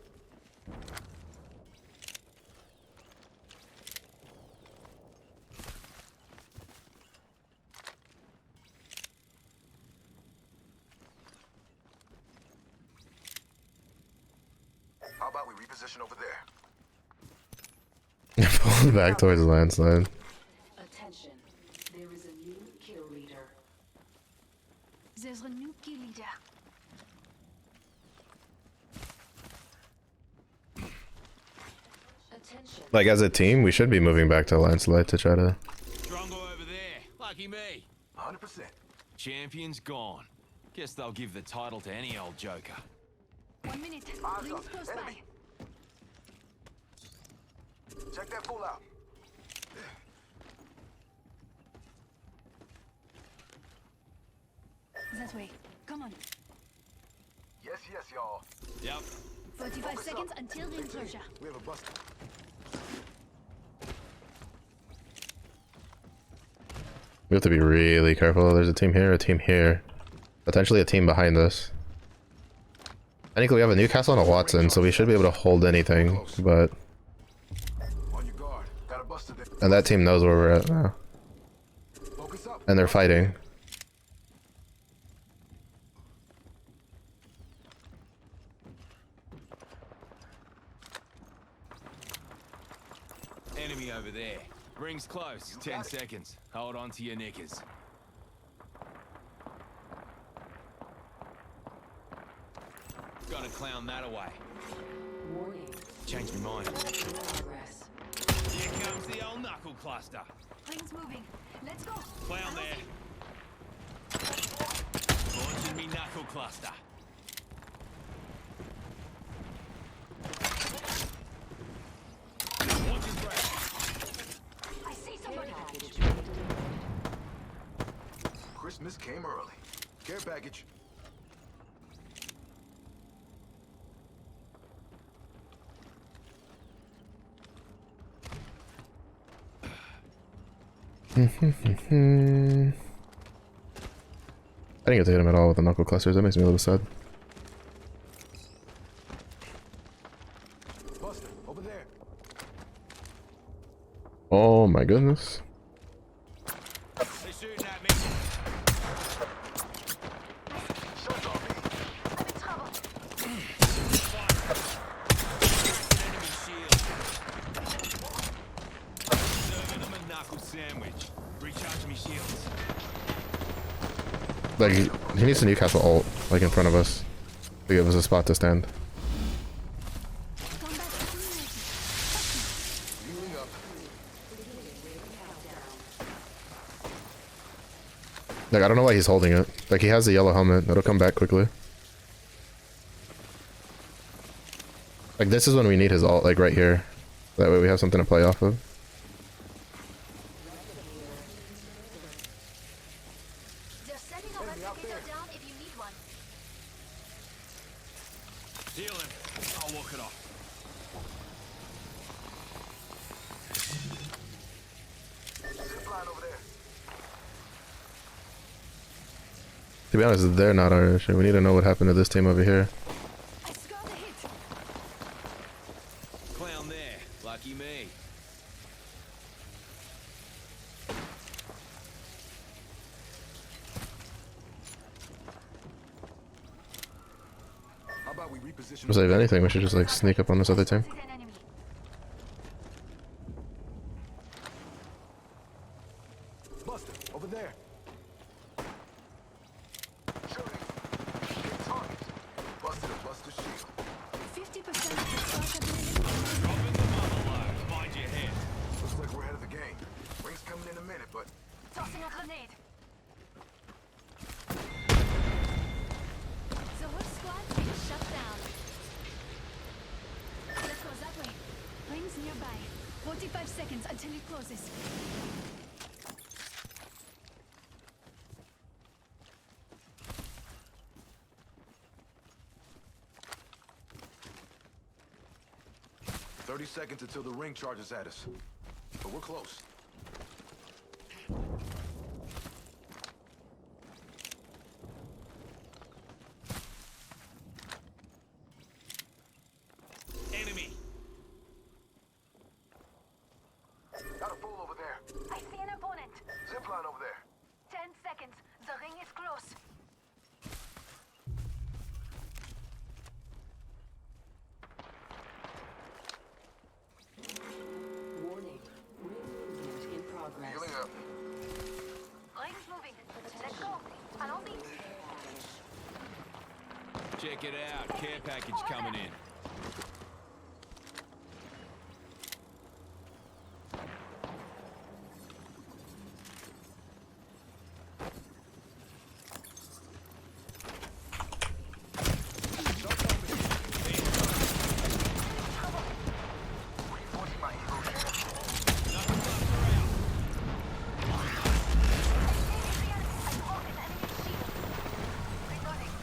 How about we reposition over there? Pulling back towards the landslide. Attention. There is a new kill leader. There's a new kill leader. Attention. Like, as a team, we should be moving back to landslide to try to... Drongo over there. Lucky me. 100%. Champion's gone. Guess they'll give the title to any old joker. 1 minute. Eyes Rings up. close by. Enemy. Check that fool out. That way. Come on. Yes, yes, y'all. Yep. 45 seconds until ring closure. We have a buster. We have to be really careful. There's a team here, a team here. Potentially a team behind us. Technically, we have a Newcastle and a Watson, so we should be able to hold anything, but... On your guard. Got a buster there. And that team knows where we're at now. Focus up. And they're fighting. Enemy over there. Rings close. 10 seconds. Hold on to your knickers. Gotta clown that away. Warning. Change my mind. Progress. Here comes the old knuckle cluster. Rings moving. Let's go. Clown there. Launching me knuckle cluster. Launching threat. I see somebody. Christmas came early. Care package. I didn't get to hit him at all with the knuckle clusters. That makes me a little sad. Buster, over there. Oh my goodness. They're shooting at me. Shots on me. I'm in trouble. Enemy shield. Serving them a knuckle sandwich. Recharge me shields. Like, he needs to Newcastle ult, like in front of us, to give us a spot to stand. Healing up. Like, I don't know why he's holding it. Like, he has the yellow helmet. It'll come back quickly. Like, this is when we need his ult, like right here. That way we have something to play off of. They're setting a replicator down if you need one. Healing. I'll walk it off. Zip line over there. To be honest, they're not our issue. We need to know what happened to this team over here. I scored a hit. Clown there. Lucky me. How about we reposition? So if anything, we should just like sneak up on this other team. This is an enemy. Buster, over there. Shooting. Hit target. Buster to Buster shield. 50% of the stars have been Dropping the mother load. Mind your head. Looks like we're ahead of the game. Ring's coming in a minute, but tossing a grenade. The whole squad's been shut down. Let's go that way. Rings nearby. 45 seconds until it closes. "30 seconds until the ring charges at us. But we're close. Enemy. Got a fool over there. I see an opponent. Zip line over there. 10 seconds. The ring is close. Warning. Ring movement in progress. Healing up. Ring's moving. Let's go. Allons-y. Check it out. Care package coming in. Reinforcing my evil shield. I broke an enemy shield. Reloading.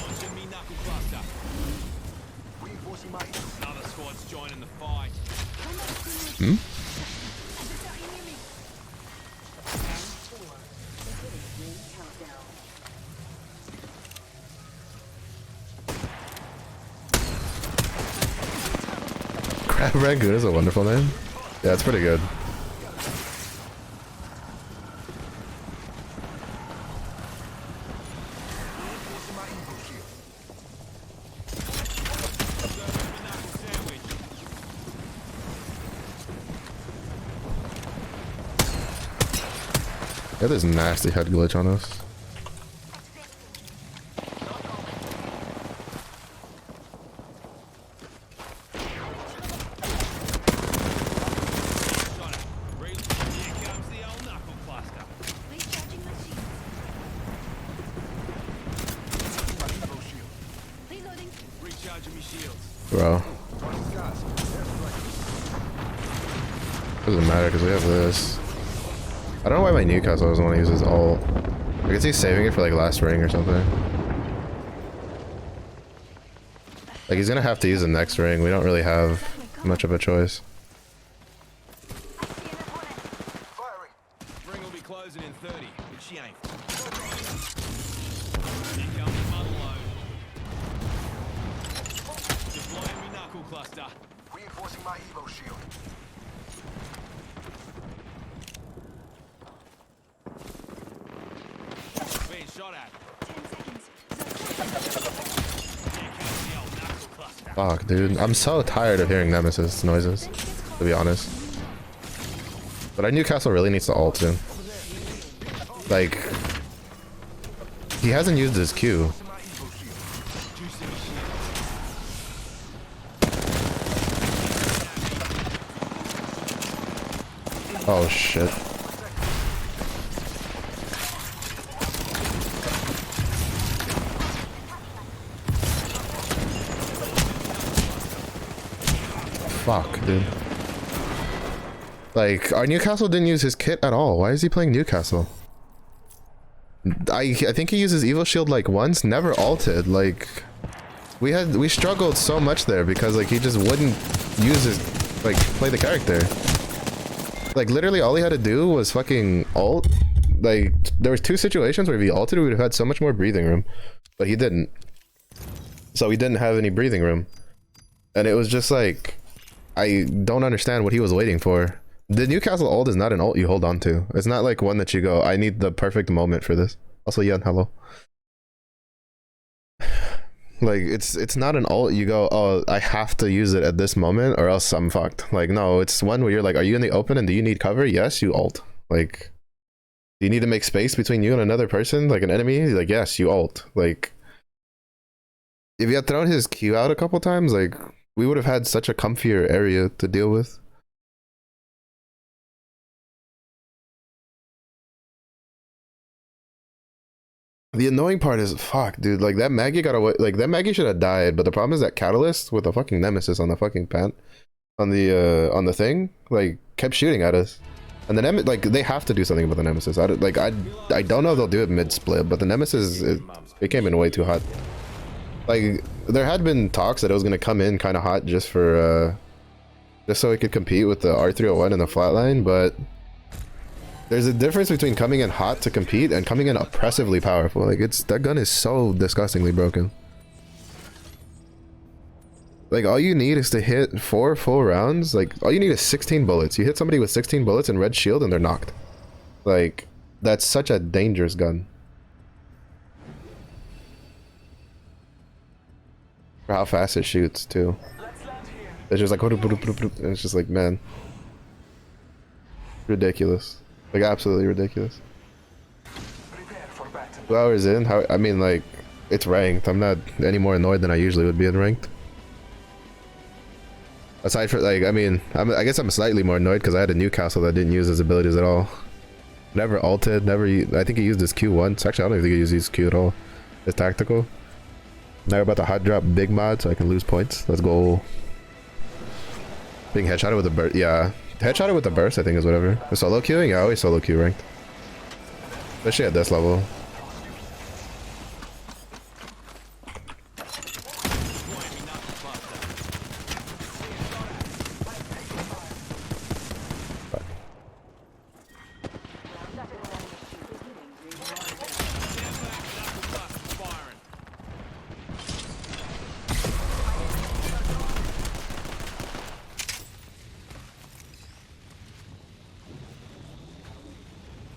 Launching me knuckle cluster. Reinforcing my evil. Another squad's joining the fight. Hmm? Ring countdown. Crab Rangoon is a wonderful name. Yeah, it's pretty good. Reinforcing my evil shield. Serving them a knuckle sandwich. Got this nasty head glitch on us. Here comes the old knuckle cluster. Recharging my shields. Reloading. Recharging my shields. Bro. Doesn't matter because we have this. I don't know why my Newcastle doesn't want to use his ult. I guess he's saving it for like last ring or something. Like he's gonna have to use the next ring. We don't really have much of a choice. Firing. Ring will be closing in 30, but she ain't. Here comes the mother load. Deploying me knuckle cluster. Reinforcing my Evo shield. Being shot at. 10 seconds. Here comes the old knuckle cluster. Fuck, dude. I'm so tired of hearing Nemesis noises, to be honest. But our Newcastle really needs to ult soon. Like, he hasn't used his Q. Juicing me shields. Oh shit. Fuck, dude. Like, our Newcastle didn't use his kit at all. Why is he playing Newcastle? I think he uses Evo Shield like once, never ulted. Like, we struggled so much there because like he just wouldn't use his, like, play the character. Like literally all he had to do was fucking ult. Like there was 2 situations where if he ulted, we would have had so much more breathing room, but he didn't. So we didn't have any breathing room, and it was just like, I don't understand what he was waiting for. The Newcastle ult is not an ult you hold on to. It's not like one that you go, I need the perfect moment for this. Also, Yan, hello. Like, it's not an ult you go, oh, I have to use it at this moment or else I'm fucked. Like, no, it's one where you're like, are you in the open and do you need cover? Yes, you ult. Like, do you need to make space between you and another person, like an enemy? Like, yes, you ult. Like, if you had thrown his Q out a couple times, like, we would have had such a comfier area to deal with. The annoying part is, fuck, dude, like that Maggie got away, like that Maggie should have died, but the problem is that Catalyst with a fucking Nemesis on the fucking pan, on the thing, like, kept shooting at us. And the like, they have to do something about the Nemesis. I don't know if they'll do it mid-split, but the Nemesis, it came in way too hot. Like, there had been talks that it was gonna come in kind of hot just for, just so it could compete with the R301 and the Flatline, but there's a difference between coming in hot to compete and coming in oppressively powerful. Like, that gun is so disgustingly broken. Like, all you need is to hit 4 full rounds. Like, all you need is 16 bullets. You hit somebody with 16 bullets and red shield and they're knocked. Like, that's such a dangerous gun. For how fast it shoots, too. It's just like, and it's just like, man. Ridiculous. Like, absolutely ridiculous. 2 hours in, I mean, like, it's ranked. I'm not any more annoyed than I usually would be in ranked. Aside from, like, I mean, I guess I'm slightly more annoyed because I had a Newcastle that didn't use his abilities at all. Never ulted, I think he used his Q once. Actually, I don't even think he used his Q at all. His tactical. Now we're about to hot drop big mod so I can lose points. Let's go. Being headshotted with a burst, yeah. Headshotted with the burst, I think, is whatever. The solo queuing? Yeah, I always solo queue ranked. Especially at this level.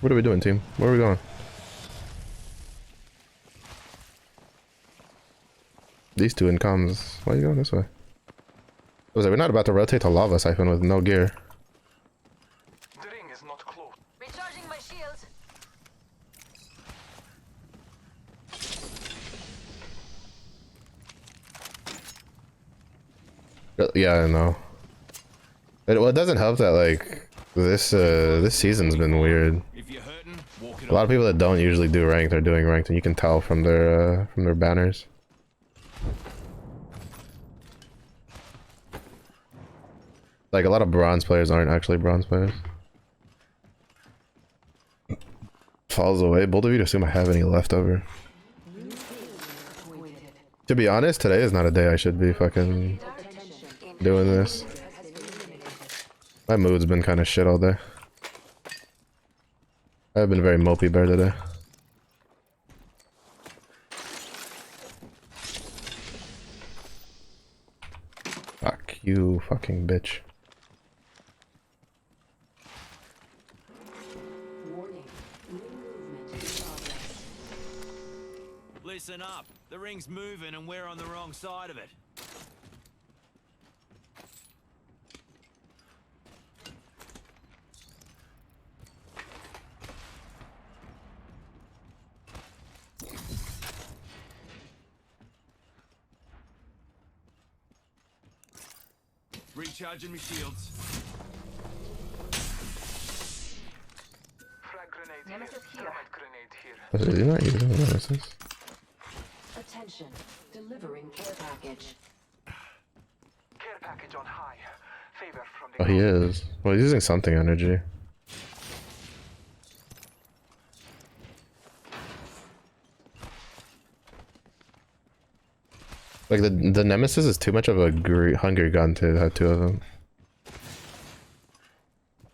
What are we doing, team? Where are we going? These two in comms. Why are you going this way? I was like, we're not about to rotate to lava siphon with no gear. The ring is not close. Recharging my shields. Yeah, I know. Well, it doesn't help that like this season's been weird. If you're hurting, walk it A lot off. of people that don't usually do ranked are doing ranked, and you can tell from their banners. Like a lot of bronze players aren't actually bronze players. Falls away. Bold of you to assume I have any leftover. To be honest, today is not a day I should be fucking doing this. My mood's been kind of shit all day. I've been very mopey bear today. Fuck you, fucking bitch. Warning. Ring movement in progress. Listen up. The ring's moving and we're on the wrong side of it. Recharging my shields. Frag grenade Nemesis here. here. Thermite grenade here. Is he not using the nemesis? Attention. Delivering care package. Care package on high. Favor from the Oh, he is. Well, he's using something energy. Like the nemesis is too much of a hungry gun to have two of them.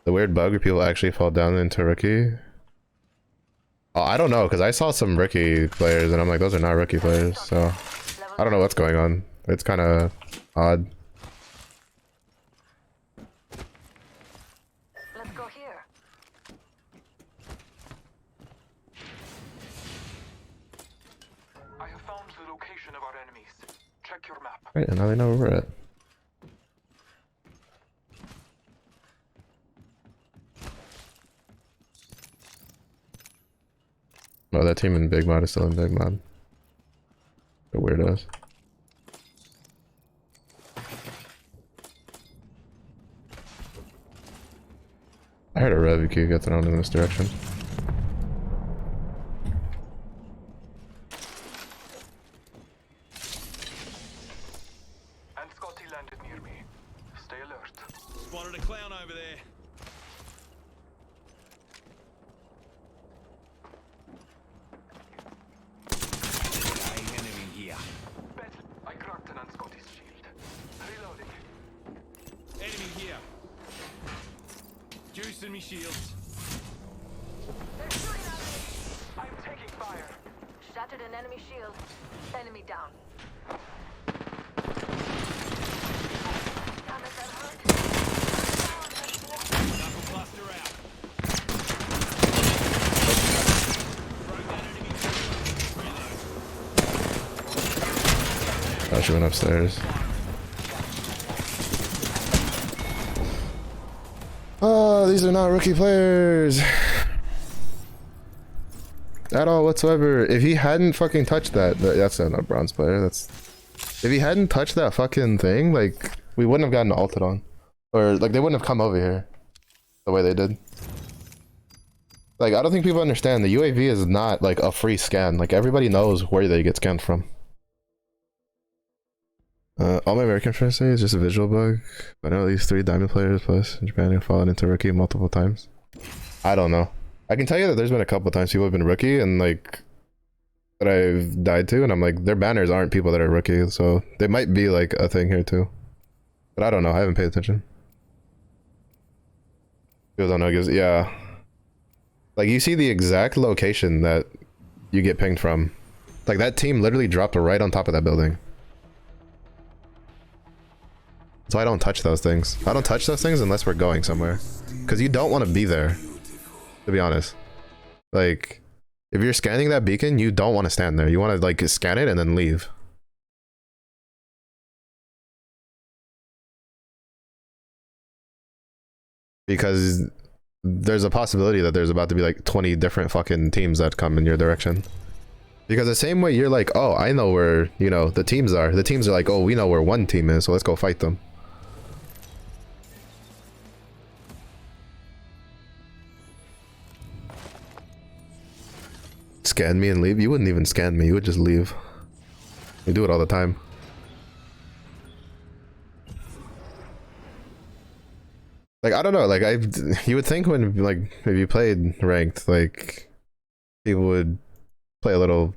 The weird bug where people actually fall down into rookie. Oh, I don't know, because I saw some rookie players and I'm like, those are not rookie players, so I don't know what's going on. It's kind of odd. Let's go here. I have found the location of our enemies. Check your map. Right, and now they know where we're at. Oh, that team in Big Mod is still in Big Mod. The weirdos. I heard a rev queue get thrown in this direction. And Scotty landed near me. Stay alert. Spotted a clown over there. Enemy here. Bet I cracked an Scotty's shield. Reloading. Enemy here. Juicing me shields. They're shooting at me. I'm taking fire. Shattered an enemy shield. Enemy down. Damn it, that hurt. Knuckle cluster out. Broke that enemy. Reload. Oh, she went upstairs. Oh, these are not rookie players. At all whatsoever. If he hadn't fucking touched that's not a bronze player. That's if he hadn't touched that fucking thing, like we wouldn't have gotten ulted on, or like they wouldn't have come over here the way they did. Like I don't think people understand the UAV is not like a free scan. Like everybody knows where they get scanned from. All my American friends say is just a visual bug. I know at least 3 diamond players plus in Japan have fallen into rookie multiple times. I don't know. I can tell you that there's been a couple times people have been rookie and like that I've died to, and I'm like, their banners aren't people that are rookie, so they might be like a thing here too. But I don't know. I haven't paid attention. People don't know. Gives yeah. Like you see the exact location that you get pinged from. Like that team literally dropped right on top of that building. So I don't touch those things. I don't touch those things unless we're going somewhere. Because you don't want to be there. To be honest. Like, if you're scanning that beacon, you don't want to stand there. You want to, like, scan it and then leave. Because there's a possibility that there's about to be, like, 20 different fucking teams that come in your direction. Because the same way you're like, oh, I know where, you know, the teams are. The teams are like, oh, we know where one team is, so let's go fight them. scan me and leave? You wouldn't even scan me, you would just leave. You do it all the time. Like, I don't know, like, you would think when, like, if you played ranked, like, people would play a little...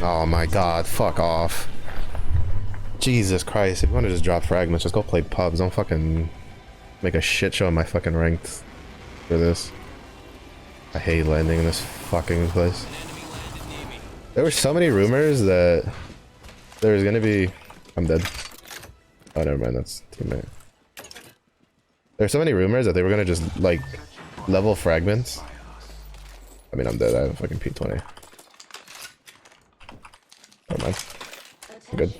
Oh my god, fuck off. Jesus Christ, if you want to just drop fragments, just go play pubs. Don't fucking make a shit show in my fucking ranked for this. I hate landing in this fucking place. There were so many rumors that there was gonna be... I'm dead. Oh, never mind, that's teammate. There were so many rumors that they were gonna just, like, level fragments. I mean, I'm dead. I have a fucking P20. Never mind. I'm good.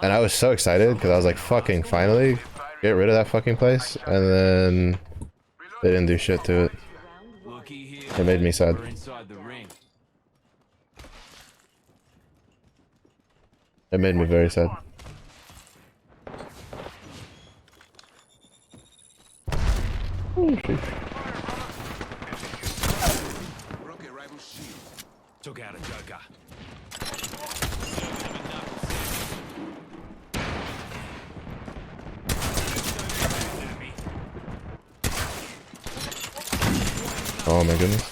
And I was so excited because I was like, fucking finally get rid of that fucking place. And then they didn't do shit to it. It made me sad. It made me very sad. Took out a joker. Oh my goodness.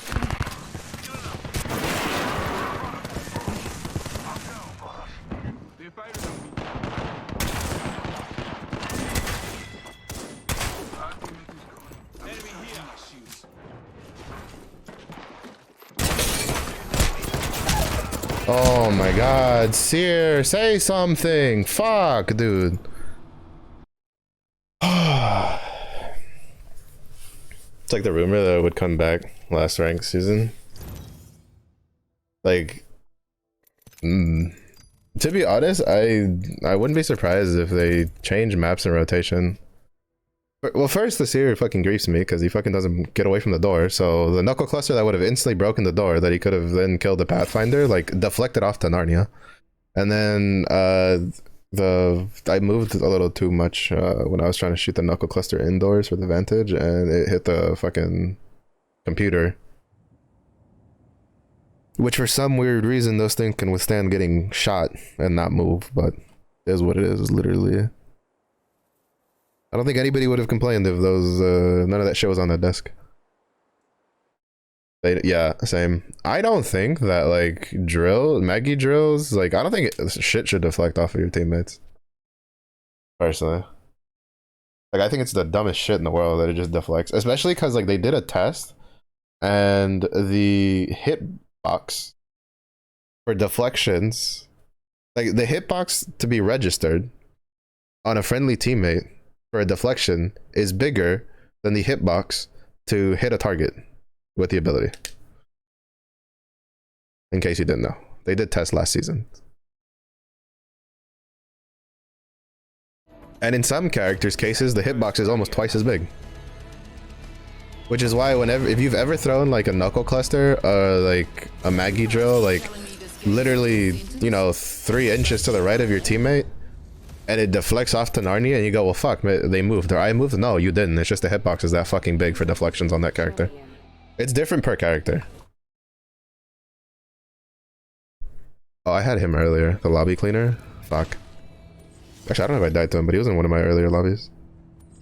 Oh my god, Seer, say something. Fuck, dude. It's like the rumor that it would come back last ranked season. Like, to be honest, I wouldn't be surprised if they change maps and rotation. Well, first, the Seer fucking griefs me because he fucking doesn't get away from the door. So the knuckle cluster that would have instantly broken the door that he could have then killed the Pathfinder, like, deflected off to Narnia. And then I moved a little too much when I was trying to shoot the knuckle cluster indoors for the vantage, and it hit the fucking computer. Which for some weird reason those things can withstand getting shot and not move, but it is what it is, literally. I don't think anybody would have complained if those none of that shit was on the desk. Yeah, same. I don't think that, like, Maggie drills, like, I don't think shit should deflect off of your teammates. Personally. Like, I think it's the dumbest shit in the world that it just deflects. Especially because, like, they did a test, and the hitbox for deflections, like, the hitbox to be registered on a friendly teammate for a deflection is bigger than the hitbox to hit a target with the ability. In case you didn't know. They did test last season. And in some characters' cases, the hitbox is almost twice as big. Which is why if you've ever thrown like a knuckle cluster or like a Maggie drill, like literally, you know, 3 inches to the right of your teammate, and it deflects off to Narnia, and you go, well, fuck, they moved, or I moved. No, you didn't. It's just the hitbox is that fucking big for deflections on that character. It's different per character. Oh, I had him earlier. The lobby cleaner. Fuck. Actually, I don't know if I died to him, but he was in one of my earlier lobbies.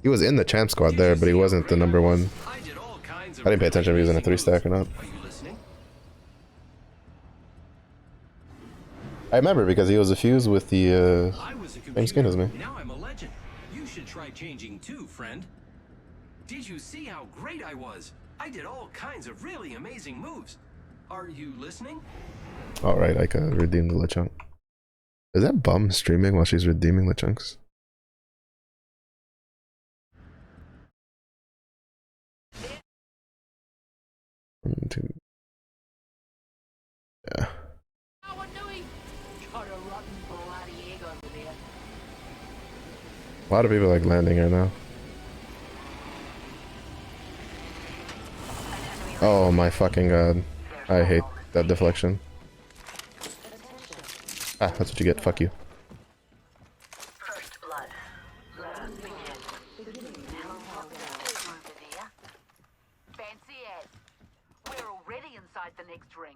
He was in the champ squad there, but he wasn't the number 1. I didn't pay attention if he was in a 3-stack or not. I remember because he was a fuse with the same skin as me. Now I'm a legend. You should try changing too, friend. Did you see how great I was? I did all kinds of really amazing moves. Are you listening? Alright, I can redeem the Lechonk. Is that bum streaming while she's redeeming the chunks? Yeah. A lot of people like landing here now. Oh my fucking god. I hate that deflection. Ah, that's what you get. Fuck you. inside the next ring.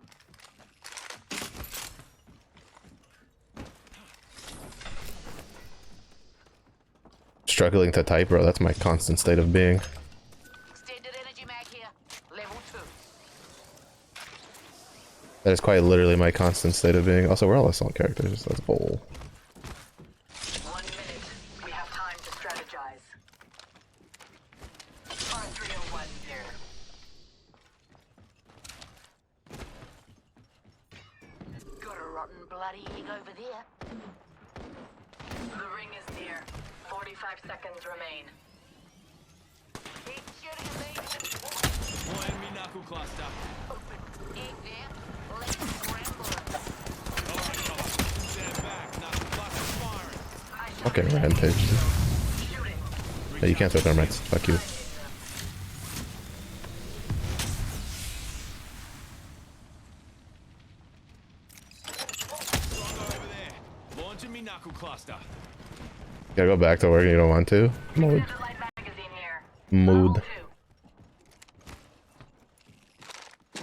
Struggling to type, bro. That's my constant state of being. Extended energy mag here. Level 2. That is quite literally my constant state of being. Also, we're all assault characters. That's bold. 1 minute. We have time to strategize. R301 here. Got a rotten bloody egg over there. The ring is near. 45 seconds remain. Keep shooting at me. More enemy knuckle cluster. Egg there. Let's scramble it. Alright, cover. Stand back. Knuckle cluster firing. Okay, rampage. Hey, you can't throw thermites. Fuck you. Strong over there. Launching me knuckle cluster. Gotta go back to work and you don't want to? Mood. Extended light magazine here. Mood. Level 2.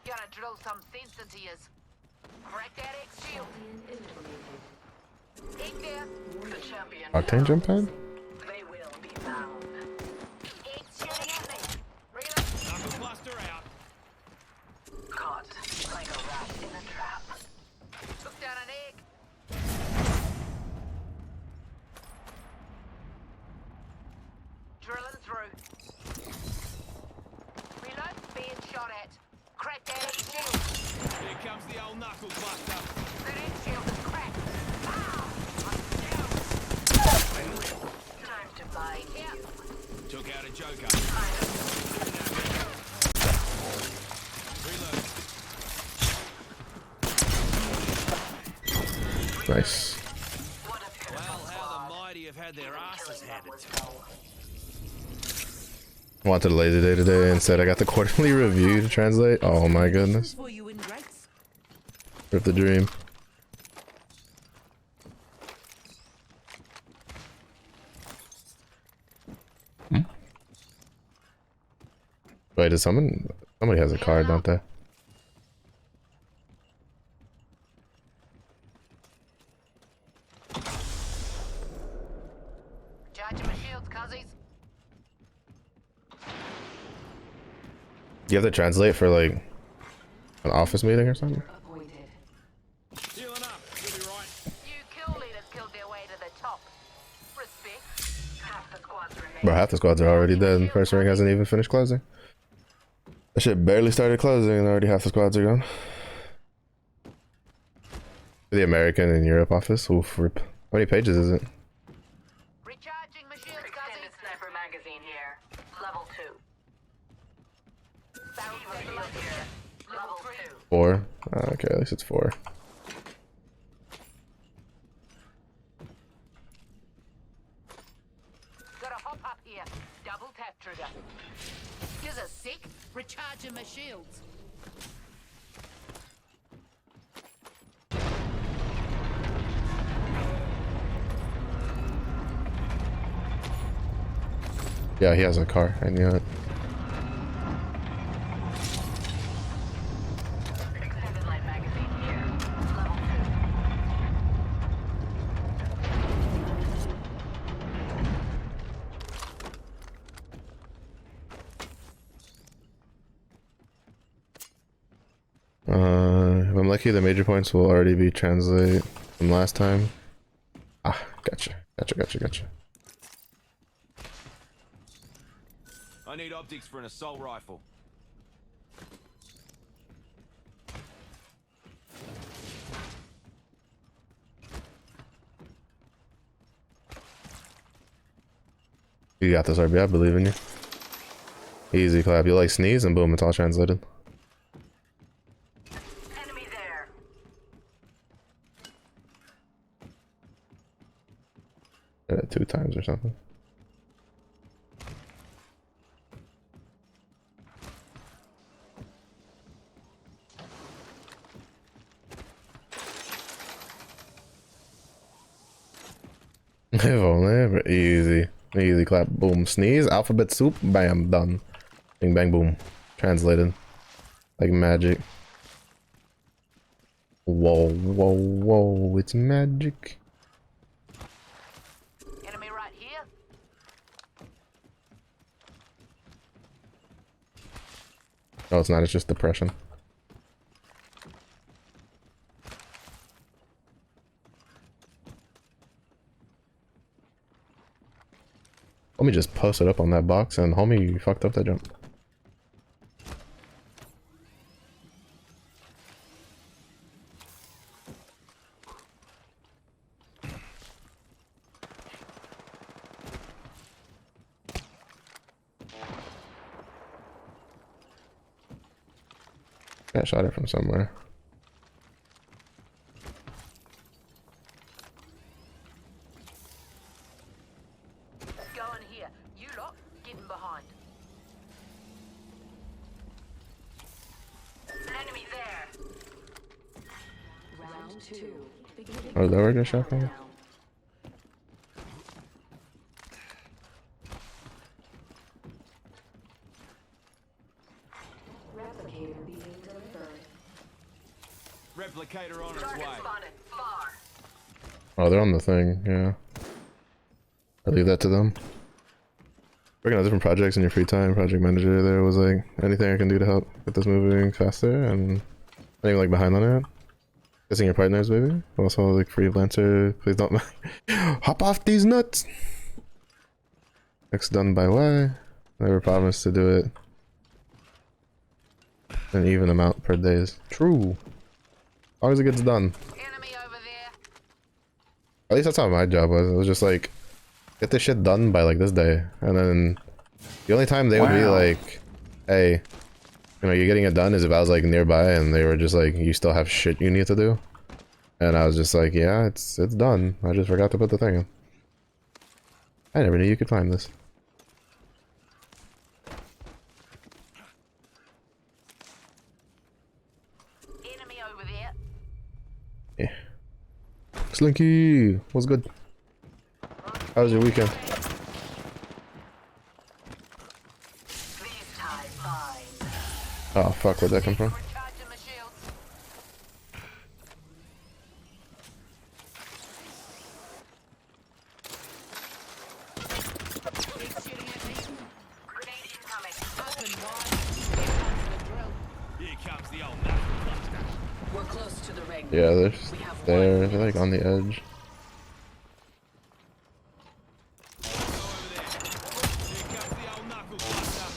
Gotta drill some sense into yous. Crack that X shield. Egg there. The champion. Octane jump pad? They will be found. Egg shooting at me. Reload. Knuckle cluster out. Caught like a rat in a trap. Took down an egg. Drilling through. Reload. Being shot at. Crack that egg shield. Here comes the old knuckle cluster. That egg shield is cracked. Ow! Time to buy Yeah. Took out a joker. Reload. Nice. Well, how the mighty have had their asses handed to them. Wanted a lazy day today and said I got the quarterly review to translate. Oh my goodness. For you in Drake's. Rip the dream. Wait, did somebody has a card, don't they? Charging my shields, cuzzies. You have to translate for like an office meeting or something? Appointed. Healing up. You'll be right. You kill leaders killed their way to the top. Respect. half the squads remain. Bro, half the squads are already dead and first ring hasn't even finished closing. That shit barely started closing and already half the squads are gone. The American and Europe office. Oof, rip. How many pages is it? Recharging my shields, Extended cuzzies. sniper magazine here. Level 2. Barrel Evo set shield loaded. here. Level 2. 4? Okay, at least it's 4. Got a hop up here. Double tap trigger. Gives a sec. Recharging my shields. Yeah, he has a car. I knew it. Extended light magazine here. Level 2. If I'm lucky, the major points will already be translate from last time. Ah, gotcha. Gotcha. I need optics for an assault rifle. You got this, RB. I believe in you. Easy clap. You like sneeze and boom, it's all translated. Enemy there. Did it 2 times or something. If only, but easy. Easy clap, boom, sneeze, alphabet soup, bam, done. Bing, bang, boom. translated like magic. Whoa, whoa, whoa, it's magic. Enemy right here. No, it's not, it's just depression. Let me just post it up on that box and homie, you fucked up that jump. I shot it from somewhere. Go in here. You lot, get in behind. An enemy there. Round 2. Beginning Oh, that where I got shot from? countdown. Replicator being delivered. Replicator on its Target way. spotted. Far. Oh, they're on the thing, yeah. I leave that to them. Working on different projects in your free time, project manager there was like, anything I can do to help get this moving faster, and not even like behind on it. Kissing your partners, baby. Also like freelancer, please don't hop off these nuts! X done by Y. Never promised to do it an even amount per days. True. As long as it gets done. Enemy over there. At least that's how my job was. It was just like, get this shit done by like this day. And then the only time they would be like, hey, you know, you're getting it done is if I was like nearby and they were just like, you still have shit you need to do. And I was just like, yeah, it's done. I just forgot to put the thing in. I never knew you could climb this. Enemy over there. Yeah. Slinky, what's good? How was your weekend? These ties fine. Oh fuck, where'd that come from? Recharging my shields. Keep shooting at me. Grenade incoming. Open wide. Here comes the drill. Here comes the old knuckle cluster. We're close to the ring. Yeah, they're like on the edge. Over there. Here comes the old knuckle cluster.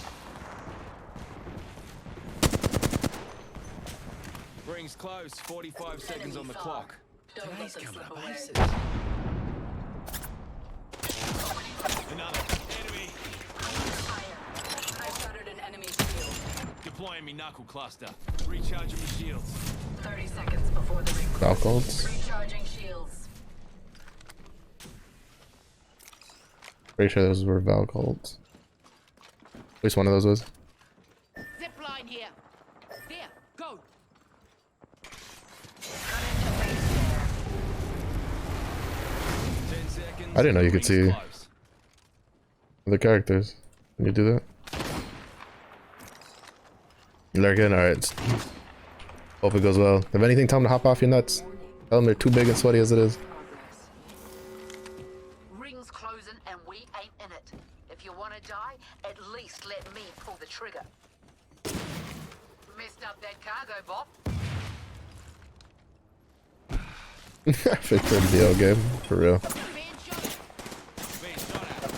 Rings close. 45 seconds on the clock. Don't let them slip away. Another enemy. I shattered an enemy shield. Deploying me knuckle cluster. Recharging my shields. 30 seconds before the ring. Falcons. Recharging shields. Pretty sure those were Valcolds. At least one of those was. Zip line here. There. Go. 10 seconds. I didn't know you could Rings see close. the characters. Can you do that? You lurking? Alright. Hope it goes well. If anything, tell them to hop off your nuts. Tell them they're too big and sweaty as it is. Ring's closing and we ain't in it. If you want to die, at least let me pull the trigger. Messed up that cargo bot. Fit for the DL game, for real. Being shot. Being shot at.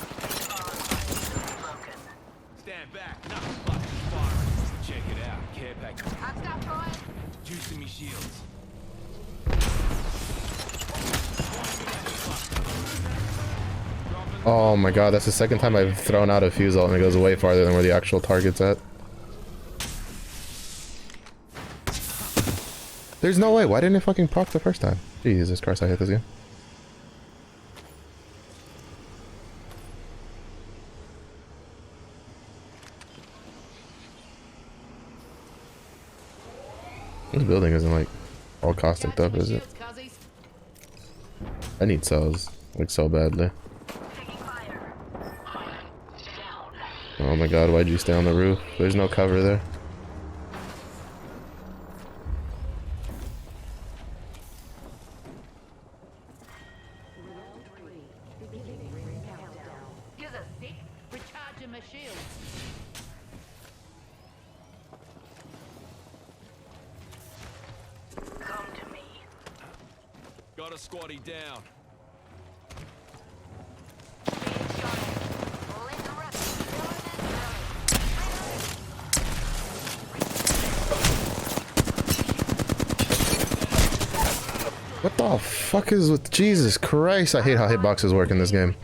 Broken. Stand back. Knuckle cluster firing. Check it out. Care package. Can't stop fire. Juicing me shields. Oh my god, that's the second time I've thrown out a fuse ult and it goes way farther than where the actual target's at. There's no way. Why didn't it fucking proc the first time? Jesus Christ, I hate this game. This building isn't like all caustic up, is it? I need cells like so badly. Taking fire. Down. Oh my god, why'd you stay on the roof? There's no cover there. Give us a sec. Recharging my shields. Come to me. Got a squatty down. Being shot at. Let them rip. What the fuck is with Jesus Christ? I hate how hitboxes work in this game.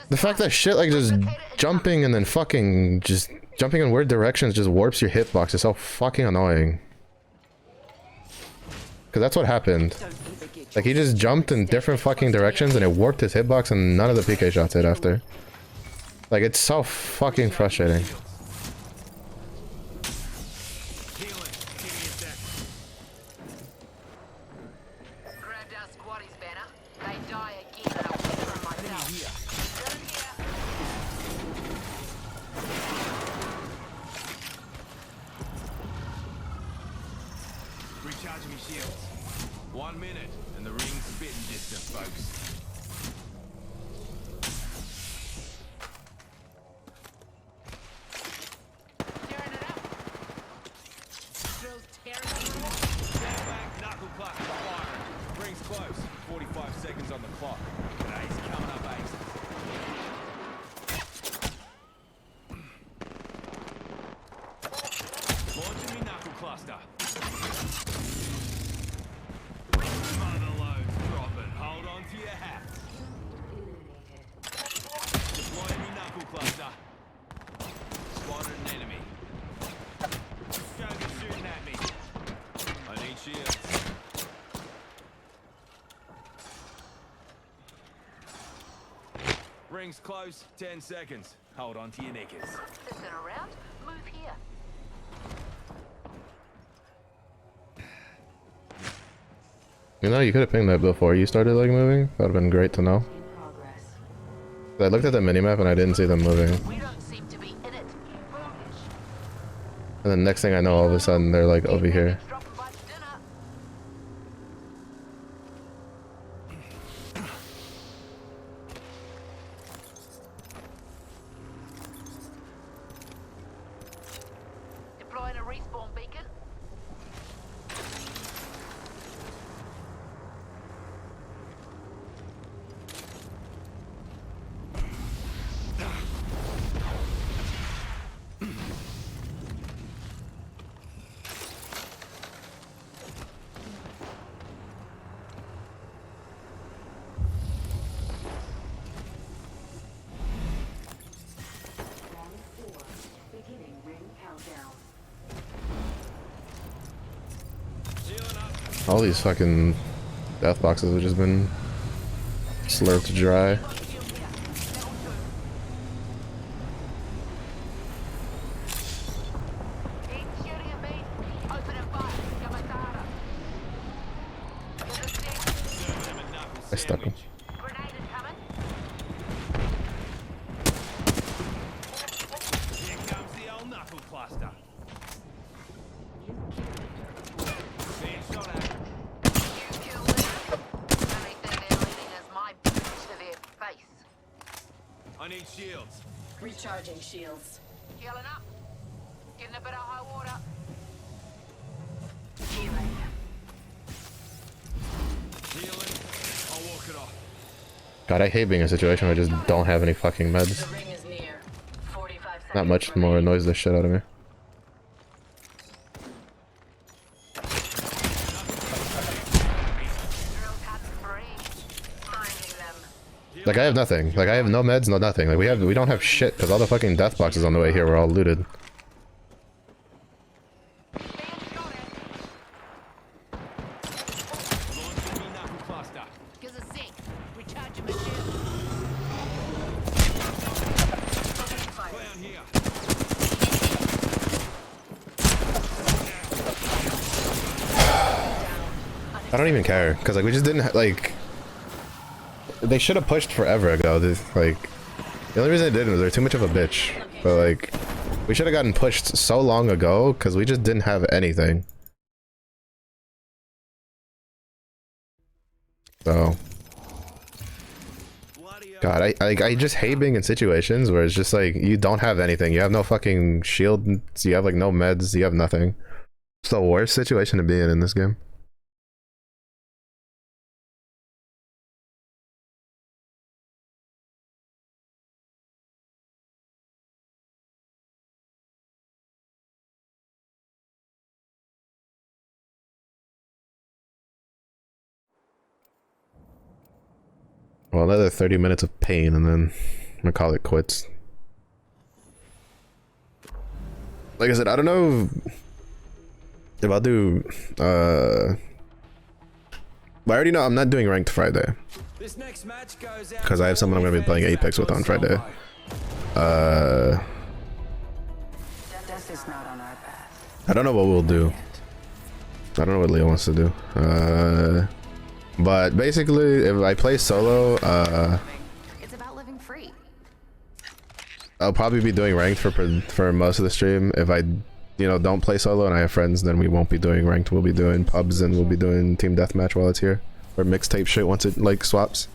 The fact that shit like just jumping and then fucking just jumping in weird directions just warps your hitbox is so fucking annoying. Cause that's what happened. Like he just jumped in different fucking directions and it warped his hitbox and none of the PK shots hit after. Like it's so fucking frustrating. Healing. Give me a sec. Grabbed our squatties banner. They die again and I'll pick them myself. Through here. Recharging my shields. 1 minute and the ring's spitting distance, folks. Tearing it up. Drills tearing it up. Stand back, knuckle clutch, fire. Ring's close. 45 seconds on the clock. Today's coming up aces. Launching me knuckle cluster. Mother load dropping. Hold on to your hats. Deploying me knuckle cluster. Spotted an enemy. Guys are shooting at me. I need shields. Rings close. 10 seconds. Hold on to your knickers. Listen around. Move here. You know, you could have pinged that before you started like moving. That would have been great to know. I looked at the minimap and I didn't see them moving. We don't seem to be in it. Foolish. And then next thing I know, all of a sudden they're like over here. Dropping by dinner. Deploying a respawn beacon. Beginning ring countdown. Healing up. All these fucking death boxes have just been slurped dry. Keep shooting at me. Opening fire. Kamatara. Give us sec. Serving him a knuckle I stuck him. sandwich. Grenade incoming. Here comes the old knuckle cluster. Being shot at. You kill them. Only thing they're leaving is my boot to their face. I need shields. Recharging shields. Healing up. Getting a bit of high water. Healing. I'll walk it off. God, I hate being in a situation where I just don't have any fucking meds. The ring is near. 45 seconds. Not much more annoys the shit out of me. Drills had free. Finding them. Like I have nothing. Like I have no meds, no nothing. Like we don't have shit because all the fucking death boxes on the way here were all looted. Being shot at. Launching me knuckle cluster. Give us a sec. Recharging my shield. Clown here. I don't even care because like we just didn't like. They should have pushed forever ago. This like The only reason I didn't was they're too much of a bitch. But like, we should have gotten pushed so long ago because we just didn't have anything. So, God, I just hate being in situations where it's just like you don't have anything. You have no fucking shield. You have like no meds. You have nothing. It's the worst situation to be in this game. Well, another 30 minutes of pain and then I'm gonna call it quits. Like I said, I don't know if I'll do, I already know I'm not doing ranked Friday. Because I have someone I'm gonna be playing Apex with on Friday. Death is not on our path. I don't know what we'll do. I don't know what Leo wants to do. But basically, if I play solo, It's about living free. I'll probably be doing ranked for most of the stream. If I, you know, don't play solo and I have friends, then we won't be doing ranked. We'll be doing pubs and we'll be doing team deathmatch while it's here, or mixtape shit once it like swaps.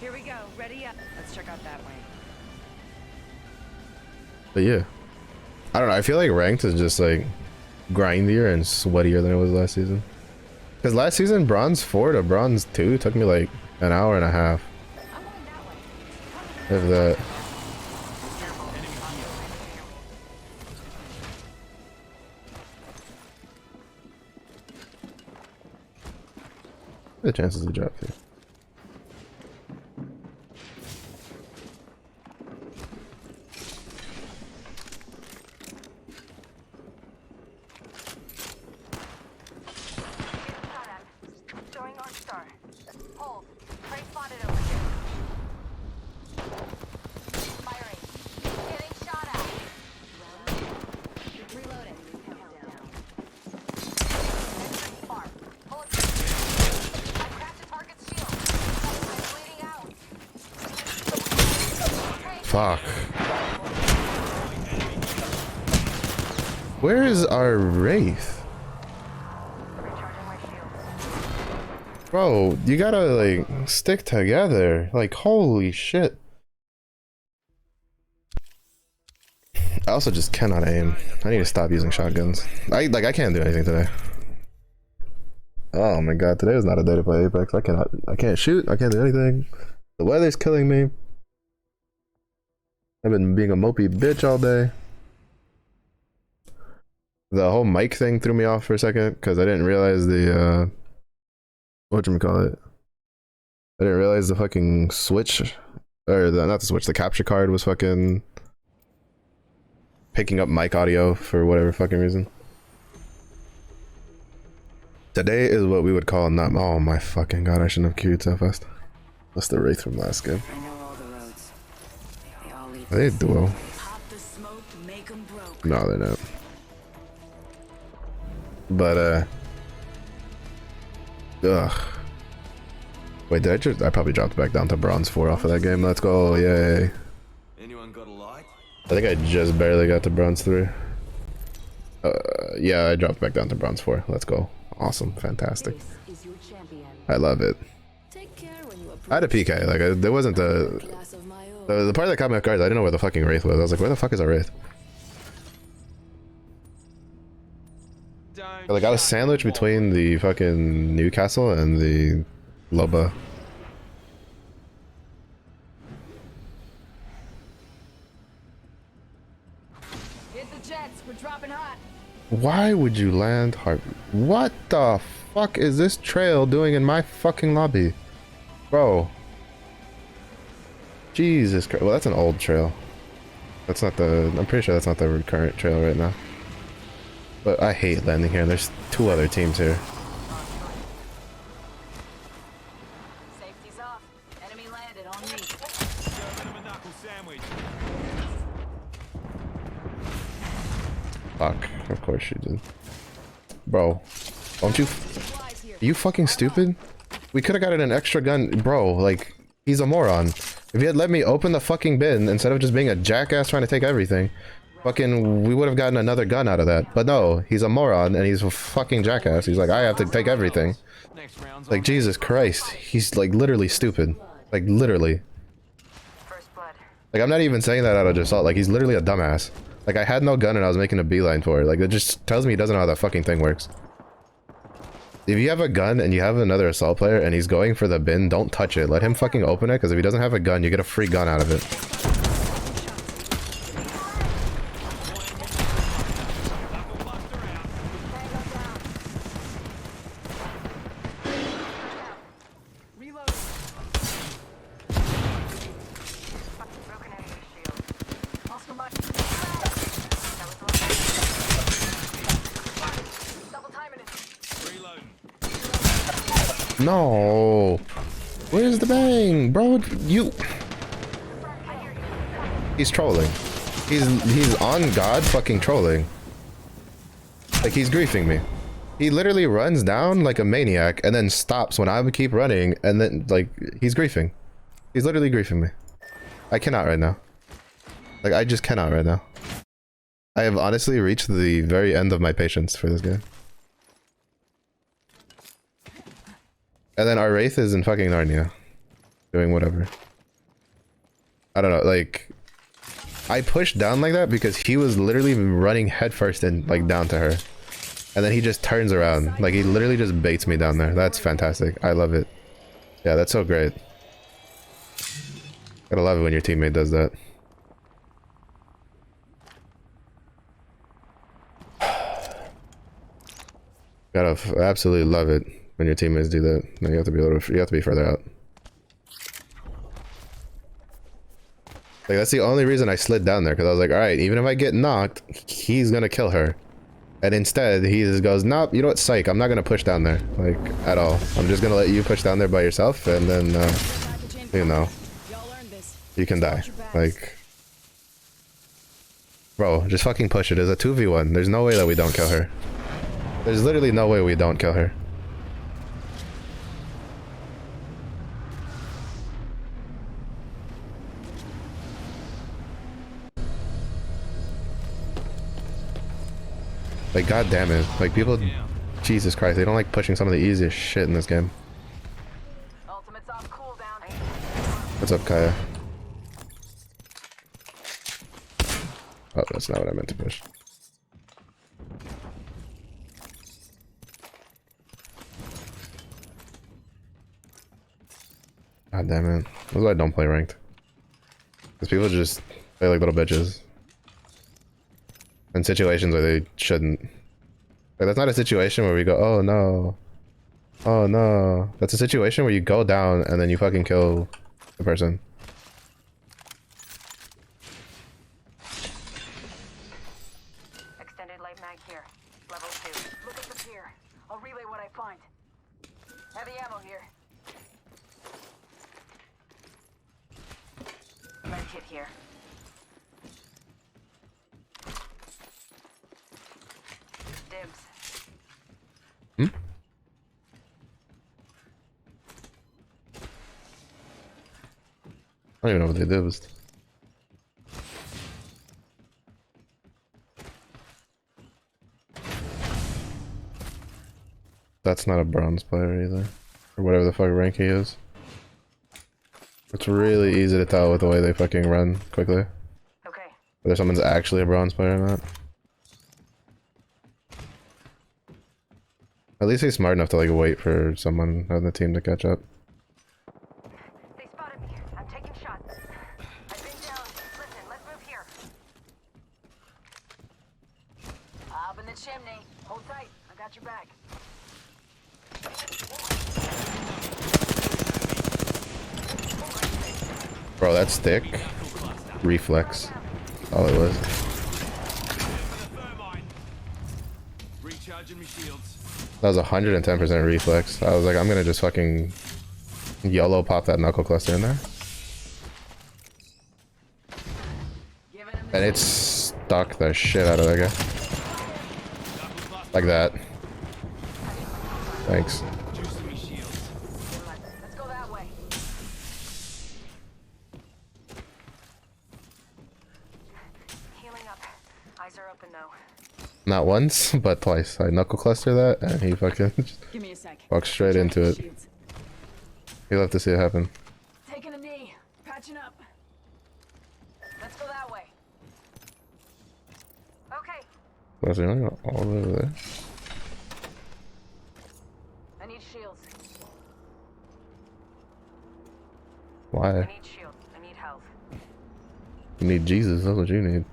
Here we go. Ready up. Let's check out that way. But yeah, I don't know. I feel like ranked is just like grindier and sweatier than it was last season. Because last season, bronze 4 to bronze 2 took me like an hour and a half. If that. The chances he dropped here. Showing North Star. Hold. Prey spotted over here. Firing. Getting shot at. Reloading. Far. Hold. I cracked the target's shield. I'm bleeding out. Fuck. Where is our Wraith? Bro, you gotta like stick together. Like, holy shit. I also just cannot aim. I need to stop using shotguns. I can't do anything today. Oh my god, today is not a day to play Apex. I can't shoot, I can't do anything. The weather's killing me. I've been being a mopey bitch all day. The whole mic thing threw me off for a second because I didn't realize the whatchamacallit. I didn't realize the fucking switch, or not the switch, the capture card was fucking picking up mic audio for whatever fucking reason. Today is what we would call not. Oh my fucking god! I shouldn't have queued so fast. That's the Wraith from last game. I know all the roads. They all lead. Are they a duo? Pop the smoke, make 'em broke. No, they're not. But ugh. Wait, did I probably dropped back down to bronze 4 off of that game. Let's go! Yay! Anyone got a light? I think I just barely got to bronze 3. Yeah, I dropped back down to bronze 4. Let's go. Awesome. Fantastic. This is your champion. I love it. Take care when you I had a PK. Like, there wasn't the part that caught me off guard. I didn't know where the fucking Wraith was. I was like, where the fuck is our Wraith? Like, I was sandwiched between the fucking Newcastle and the Loba. Hit the jets. We're dropping hot. Why would you land hard? What the fuck is this trail doing in my fucking lobby? Bro. Jesus Christ. Well, that's an old trail. That's not the... I'm pretty sure that's not the current trail right now. But I hate landing here, and there's 2 other teams here. Safety's off. Enemy landed on me. Fuck. Of course you did. Bro. Don't you... Are you fucking stupid? We could have gotten an extra gun. Bro, like, he's a moron. If he had let me open the fucking bin instead of just being a jackass trying to take everything, fucking, we would have gotten another gun out of that. But no, he's a moron and he's a fucking jackass. He's like, I have to take everything. Like, Jesus Christ. He's, like, literally stupid. Like, literally. First blood. Like, I'm not even saying that out of just thought. Like, he's literally a dumbass. Like, I had no gun and I was making a beeline for it. Like, it just tells me he doesn't know how that fucking thing works. If you have a gun and you have another assault player and he's going for the bin, don't touch it. Let him fucking open it, because if he doesn't have a gun, you get a free gun out of it. Broken enemy shield. Oscar Mike. Double timing it. No. Where's the bang? Bro, you... He's trolling. He's on God fucking trolling. Like, he's griefing me. He literally runs down like a maniac and then stops when I would keep running, and then, like, he's griefing. He's literally griefing me. I cannot right now. Like, I just cannot right now. I have honestly reached the very end of my patience for this game. And then our Wraith is in fucking Narnia. Doing whatever. I don't know, like... I pushed down like that because he was literally running headfirst and, like, down to her. And then he just turns around. Like, he literally just baits me down there. That's fantastic. I love it. Yeah, that's so great. Gotta love it when your teammate does that. Gotta absolutely love it when your teammates do that. Then you have to be you have to be further out. Like, that's the only reason I slid down there, because I was like, alright, even if I get knocked, he's gonna kill her. And instead, he just goes, nope, you know what, psych, I'm not gonna push down there, like, at all. I'm just gonna let you push down there by yourself, and then, you know, you can die. Like, bro, just fucking push it. It's a 2v1. There's no way that we don't kill her. There's literally no way we don't kill her. Like, god damn it. Like, people... Jesus Christ, they don't like pushing some of the easiest shit in this game. Ultimate's off cooldown. What's up, Kaya? Oh, that's not what I meant to push. God damn it. That's why I don't play ranked. Because people just play like little bitches. In situations where they shouldn't. Like, that's not a situation where we go, oh no. Oh no. That's a situation where you go down and then you fucking kill the person. Extended light mag here. Level 2. Look at the pier. I'll relay what I find. Heavy ammo here. Med kit here. Dibs. Hmm? I don't even know what they did. That's not a bronze player either. Or whatever the fuck rank he is. It's really easy to tell with the way they fucking run quickly. Okay. Whether someone's actually a bronze player or not. At least he's smart enough to like wait for someone on the team to catch up. They spotted me. I'm taking shots. I've been down. Listen, let's move here. Up in the chimney. Hold tight. I got your back. Bro, that's thick. Reflex. All it was. Recharging my shields. That was 110% reflex. I was like, I'm gonna just fucking YOLO pop that knuckle cluster in there. And it stuck the shit out of that guy. Like that. Thanks. Juicing me shields. Let's go that way. Healing up. Eyes are open though. Not once, but twice. I knuckle cluster that, and he fucking just Give me a sec. walked straight into it. Shields. He'll have to see it happen. Taking a knee. Patching up. Let's go that way. Okay. Was he only all the way over there? I need shields. Why? I need shield. I need health. You need Jesus, that's what you need.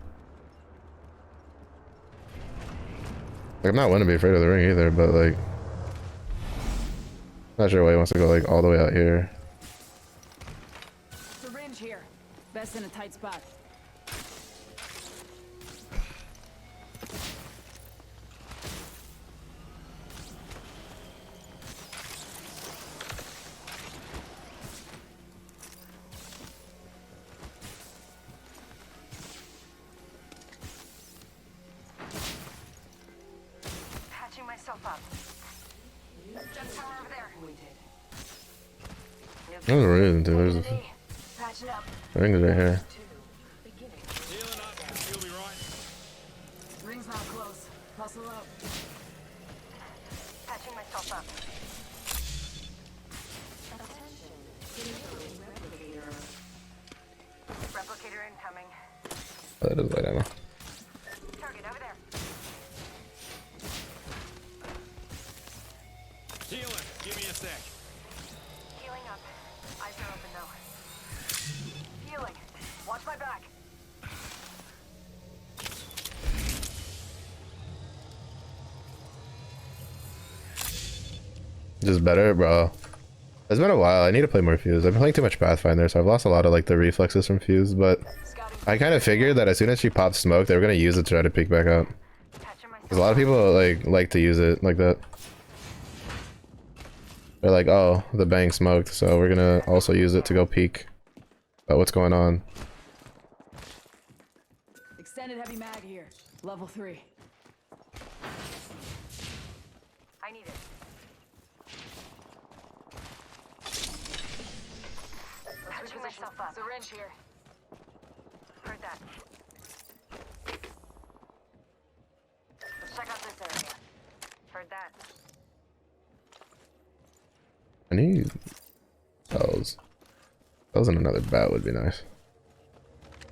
Like, I'm not one to be afraid of the ring either, but like, not sure why he wants to go like all the way out here. Syringe here. Best in a tight spot. Patching myself up. Jump tower over there. There's a reason to. There's a Patching up. the ring is right here. Healing up. You'll be right. Ring's not close. Hustle up. Patching myself up. Replicator incoming. That is light ammo. Target over there. Healing. Give me a sec. Healing up. Eyes are open though. Healing. Watch my back. Just better, bro. It's been a while. I need to play more Fuse. I've been playing too much Pathfinder, so I've lost a lot of like the reflexes from Fuse, but I kind of figured that as soon as she popped smoke, they were gonna use it to try to peek back out. Patching myself. Because a lot of people like to use it like that. They're like, oh, the bang smoked, so we're gonna also use it to go peek about what's going on. Extended heavy mag here. Level 3. I need it. Patching myself up. Syringe here. Heard that. Let's check out this area. Heard that. I need those. Those and another bat would be nice.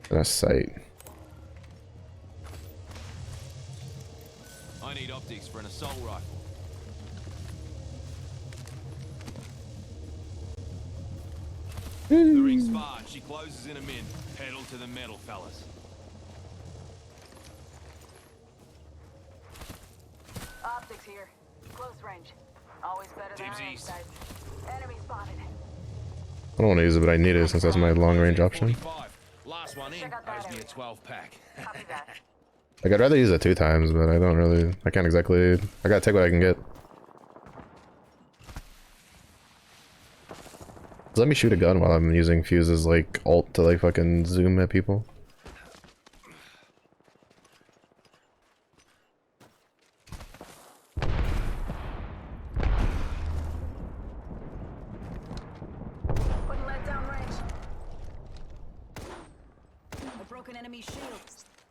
And a sight. I need optics for an assault rifle. The ring's far. She closes in a min. Pedal to the metal, fellas. Optics here. Close range. Always better than Teams range east. sight. Enemy spotted. I don't want to use it, but I need it since that's my long range option. 45. Last one in. Check out that Owes me a area. 12 pack. Copy that. Like, I'd rather use it 2 times, but I don't really, I can't exactly, I gotta take what I can get. Just let me shoot a gun while I'm using Fuse's like ult to like fucking zoom at people. Wouldn't let down range. A broken enemy shield.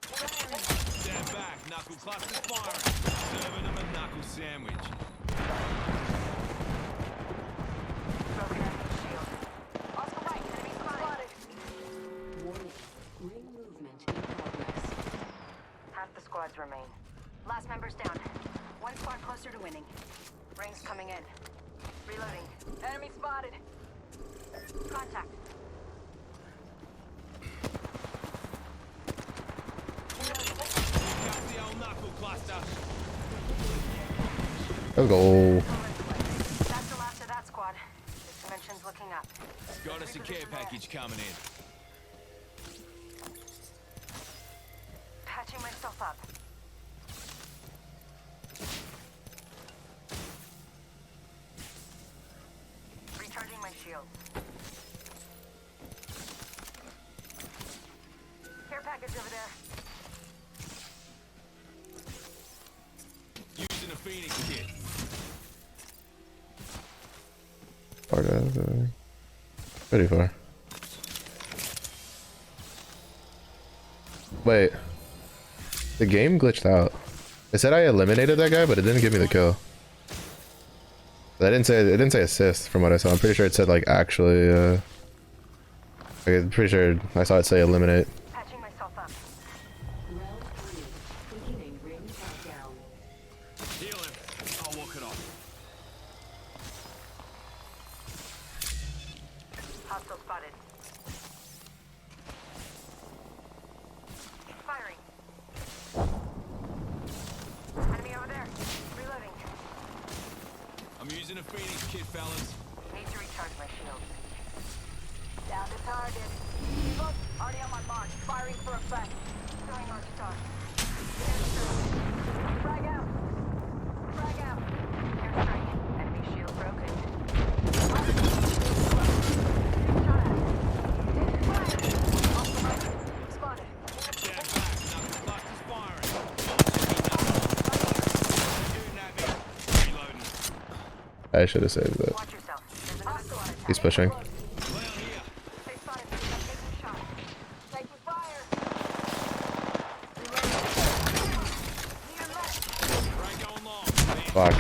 Stand back. Knuckle clusters firing. Serving them a knuckle sandwich. Broken enemy shield. Oscar right. Enemy spotted. Warning. Ring movement in progress. Half the squads remain. Last member's down. One squad closer to winning. Rings coming in. Reloading. Enemy spotted. Contact. Got the old knuckle cluster. Let's go. That's the last of that squad. This dimension's looking up. Got us a care package coming in. Patching myself up. Recharging my shield. Care package over there. Using a Phoenix kit. Far pretty far. Wait. The game glitched out. It said I eliminated that guy, but it didn't give me the kill. It didn't say assist from what I saw. I'm pretty sure it said like actually like, I'm pretty sure I saw it say eliminate. Patching myself up. Round 3. Beginning ring countdown. Heal him. I'll walk it off. Hostile spotted. Firing. Enemy over there. Reloading. I'm using a Phoenix kit, fellas. Need to recharge my shield. Down to target. Look, already on my mark. Firing for effect. Throwing Arc Star. Frag out. Frag out. Airstrike. Enemy shield broken. Spotted. Stand back. Knuckle cluster's firing. Shooting at me. Reloading. I should have saved that. Watch yourself. There's another squad attack. He's pushing. Clown here. They spotted me. I'm taking a shot. Taking fire. Right going long. Fuck.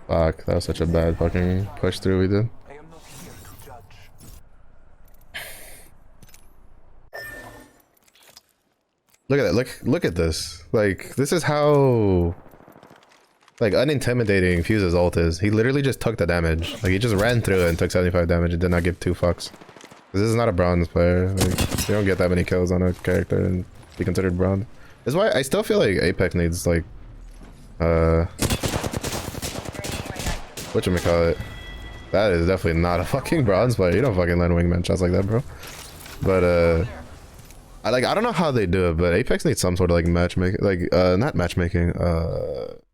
Fuck. That was such a bad fucking push through we did. I am not here to judge. Look at that. Look at this. Like, this is how like unintimidating Fuse's ult is. He literally just took the damage. Like, he just ran through it and took 75 damage and did not give two fucks. This is not a bronze player. Like, you don't get that many kills on a character and be considered bronze. That's why I still feel like Apex needs like whatchamacallit. That is definitely not a fucking bronze player. You don't fucking land wingman shots like that, bro. But I don't know how they do it, but Apex needs some sort of like matchmaking, like not matchmaking,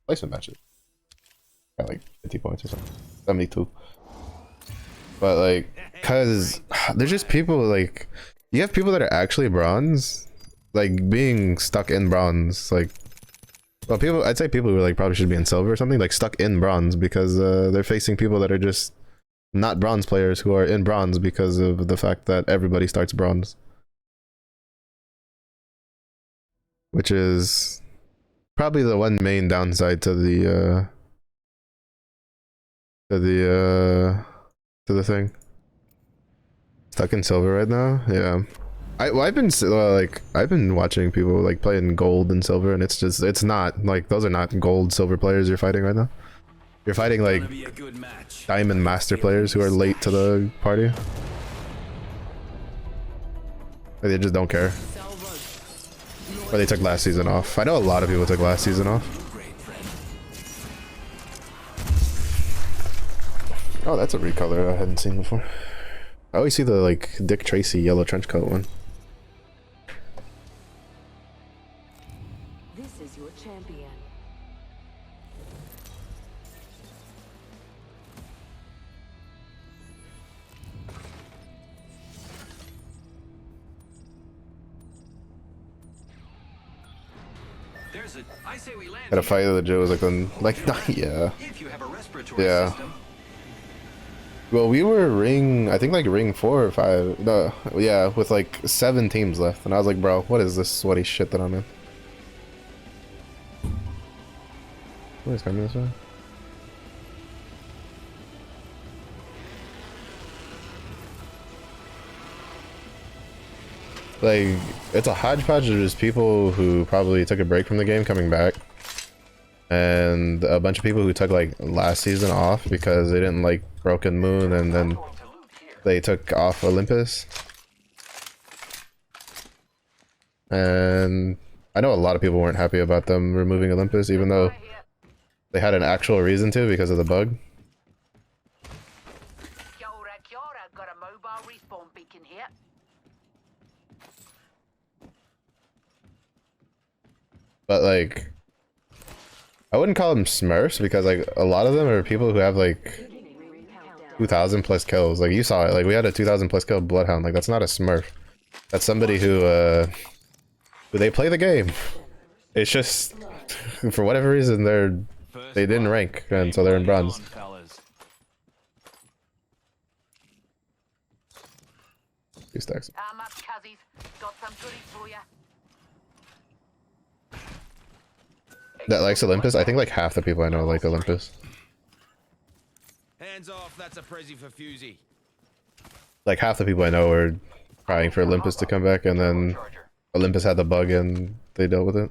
placement matches. Got like 50 points or something, 72. But like, cause there's just people like, you have people that are actually bronze, like being stuck in bronze, like, well, people, I'd say people who like probably should be in silver or something, like stuck in bronze because they're facing people that are just not bronze players who are in bronze because of the fact that everybody starts bronze. Which is probably the one main downside to the thing. Stuck in silver right now, yeah. I've been watching people like play in gold and silver, and it's not like, those are not gold silver players you're fighting right now. You're fighting like Gonna be a good match. diamond master players who are late to the party. They just don't care. Or they took last season off. I know a lot of people took last season off. Oh, that's a recolor I hadn't seen before. I always see the like Dick Tracy yellow trench coat one. This is your champion. There's a. I say we land. Got a fight that Joe was like yeah. If you have a respiratory Yeah. system. Well, we were ring, I think like ring 4 or 5. No, yeah, with like 7 teams left, and I was like, bro, what is this sweaty shit that I'm in? What is coming this way? Like, it's a hodgepodge of just people who probably took a break from the game coming back, and a bunch of people who took like last season off because they didn't like Broken Moon, and then they took off Olympus. And I know a lot of people weren't happy about them removing Olympus, even though they had an actual reason to because of the bug. Kia ora, got a mobile respawn beacon here. But like, I wouldn't call them Smurfs because like a lot of them are people who have like Beginning ring countdown. 2,000 plus kills. Like you saw it, like we had a 2,000 plus kill Bloodhound. Like that's not a Smurf. That's somebody who They play the game. It's just for whatever reason they didn't rank, and so they're in bronze. Two stacks. Arm up, cuzzies. Got some goodies for ya. That likes Olympus. I think like half the people I know like Olympus. Hands off, that's a prezi for Fusey. Like half the people I know are crying for Olympus to come back, and then Olympus had the bug and they dealt with it.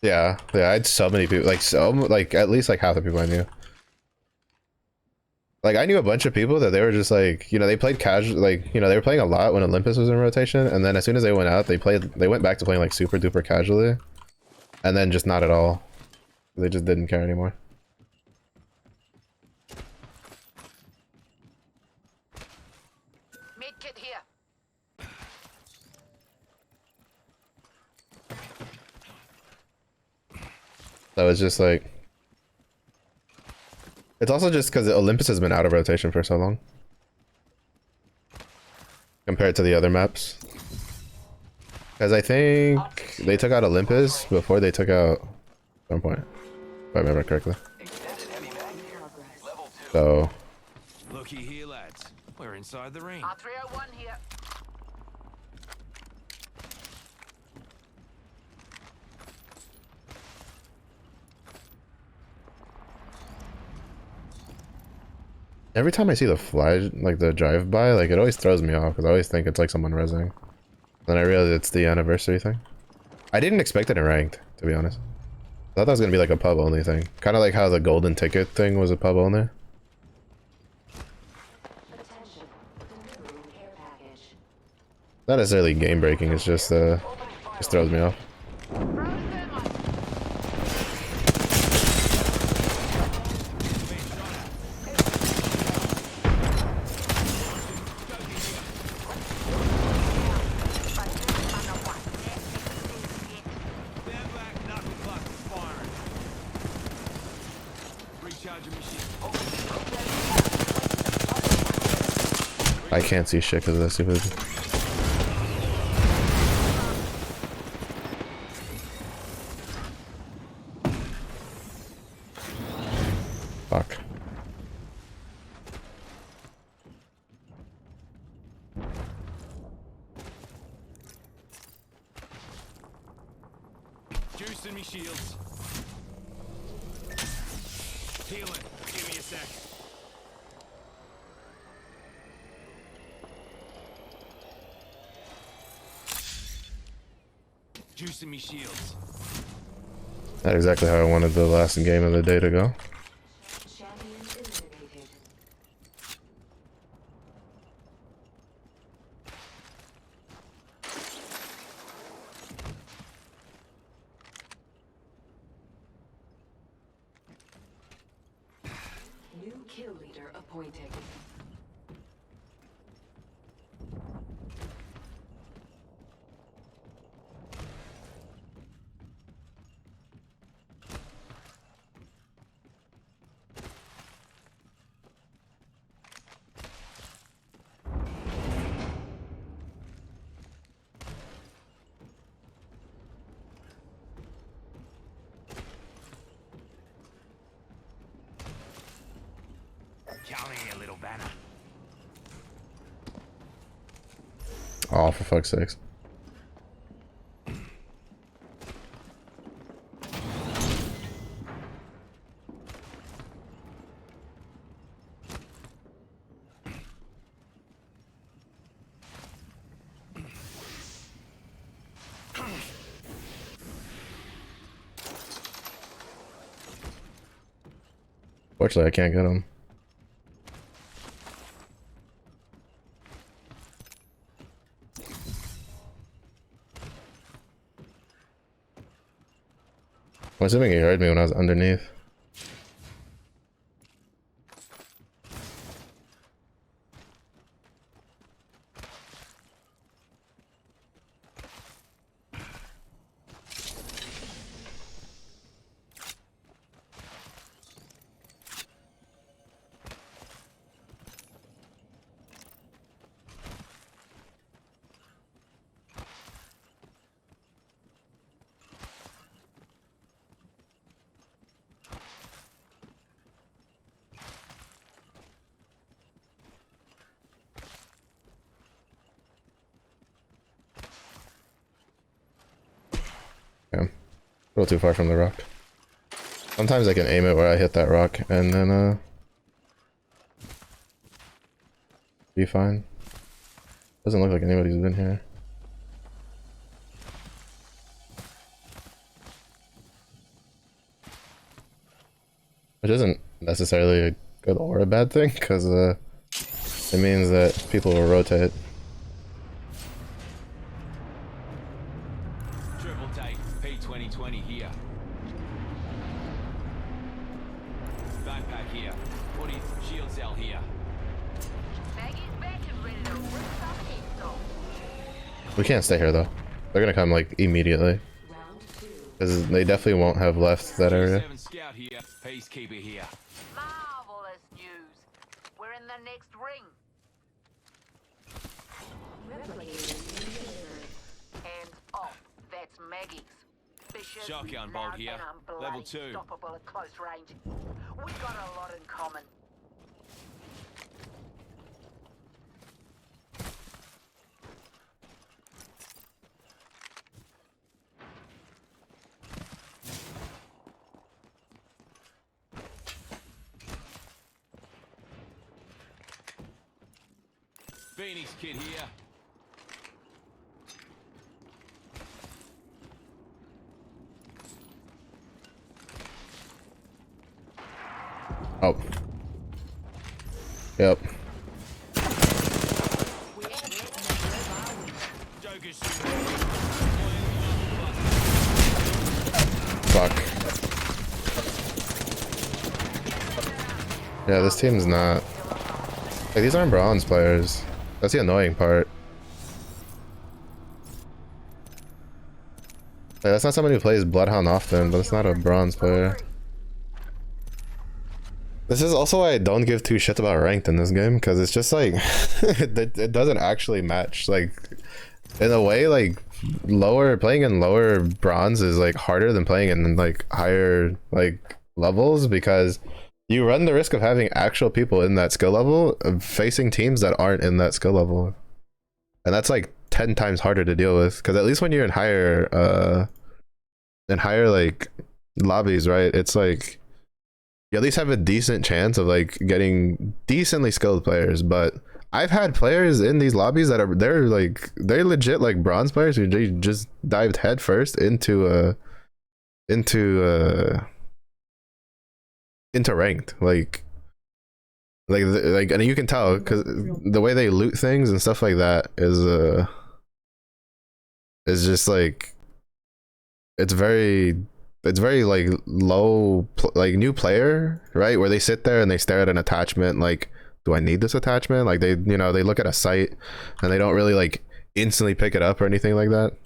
Yeah, I had so many people, like at least like half the people I knew. Like I knew a bunch of people that they were just like, you know, they played casual, like, you know, they were playing a lot when Olympus was in rotation, and then as soon as they went out, they went back to playing like super duper casually, and then just not at all. They just didn't care anymore. Medkit here. So it's just like, it's also just because Olympus has been out of rotation for so long compared to the other maps. Because I think they took out Olympus before they took out Stormpoint, if I remember correctly. So Looky here, lads. We're inside the ring. R301 here. every time I see the fly, like the drive-by, like it always throws me off because I always think it's like someone rezzing. Then I realize it's the anniversary thing. I didn't expect it in ranked, to be honest. I thought that was gonna be like a pub only thing. Kind of like how the golden ticket thing was a pub only. Not necessarily game breaking, it's just throws me off. I can't see shit because of that stupid. Fuck. Juicing me shields. Healing. Give me a sec. Juicing me shields. Not exactly how I wanted the last game of the day to go. New kill leader appointed. Come here, little banner. Oh, for fuck's sakes. Fortunately, I can't get him. I'm assuming he heard me when I was underneath. a little too far from the rock. Sometimes I can aim it where I hit that rock and then be fine. Doesn't look like anybody's been here. Which isn't necessarily a good or a bad thing, because it means that people will rotate. Triple take, P2020 here. Backpack here. 40 shield cell here. Maggie's back and ready to rip some heads off. We can't stay here though. They're gonna come like immediately. Because they definitely won't have left that area. Scout here. Peacekeeper here. Marvelous news. We're in the next ring. Hands off. That's Maggie's. Vicious, Shotgun loud, bolt here. and Level unbloody 2. Stoppable at close range. We've got a lot in common. Phoenix kid here. Oh. Yep. Joker's Fuck. Yeah, this team's not... Like, these aren't bronze players. That's the annoying part. Like, that's not somebody who plays Bloodhound often, but it's not a bronze player. This is also why I don't give two shits about ranked in this game, because it's just like it doesn't actually match. Like, in a way, like playing in lower bronze is like harder than playing in like higher like levels, because you run the risk of having actual people in that skill level facing teams that aren't in that skill level, and that's like 10 times harder to deal with. Because at least when you're in higher like lobbies, right, it's like you at least have a decent chance of like getting decently skilled players. But I've had players in these lobbies that they're legit like bronze players who just dived headfirst into ranked, like and you can tell because the way they loot things and stuff like that is just like it's very like low like new player, right, where they sit there and they stare at an attachment like, do I need this attachment? Like they they look at a site and they don't really like instantly pick it up or anything like that.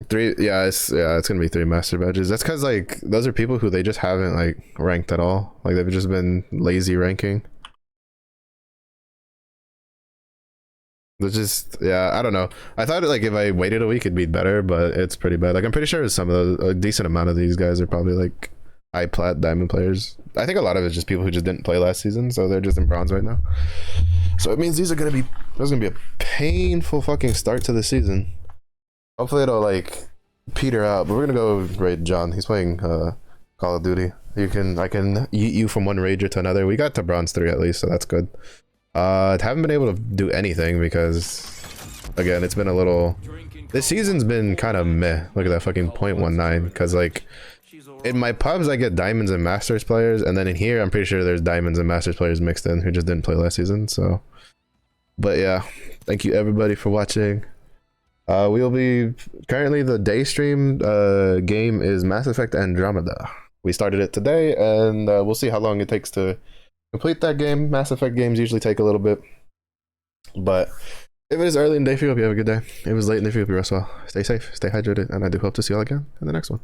It's gonna be 3 master badges. That's because like those are people who they just haven't like ranked at all. Like they've just been lazy ranking. They're just, I don't know. I thought like if I waited a week it'd be better, but it's pretty bad. Like I'm pretty sure some of a decent amount of these guys are probably like high plat diamond players. I think a lot of it's just people who just didn't play last season, so they're just in bronze right now. So it means there's gonna be a painful fucking start to the season. Hopefully it'll like peter out, but we're gonna go raid John. He's playing Call of Duty. I can yeet you from one rager to another. We got to bronze 3 at least, so that's good. Haven't been able to do anything because again it's been a little, this season's been kind of meh. Look at that fucking 0.19, because like in my pubs I get diamonds and masters players, and then in here I'm pretty sure there's diamonds and masters players mixed in who just didn't play last season. So but yeah, thank you everybody for watching. We'll be currently the day stream game is Mass Effect Andromeda. We started it today, and we'll see how long it takes to complete that game. Mass Effect games usually take a little bit, but if it is early in the day for you, hope you have a good day. If it was late in the day for you, rest well. Stay safe, stay hydrated, and I do hope to see you all again in the next one.